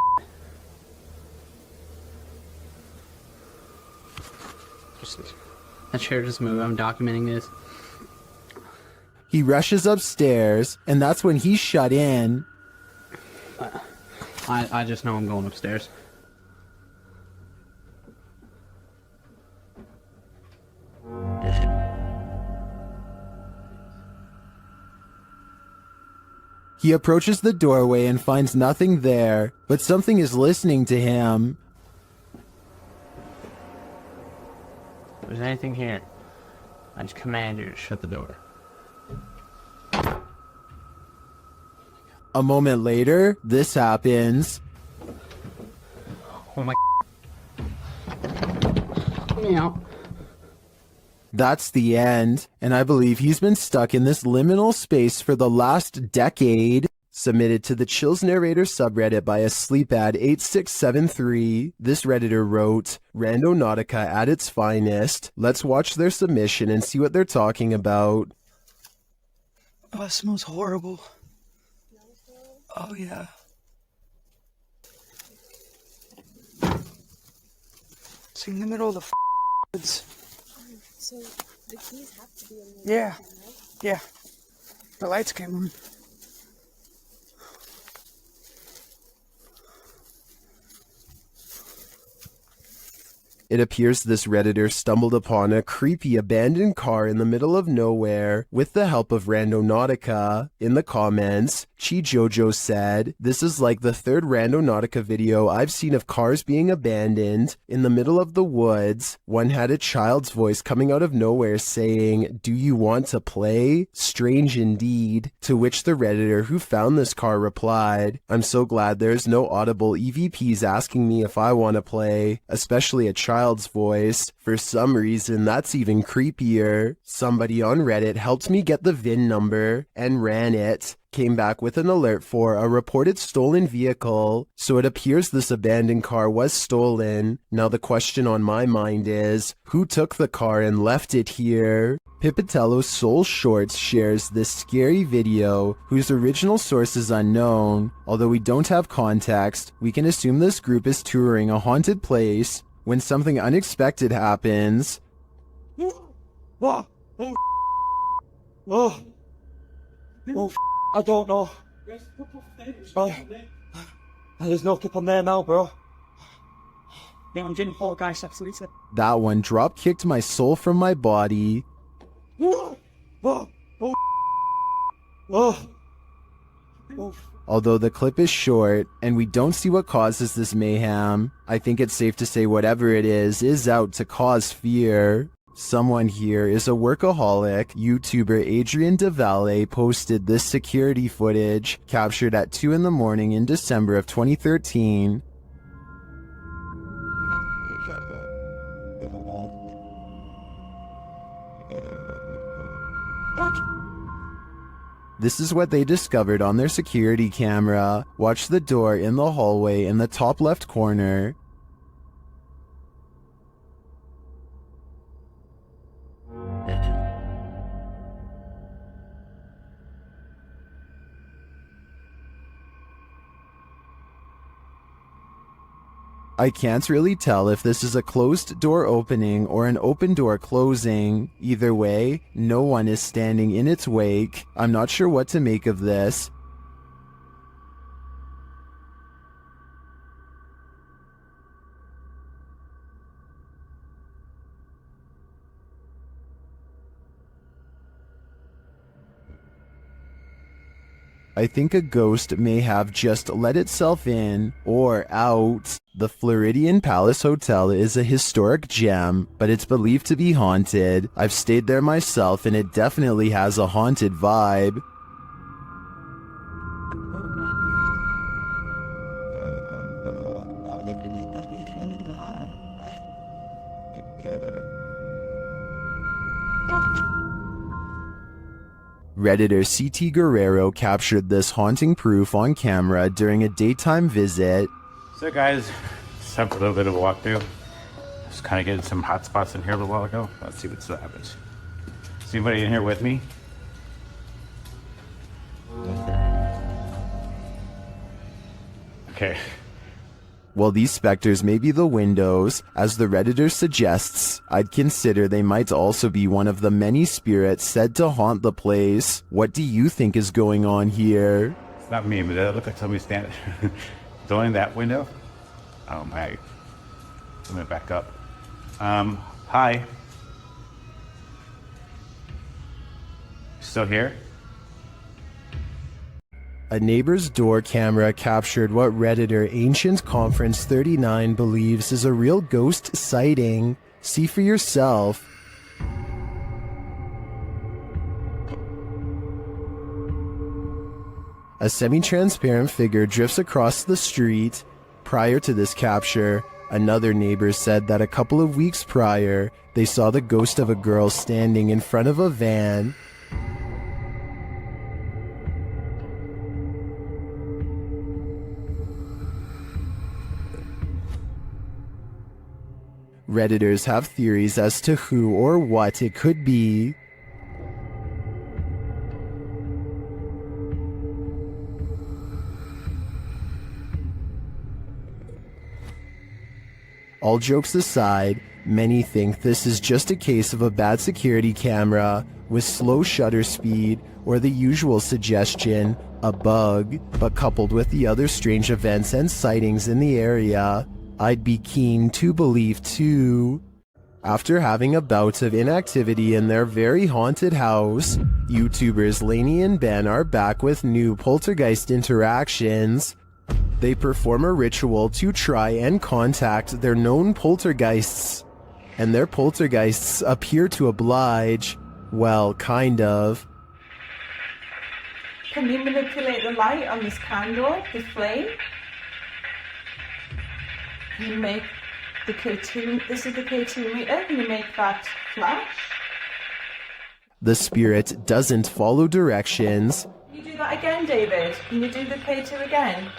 That chair just moved. I'm documenting this. He rushes upstairs, and that's when he's shut in. I just know I'm going upstairs. He approaches the doorway and finds nothing there, but something is listening to him. If there's anything here, I just command you to shut the door. A moment later, this happens. Oh my. Meow. That's the end, and I believe he's been stuck in this liminal space for the last decade. Submitted to the Chills Narrator subreddit by a sleepad8673, this Redditor wrote, Randonautica at its finest. Let's watch their submission and see what they're talking about. Oh, it smells horrible. Oh, yeah. It's in the middle of the woods. So the keys have to be in there. Yeah. Yeah. The lights came on. It appears this Redditor stumbled upon a creepy abandoned car in the middle of nowhere with the help of Randonautica. In the comments, Chi Jojo said, "This is like the third Randonautica video I've seen of cars being abandoned in the middle of the woods. One had a child's voice coming out of nowhere saying, 'Do you want to play?' Strange indeed." To which the Redditor who found this car replied, "I'm so glad there's no audible EVPs asking me if I want to play, especially a child's voice. For some reason, that's even creepier. Somebody on Reddit helped me get the VIN number and ran it. Came back with an alert for a reported stolen vehicle, so it appears this abandoned car was stolen. Now the question on my mind is, who took the car and left it here?" Pipitello's Soul Shorts shares this scary video, whose original source is unknown. Although we don't have context, we can assume this group is touring a haunted place when something unexpected happens. What? Oh, oh, oh, I don't know. Oh, there's no clip on there now, bro. Yeah, I'm doing four guys, absolutely. That one drop kicked my soul from my body. Oh, oh, oh, oh, oh. Although the clip is short, and we don't see what causes this mayhem, I think it's safe to say whatever it is out to cause fear. Someone here is a workaholic. YouTuber Adrian DeValle posted this security footage, captured at 2 in the morning in December of 2013. This is what they discovered on their security camera. Watch the door in the hallway in the top left corner. I can't really tell if this is a closed door opening or an open door closing. Either way, no one is standing in its wake. I'm not sure what to make of this. I think a ghost may have just let itself in or out. The Floridian Palace Hotel is a historic gem, but it's believed to be haunted. I've stayed there myself and it definitely has a haunted vibe. Redditor CT Guerrero captured this haunting proof on camera during a daytime visit. So guys, just have a little bit of a walkthrough. Just kind of getting some hot spots in here a little while ago. Let's see what happens. Is anybody in here with me? Okay. While these specters may be the windows, as the Redditor suggests, I'd consider they might also be one of the many spirits said to haunt the place. What do you think is going on here? It's not me, but that looked like somebody standing. It's only in that window. Oh my. Let me back up. Hi. Still here? A neighbor's door camera captured what Redditor Ancient Conference 39 believes is a real ghost sighting. See for yourself. A semi-transparent figure drifts across the street. Prior to this capture, another neighbor said that a couple of weeks prior, they saw the ghost of a girl standing in front of a van. Redditors have theories as to who or what it could be. All jokes aside, many think this is just a case of a bad security camera with slow shutter speed or the usual suggestion, a bug, but coupled with the other strange events and sightings in the area, I'd be keen to believe too. After having a bout of inactivity in their very haunted house, YouTubers Lainey and Ben are back with new poltergeist interactions. They perform a ritual to try and contact their known poltergeists, and their poltergeists appear to oblige. Well, kind of. Can you manipulate the light on this candle, the flame? You make the K2, this is the K2 meter, can you make that flash? The spirit doesn't follow directions. Can you do that again, David? Can you do the K2 again?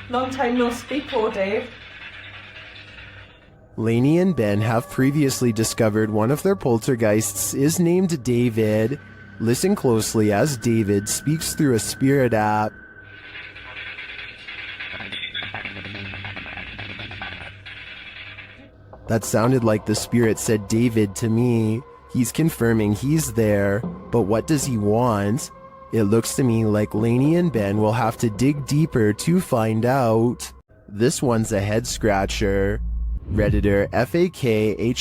Long time no speak, poor Dave. Lainey and Ben have previously discovered one of their poltergeists is named David. Listen closely as David speaks through a spirit app. That sounded like the spirit said David to me. He's confirming he's there, but what does he want? It looks to me like Lainey and Ben will have to dig deeper to find out. This one's a head scratcher. Redditor FAKHAMNK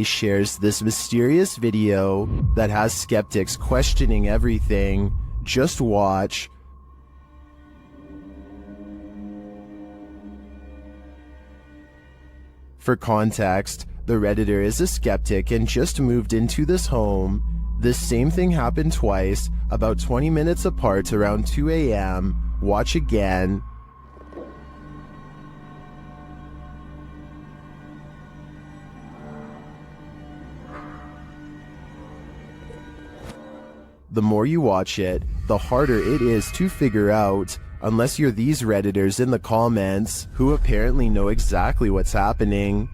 shares this mysterious video that has skeptics questioning everything. Just watch. For context, the Redditor is a skeptic and just moved into this home. This same thing happened twice, about 20 minutes apart around 2 a.m. Watch again. The more you watch it, the harder it is to figure out, unless you're these Redditors in the comments, who apparently know exactly what's happening.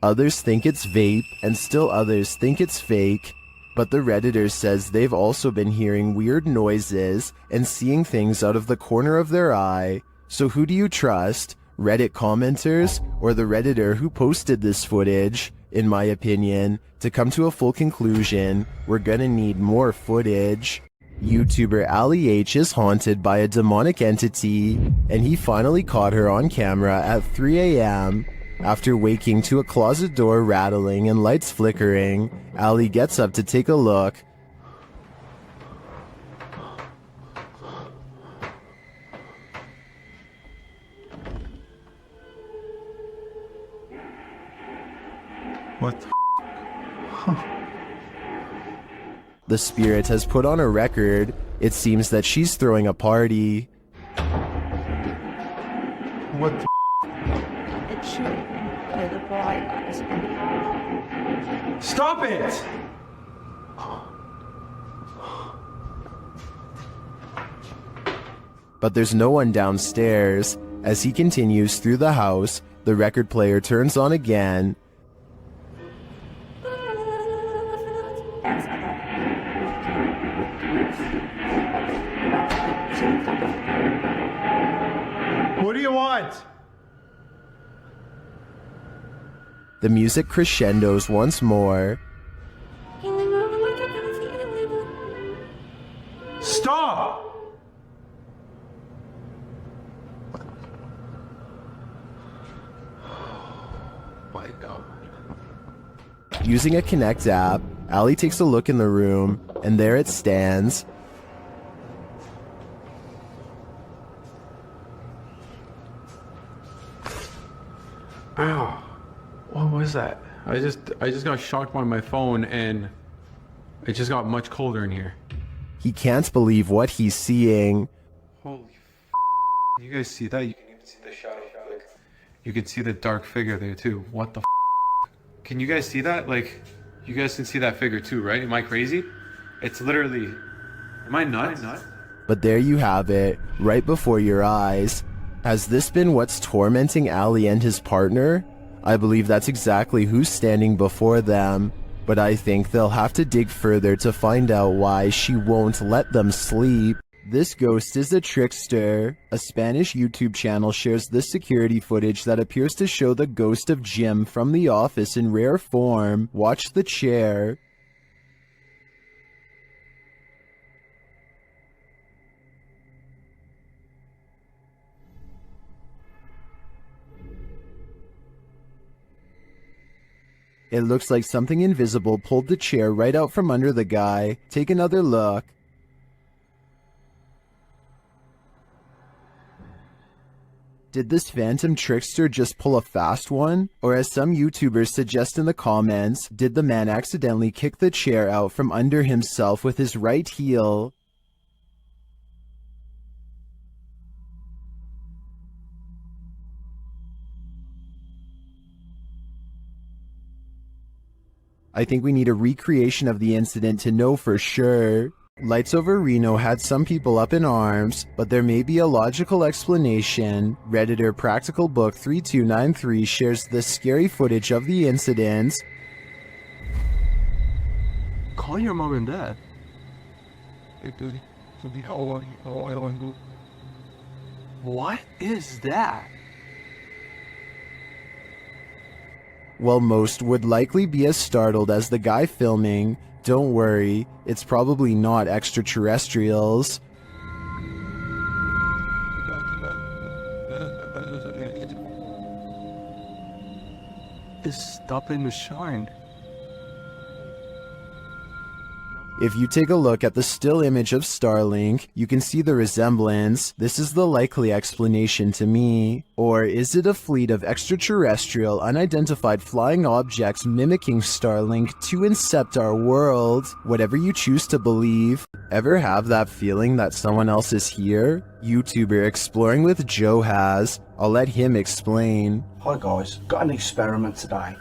Others think it's vape, and still others think it's fake, but the Redditor says they've also been hearing weird noises and seeing things out of the corner of their eye. So who do you trust? Reddit commenters or the Redditor who posted this footage? In my opinion, to come to a full conclusion, we're gonna need more footage. YouTuber Ali H is haunted by a demonic entity, and he finally caught her on camera at 3 a.m. After waking to a closet door rattling and lights flickering, Ali gets up to take a look. What the The spirit has put on a record. It seems that she's throwing a party. What the It should be the bright. Stop it! But there's no one downstairs. As he continues through the house, the record player turns on again. What do you want? The music crescendos once more. Stop! Using a Connect app, Allie takes a look in the room, and there it stands. Ow. What was that? I just got shocked by my phone and it just got much colder in here. He can't believe what he's seeing. Holy You guys see that? You can even see the shadow. Like, you can see the dark figure there too. What the Can you guys see that? Like, you guys can see that figure too, right? Am I crazy? It's literally... Am I nuts? But there you have it, right before your eyes. Has this been what's tormenting Allie and his partner? I believe that's exactly who's standing before them, but I think they'll have to dig further to find out why she won't let them sleep. This ghost is a trickster. A Spanish YouTube channel shares this security footage that appears to show the ghost of Jim from The Office in rare form. Watch the chair. It looks like something invisible pulled the chair right out from under the guy. Take another look. Did this phantom trickster just pull a fast one? Or as some YouTubers suggest in the comments, did the man accidentally kick the chair out from under himself with his right heel? I think we need a recreation of the incident to know for sure. Lights Over Reno had some people up in arms, but there may be a logical explanation. Redditor Practical Book 3293 shares this scary footage of the incident. Call your mom and dad. What is that? While most would likely be as startled as the guy filming, don't worry, it's probably not extraterrestrials. It's stopping to shine. If you take a look at the still image of Starlink, you can see the resemblance. This is the likely explanation to me. Or is it a fleet of extraterrestrial, unidentified flying objects mimicking Starlink to incept our world? Whatever you choose to believe. Ever have that feeling that someone else is here? YouTuber Exploring with Joe has. I'll let him explain. Hi guys, got an experiment today.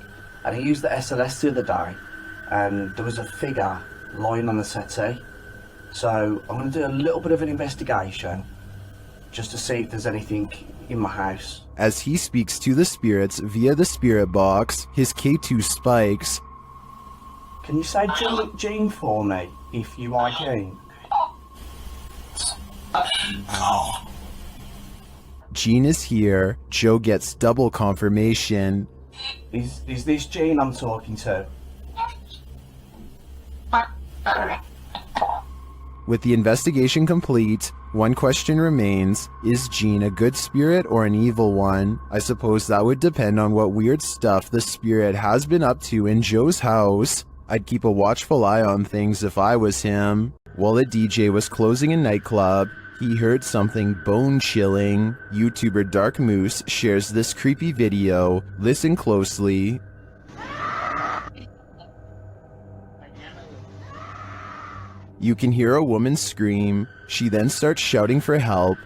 And I used the SLS the other day, and there was a figure lying on the settee. So I'm going to do a little bit of an investigation just to see if there's anything in my house. As he speaks to the spirits via the spirit box, his K2 spikes. Can you say Jean for me, if you are Jean? Jean is here. Joe gets double confirmation. Is this Jean I'm talking to? With the investigation complete, one question remains: is Jean a good spirit or an evil one? I suppose that would depend on what weird stuff the spirit has been up to in Joe's house. I'd keep a watchful eye on things if I was him. While a DJ was closing a nightclub, he heard something bone-chilling. YouTuber Dark Moose shares this creepy video. Listen closely. You can hear a woman scream. She then starts shouting for help.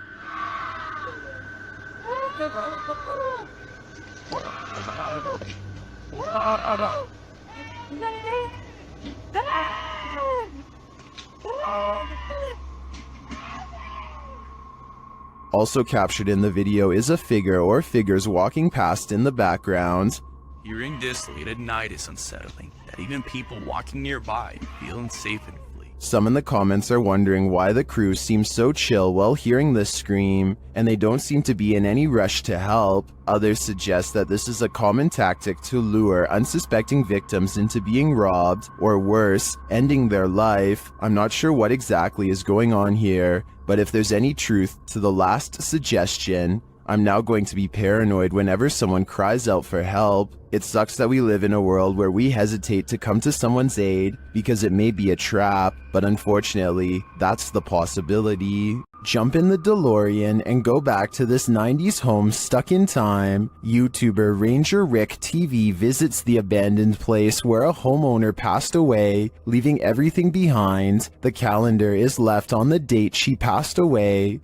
Also captured in the video is a figure or figures walking past in the background. Hearing this late at night is unsettling, that even people walking nearby feel unsafe and flee. Some in the comments are wondering why the crew seems so chill while hearing this scream, and they don't seem to be in any rush to help. Others suggest that this is a common tactic to lure unsuspecting victims into being robbed, or worse, ending their life. I'm not sure what exactly is going on here, but if there's any truth to the last suggestion, I'm now going to be paranoid whenever someone cries out for help. It sucks that we live in a world where we hesitate to come to someone's aid because it may be a trap, but unfortunately, that's the possibility. Jump in the DeLorean and go back to this 90s home stuck in time. YouTuber Ranger Rick TV visits the abandoned place where a homeowner passed away, leaving everything behind. The calendar is left on the date she passed away.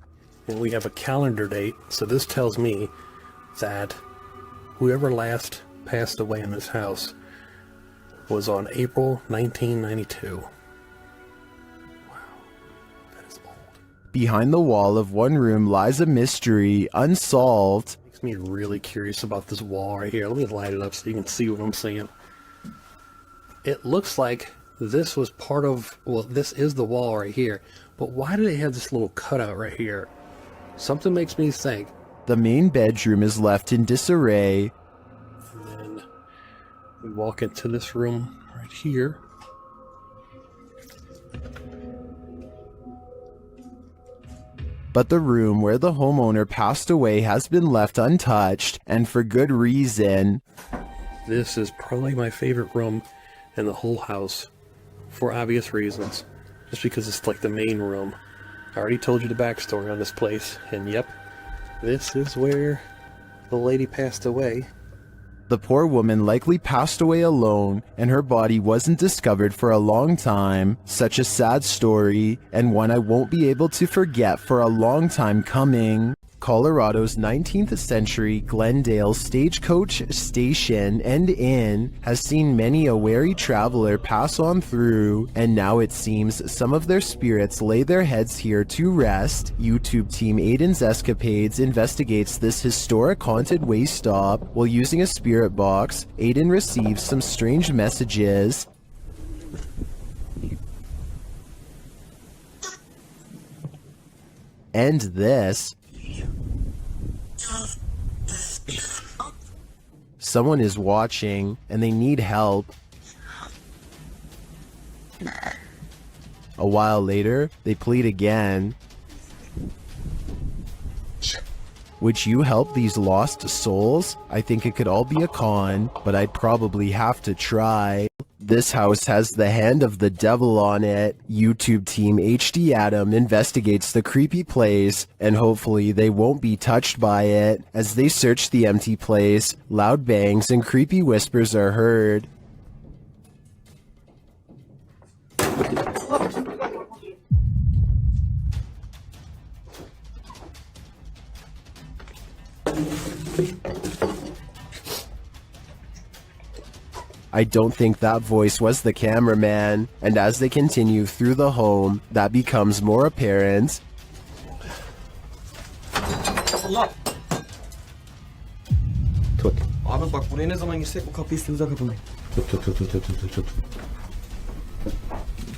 And we have a calendar date, so this tells me that whoever last passed away in this house was on April 1992. Behind the wall of one room lies a mystery, unsolved. Makes me really curious about this wall right here. Let me light it up so you can see what I'm seeing. It looks like this was part of, well, this is the wall right here, but why do they have this little cutout right here? Something makes me think. The main bedroom is left in disarray. And then we walk into this room right here. But the room where the homeowner passed away has been left untouched, and for good reason. This is probably my favorite room in the whole house, for obvious reasons. Just because it's like the main room. I already told you the backstory on this place, and yep, this is where the lady passed away. The poor woman likely passed away alone, and her body wasn't discovered for a long time. Such a sad story, and one I won't be able to forget for a long time coming. Colorado's 19th century Glendale stagecoach station and inn has seen many a wary traveler pass on through, and now it seems some of their spirits lay their heads here to rest. YouTube team Aiden's Escapades investigates this historic haunted way stop. While using a spirit box, Aiden receives some strange messages. And this. Someone is watching, and they need help. A while later, they plead again. Would you help these lost souls? I think it could all be a con, but I'd probably have to try. This house has the hand of the devil on it. YouTube team HD Adam investigates the creepy place, and hopefully they won't be touched by it. As they search the empty place, loud bangs and creepy whispers are heard. I don't think that voice was the cameraman, and as they continue through the home, that becomes more apparent. Allah! Tut. Abi bak buraya ne zaman girsek bu kapıyı üstümüze kapamayın. Tut.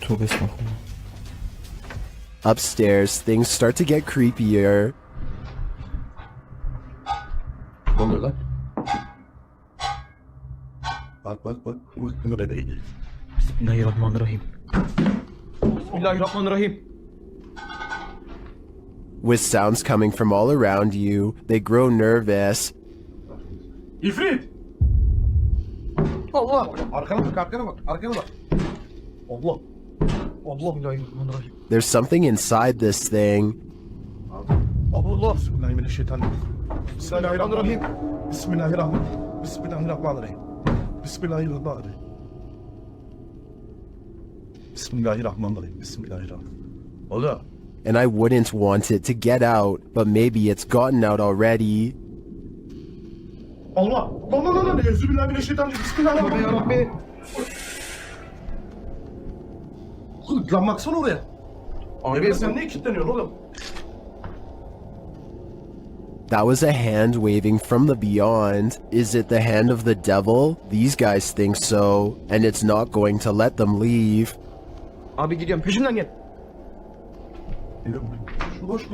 Tövbe estağfurullah. Upstairs, things start to get creepier. Ne oluyor lan? Bak. Burada değil. Bismillahirrahmanirrahim. Bismillahirrahmanirrahim. With sounds coming from all around you, they grow nervous. İfrit! Allah! Arkana bak. Allah! Bismillahirrahmanirrahim. There's something inside this thing. Allah! Bismillahirrahmanirrahim. Bismillahirrahmanirrahim. Bismillahirrahmanirrahim. Bismillahirrahmanirrahim. Allah. And I wouldn't want it to get out, but maybe it's gotten out already. Allah! Lan! Euzubillahimineşşeytanirracim. Bismillahirrahmanirrahim. Lan baksana oraya. Abi sen niye kilitleniyorsun oğlum? That was a hand waving from the beyond. Is it the hand of the devil? These guys think so, and it's not going to let them leave. Abi gidiyorum peşimden gel. Koş.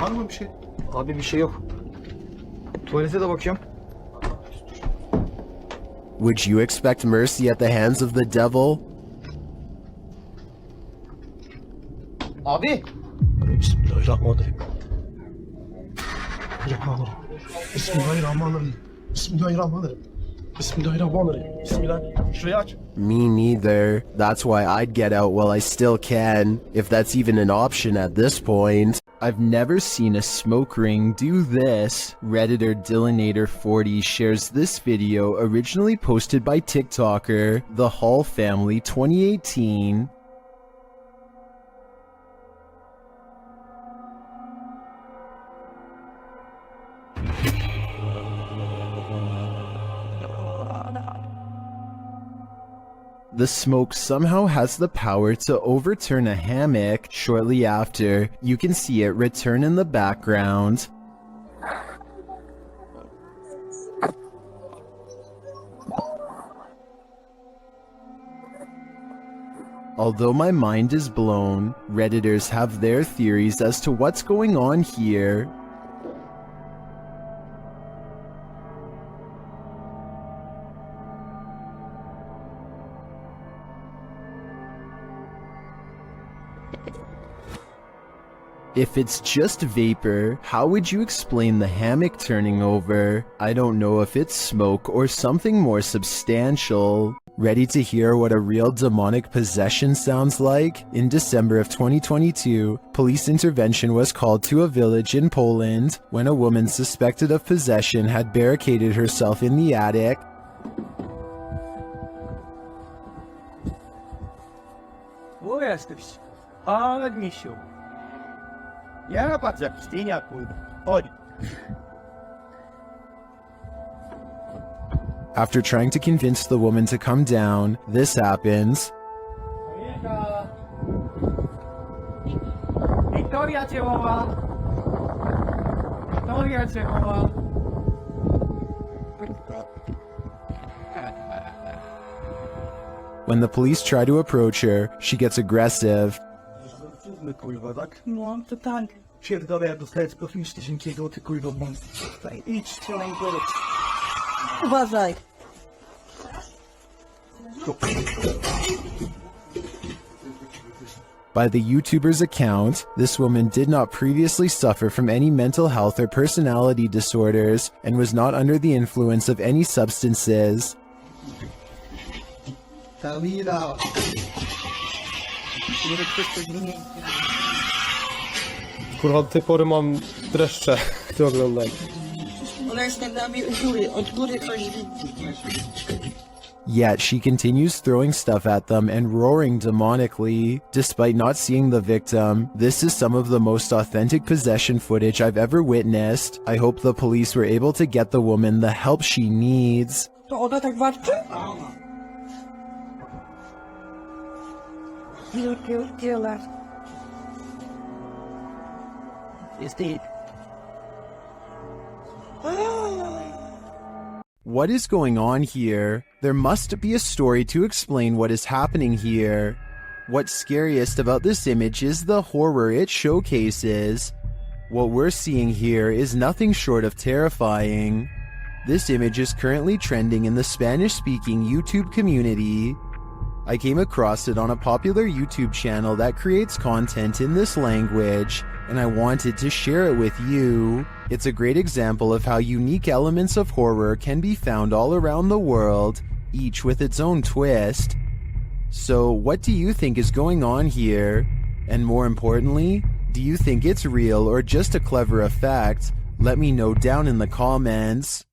Var mı bir şey? Abi bir şey yok. Tuvalete de bakıyorum. Would you expect mercy at the hands of the devil? Abi! Bismillahirrahmanirrahim. Bismillahirrahmanirrahim. Bismillahirrahmanirrahim. Bismillahirrahmanirrahim. Bismillah. Şurayı aç. Me neither. That's why I'd get out while I still can, if that's even an option at this point. I've never seen a smoke ring do this. Redditor Dillinator40 shares this video originally posted by TikToker The Hall Family 2018. The smoke somehow has the power to overturn a hammock. Shortly after, you can see it return in the background. Although my mind is blown, Redditors have their theories as to what's going on here. If it's just vapor, how would you explain the hammock turning over? I don't know if it's smoke or something more substantial. Ready to hear what a real demonic possession sounds like? In December of 2022, police intervention was called to a village in Poland when a woman suspected of possession had barricaded herself in the attic. Who jesteś? Ale misiu. Ja patrz jak ścinia, kurwa. Chodź. After trying to convince the woman to come down, this happens. Wiktoria cię woła. Wiktoria cię woła. When the police try to approach her, she gets aggressive. Kurwa, tak? No, to tak. Pierdolę, jak dostaję tylko 5000 zł, ty kurwa, mam. Idź, strzelaj, byle. Uważaj. By the YouTuber's account, this woman did not previously suffer from any mental health or personality disorders and was not under the influence of any substances. Kurwa, do tej pory mam dreszcze, to oglądam. Ona jest nad nami od góry coś Yet she continues throwing stuff at them and roaring demonically, despite not seeing the victim. This is some of the most authentic possession footage I've ever witnessed. I hope the police were able to get the woman the help she needs. To ona tak warczy? Tyle. Jest deep. What is going on here? There must be a story to explain what is happening here. What's scariest about this image is the horror it showcases. What we're seeing here is nothing short of terrifying. This image is currently trending in the Spanish-speaking YouTube community. I came across it on a popular YouTube channel that creates content in this language, and I wanted to share it with you. It's a great example of how unique elements of horror can be found all around the world, each with its own twist. So, what do you think is going on here? And more importantly, do you think it's real or just a clever effect? Let me know down in the comments.